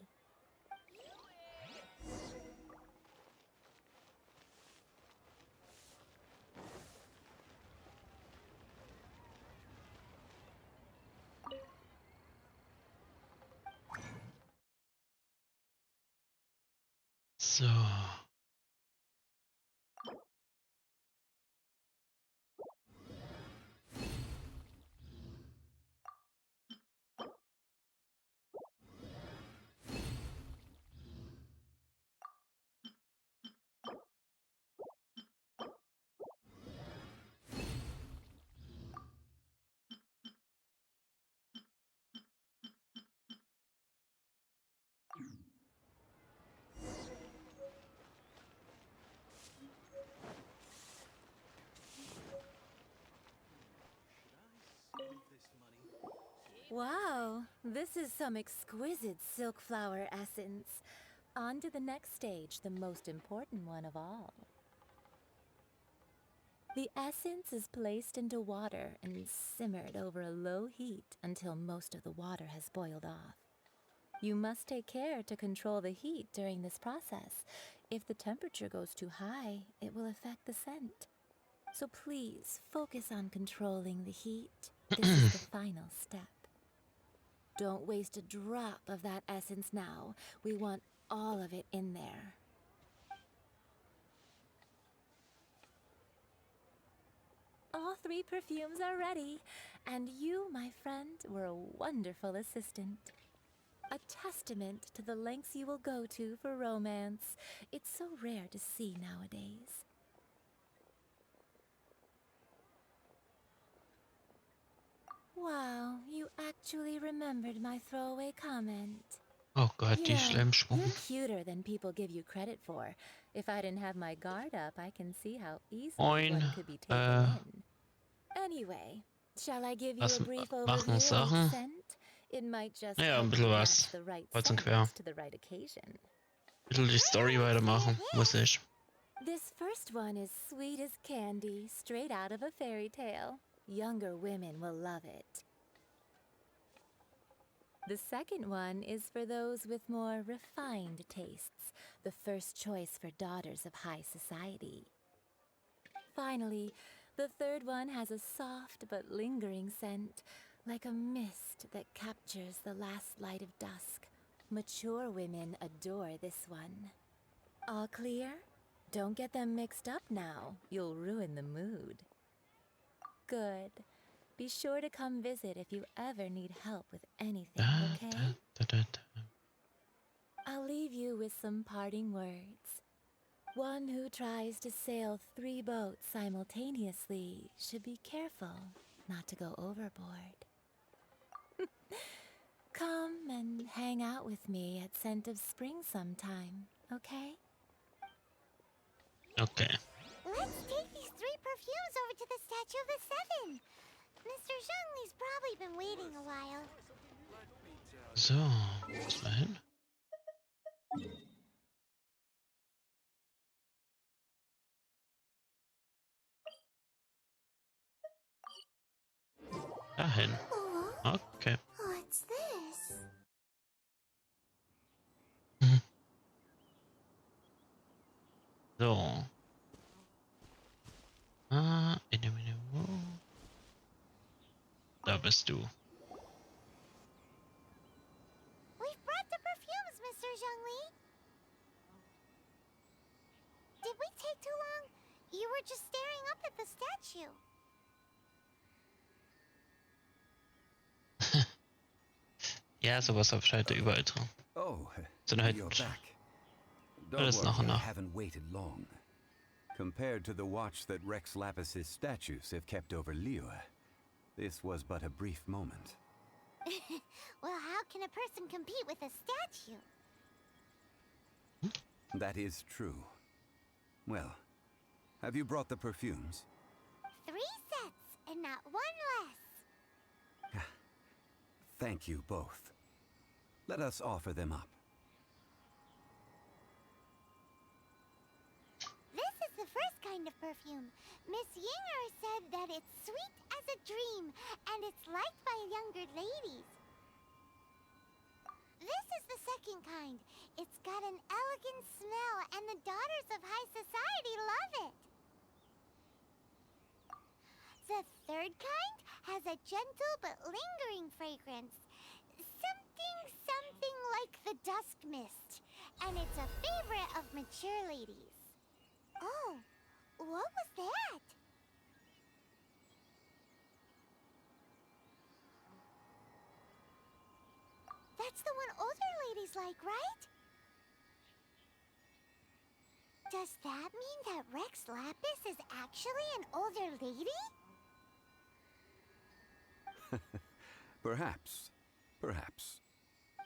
So. Wow, this is some exquisite silk flower essence. On to the next stage, the most important one of all. The essence is placed into water and simmered over a low heat until most of the water has boiled off. You must take care to control the heat during this process. If the temperature goes too high, it will affect the scent. So please focus on controlling the heat. This is the final step. Don't waste a drop of that essence now. We want all of it in there. All 3 perfumes are ready, and you, my friend, were a wonderful assistant. A testament to the lengths you will go to for romance. It's so rare to see nowadays. Wow, you actually remembered my throwaway comment. Oh Gott, die You're Schlemmschwung. cuter than people give you credit for. If I didn't have my guard up, I can see how easily Moin. one could be taken in. Anyway, shall I give you Was a brief machen overview of Sachen? each scent? It might just Ja, ein help bisschen you was. match the right Kreuz und scent quer. to the right occasion. Ein bisschen die Story weitermachen, muss ich. This first one is sweet as candy, straight out of a fairy tale. Younger women will love it. The second one is for those with more refined tastes, the first choice for daughters of high society. Finally, the third one has a soft but lingering scent, like a mist that captures the last light of dusk. Mature women adore this one. All clear? Don't get them mixed up now. You'll ruin the mood. Good. Be sure to come visit if you ever need help with anything, okay? I'll leave you with some parting words. One who tries to sail 3 boats simultaneously should be careful not to go overboard. Come and hang out with me at Scent of Spring sometime, okay? Okay. Let's take these 3 perfumes over to the Statue of the Seven. Mr. Zhongli's probably been waiting a while. So, muss mal hin. Dahin. Okay. What's this? So. Da bist du. We've brought the perfumes, Mr. Zhongli. Did we take too long? You were just staring up at the statue. Ja, sowas habe ich heute überall dran. Oh, So eine you're halt back. alles Don't nach und worry, I nach. haven't waited long. Compared to the watch that Rex Lapis's statues have kept over Liyue, this was but a brief moment. Well, how can a person compete with a statue? That is true. Well, have you brought the perfumes? 3 sets, and not 1 less. Thank you both. Let us offer them up. This is the first kind of perfume. Miss Yinger said that it's sweet as a dream, and it's liked by younger ladies. This is the second kind. It's got an elegant smell, and the daughters of high society love it. The third kind has a gentle but lingering fragrance. Something like the dusk mist. And it's a favorite of mature ladies. Oh, what was that? That's the one older ladies like, right? Does that mean that Rex Lapis is actually an older lady? Perhaps. Perhaps.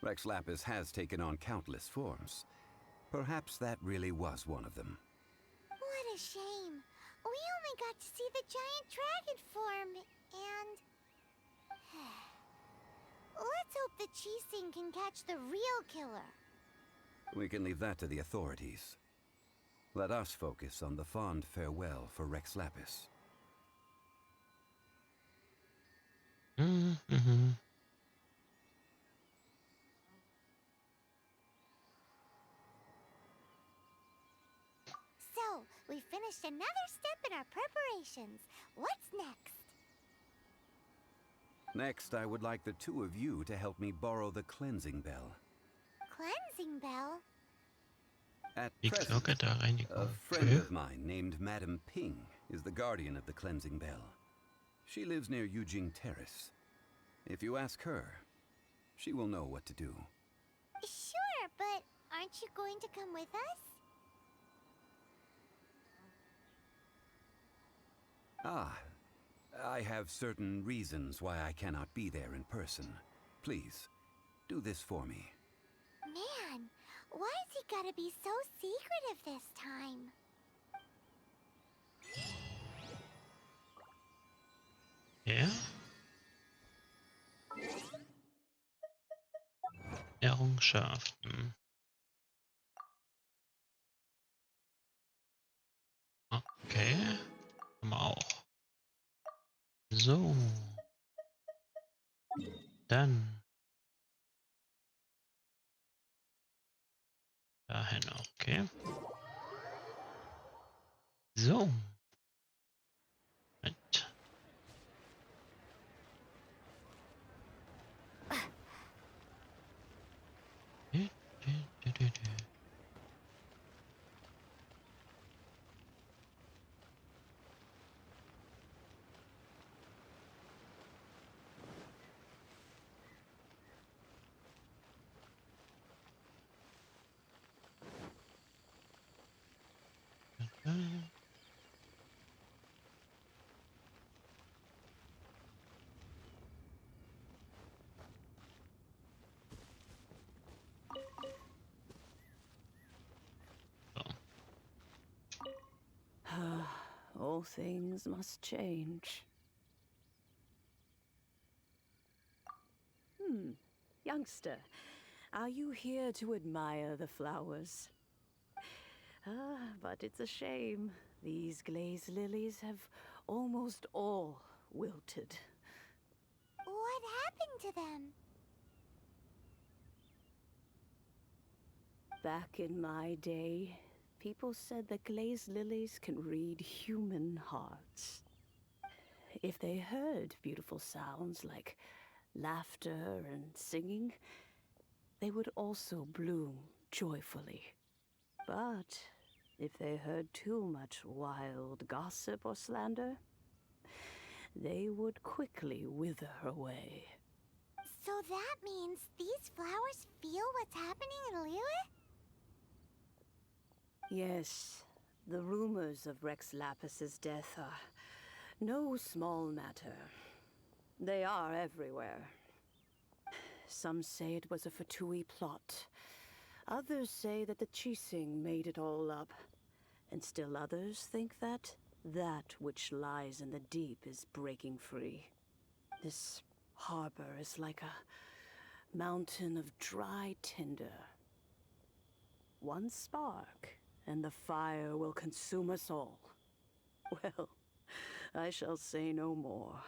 Rex Lapis has taken on countless forms. Perhaps that really was one of them. What a shame. We only got to see the giant dragon form, and... Let's hope the Chising can catch the real killer. We can leave that to the authorities. Let us focus on the fond farewell for Rex Lapis. Mm-hmm. So, we finished another step in our preparations. What's next? Next, I would like the two of you to help me borrow the cleansing bell. Cleansing bell? At Die present, Glocke der a Reinigung. friend of mine named Madame Ping is the guardian of the cleansing bell. She lives near Yujing Terrace. If you ask her, she will know what to do. Sure, but aren't you going to come with us? Ah, I have certain reasons why I cannot be there in person. Please, do this for me. Man, why's he gotta be so secretive this time? Ja. Errungenschaften. Okay. Haben wir auch. So. Dann. Dahin, okay. So. Mit. All things must change. Youngster, are you here to admire the flowers? But it's a shame. These glazed lilies have almost all wilted. What happened to them? Back in my day, people said that glazed lilies can read human hearts. If they heard beautiful sounds like laughter and singing, they would also bloom joyfully. But if they heard too much wild gossip or slander, they would quickly wither away. So that means these flowers feel what's happening in Liyue? Yes, the rumors of Rex Lapis's death are no small matter. They are everywhere. Some say it was a Fatui plot. Others say that the Chising made it all up. And still others think that which lies in the deep is breaking free. This harbor is like a mountain of dry tinder. One spark, and the fire will consume us all. Well, I shall say no more.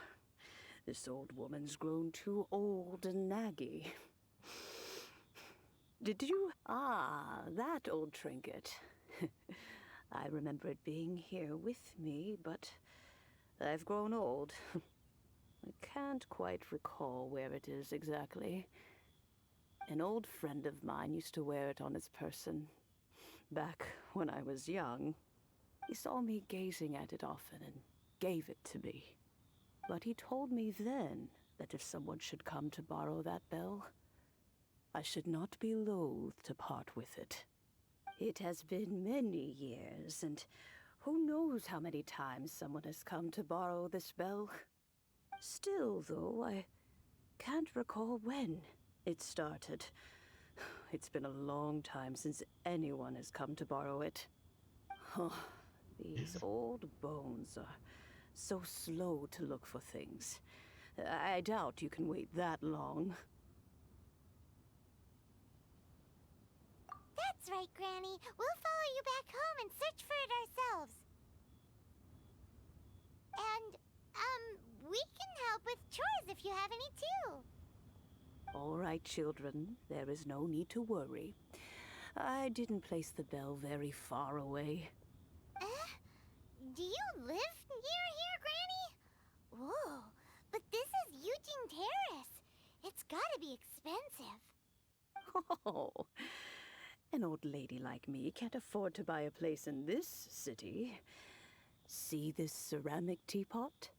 This old woman's grown too old and naggy. Did you? Ah, that old trinket. I remember it being here with me, but I've grown old. I can't quite recall where it is exactly. An old friend of mine used to wear it on his person. Back when I was young, he saw me gazing at it often and gave it to me. But he told me then that if someone should come to borrow that bell, I should not be loath to part with it. It has been many years, and who knows how many times someone has come to borrow this bell. Still, though, I can't recall when it started. It's been a long time since anyone has come to borrow it. Oh, these old bones are so slow to look for things. I doubt you can wait that long. right, Granny. We'll follow you back home and search for it ourselves. And, we can help with chores if you have any too. All right, children. There is no need to worry. I didn't place the bell very far away. Do you live near here, Granny? Whoa, but this is Eugene Terrace. It's gotta be expensive. Oh, an old lady like me can't afford to buy a place in this city. See this ceramic teapot?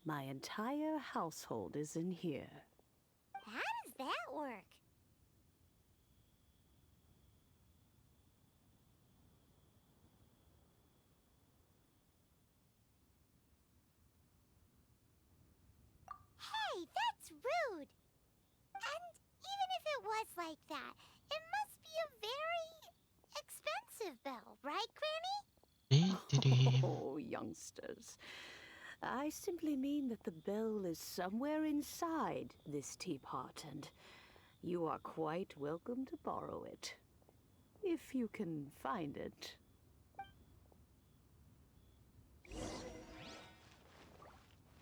My entire household is in here. How does that work? Hey, that's rude! And even if it was like that, it must be a very expensive bell, right, Granny? Oh, youngsters. I simply mean that the bell is somewhere inside this teapot, and you are quite welcome to borrow it. If you can find it.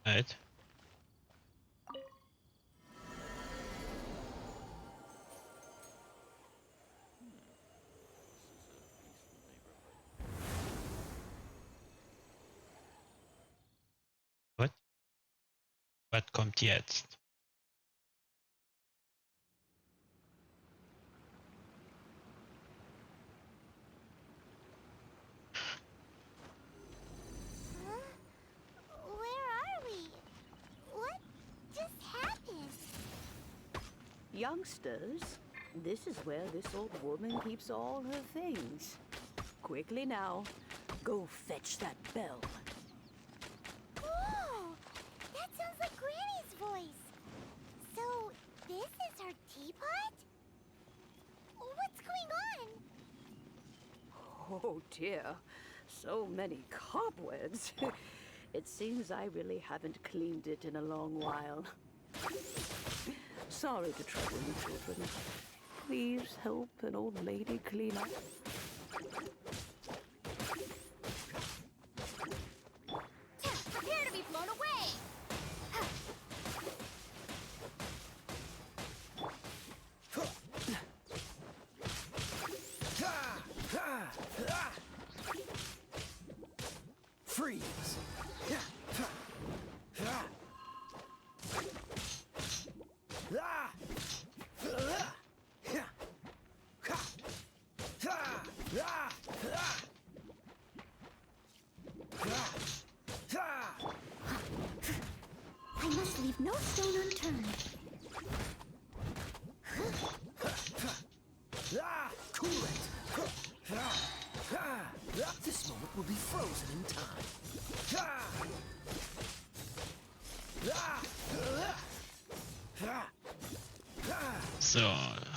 Right. What? Was kommt jetzt? Where are we? What just happened? Youngsters, this is where this old woman keeps all her things. Quickly now, go fetch that bell. Whoa! That sounds like Granny's voice. So, this is her teapot? What's going on? Oh dear, so many cobwebs. It seems I really haven't cleaned it in a long while. Sorry to trouble you, children. Please help an old lady clean up. Prepare to be blown away! Freeze! I must leave no stone unturned. Cool it! This moment will be frozen in time. So,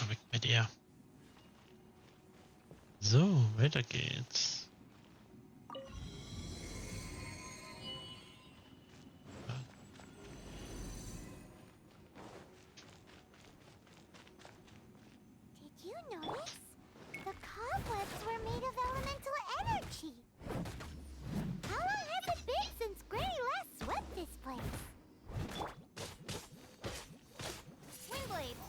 weg mit ihr. So, weiter geht's. Did you notice? The cobwebs were made of elemental energy. How long has it been since Granny last swept this place? Windblade!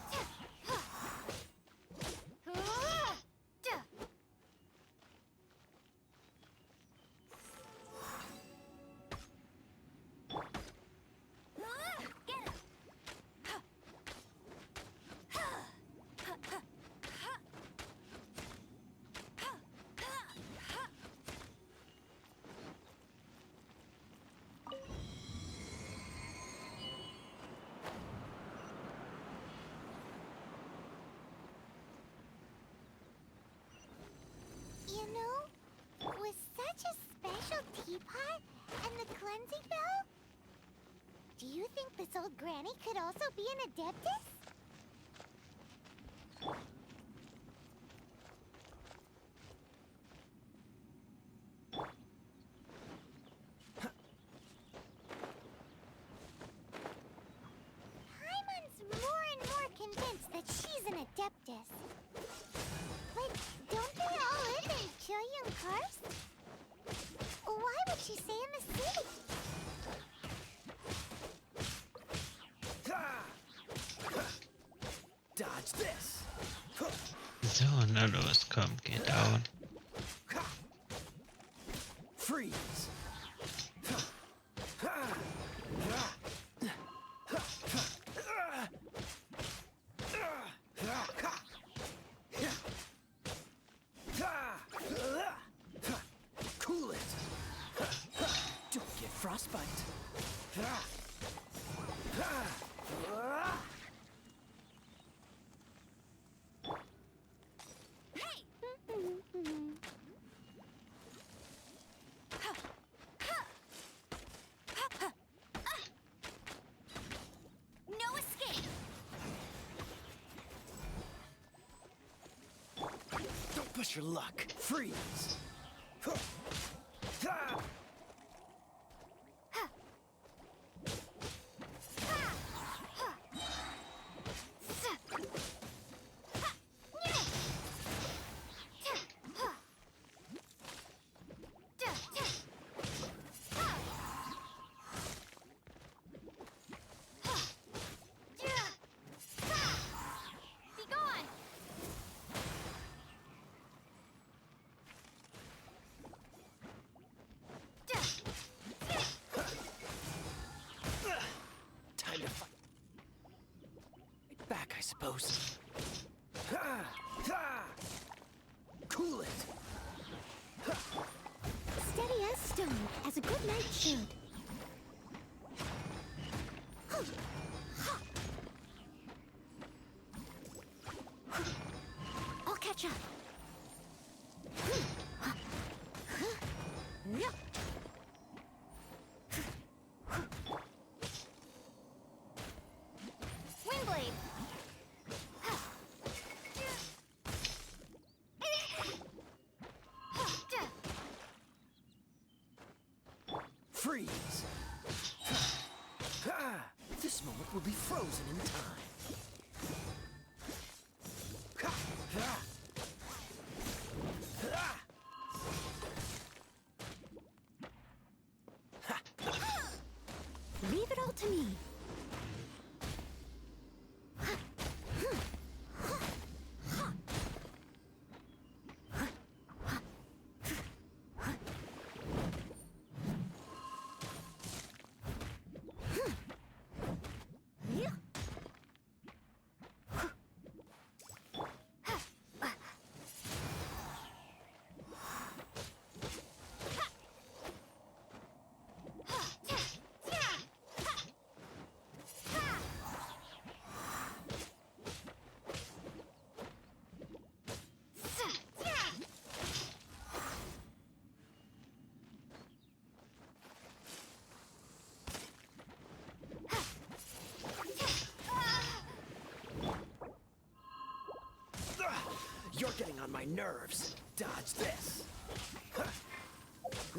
You know, with such a special teapot and the cleansing bell, do you think this old granny could also be an adeptus? Paimon's more and more convinced that she's an adeptus. But Dodge this. So, na los, komm, geh down. Freeze. Cool it. Don't get frostbite. No escape. Don't push your luck. Freeze. Be gone. Time to fight. Right back, I suppose. Cool it. Steady as stone, as a good knight should. I'll catch up. Windblade. Freeze. This moment will be frozen in time. Leave it all to me. You're getting on my nerves. Dodge this.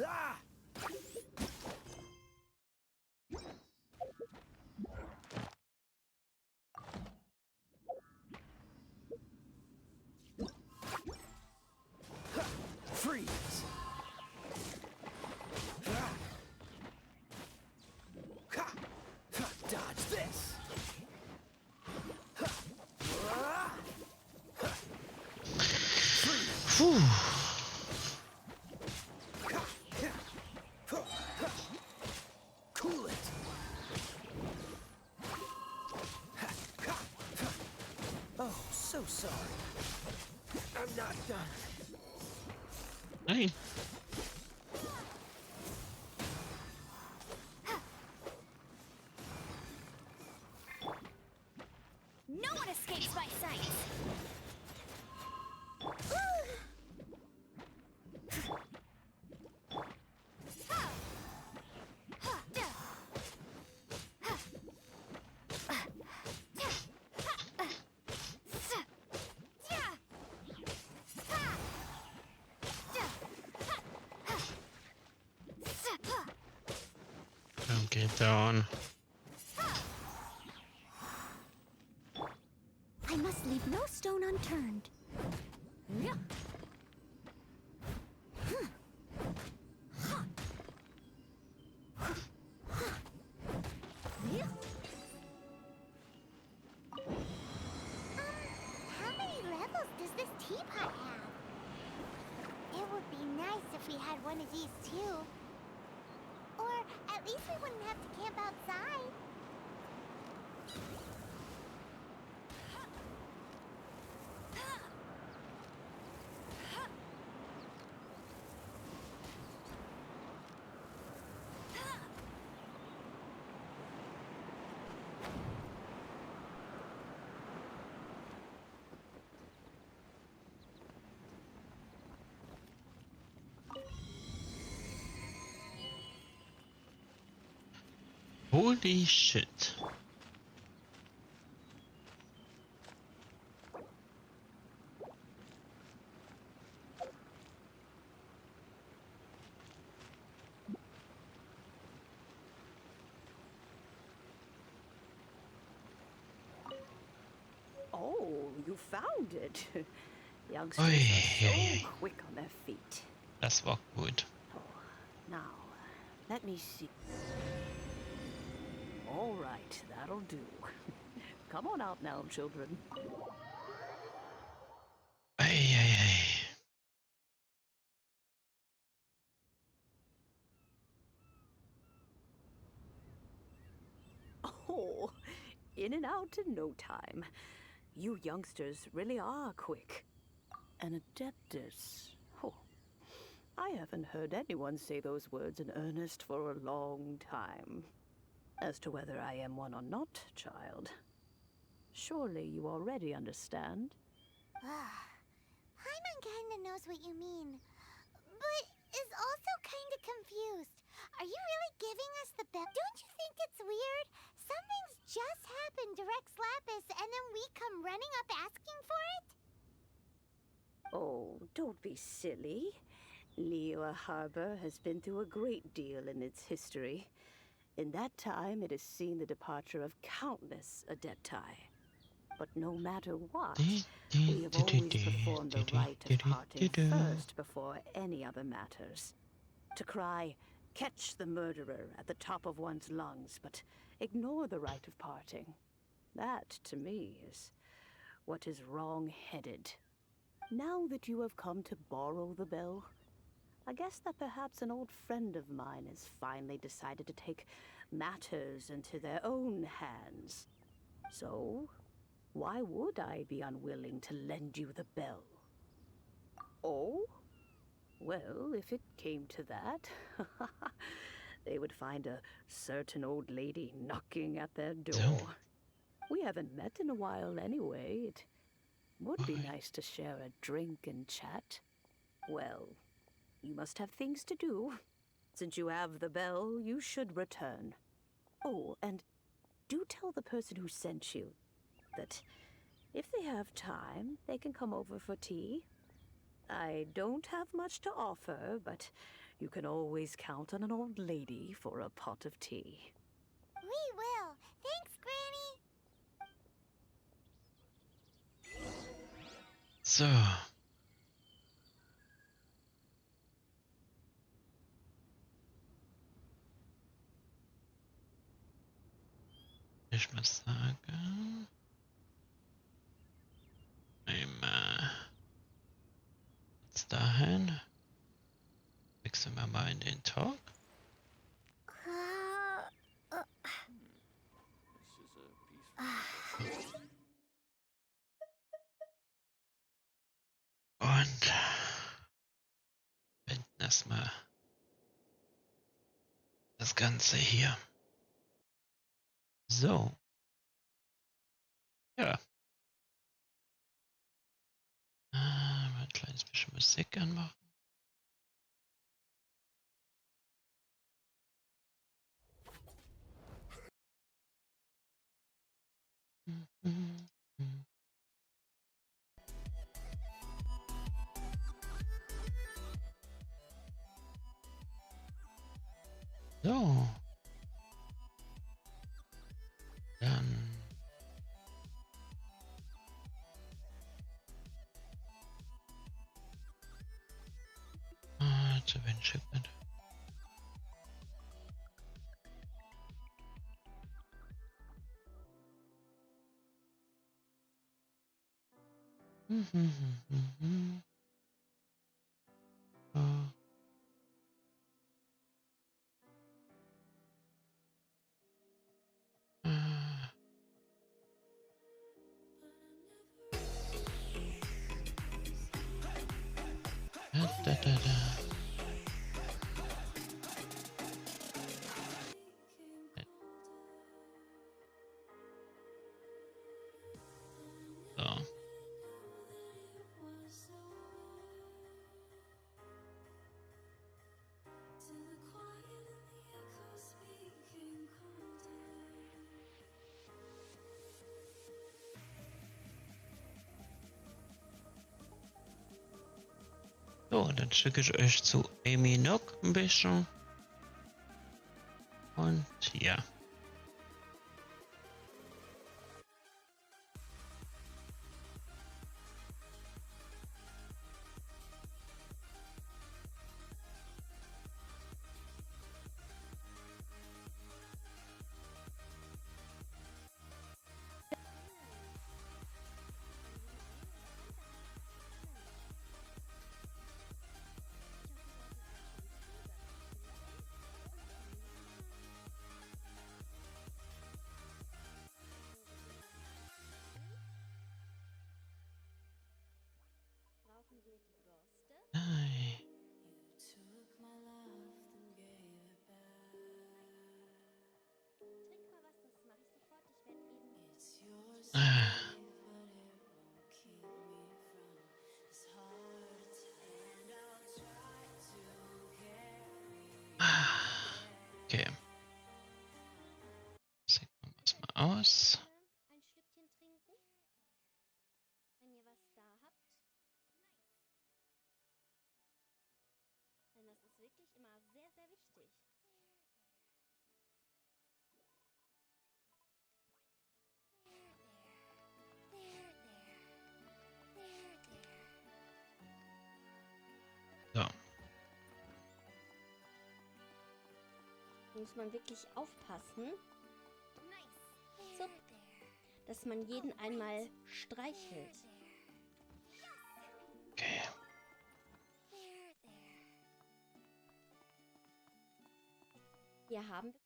Ah! Freeze. Dodge this. Puh. Cool it. Oh, so sorry. I'm not done. Hey. No one escapes my sight. Don't get down. I must leave no stone unturned. walls does this teapot have? It would be nice if we had one of these too. Or at least we wouldn't have to camp outside. Holy shit. Oh, you found it. Youngsters Oi, are oi, so quick on their feet. Das war gut. Now, let me see. All right, that'll do. Come on out now, children. Ei, ei, ei. Oh, in and out in no time. You youngsters really are quick. An adeptus. Oh, I haven't heard anyone say those words in earnest for a long time. As to whether I am one or not, child, surely you already understand. Paimon kinda knows what you mean, but is also kinda confused. Are you really giving us the bell? Don't you think it's weird? Something's just happened to Rex Lapis, and then we come running up asking for it? Oh, don't be silly. Liyue Harbor has been through a great deal in its history. In that time, it has seen the departure of countless adepti. But no matter what, we have always performed the rite of parting first before any other matters. To cry, "Catch the murderer," at the top of one's lungs, but ignore the rite of parting. That, to me, is what is wrong-headed. Now that you have come to borrow the bell, I guess that perhaps an old friend of mine has finally decided to take matters into their own hands. So, why would I be unwilling to lend you the bell? Oh? Well, if it came to that, they would find a certain old lady knocking at their door. We haven't met in a while anyway. It would be nice to share a drink and chat. Well, you must have things to do. Since you have the bell, you should return. Oh, and do tell the person who sent you that if they have time, they can come over for tea. I don't have much to offer, but you can always count on an old lady for a pot of tea. We will. Thanks, Granny. So. Ich muss sagen. Einmal. Jetzt dahin. Wechseln wir mal in den Talk. Und beenden erstmal das Ganze hier. So. Ja. Mal ein kleines bisschen Musik anmachen. So. Dann. Zu wen Shipment. So. Da. So. So, dann schicke ich euch zu Amy noch ein bisschen. Und ja. Hi. Okay. Sehen wir uns mal aus. Ein Schlückchen trinken? Wenn ihr was da habt? Denn das ist wirklich immer sehr, sehr wichtig. So. Muss man wirklich aufpassen, so, dass man jeden einmal streichelt. Okay. Hier haben wir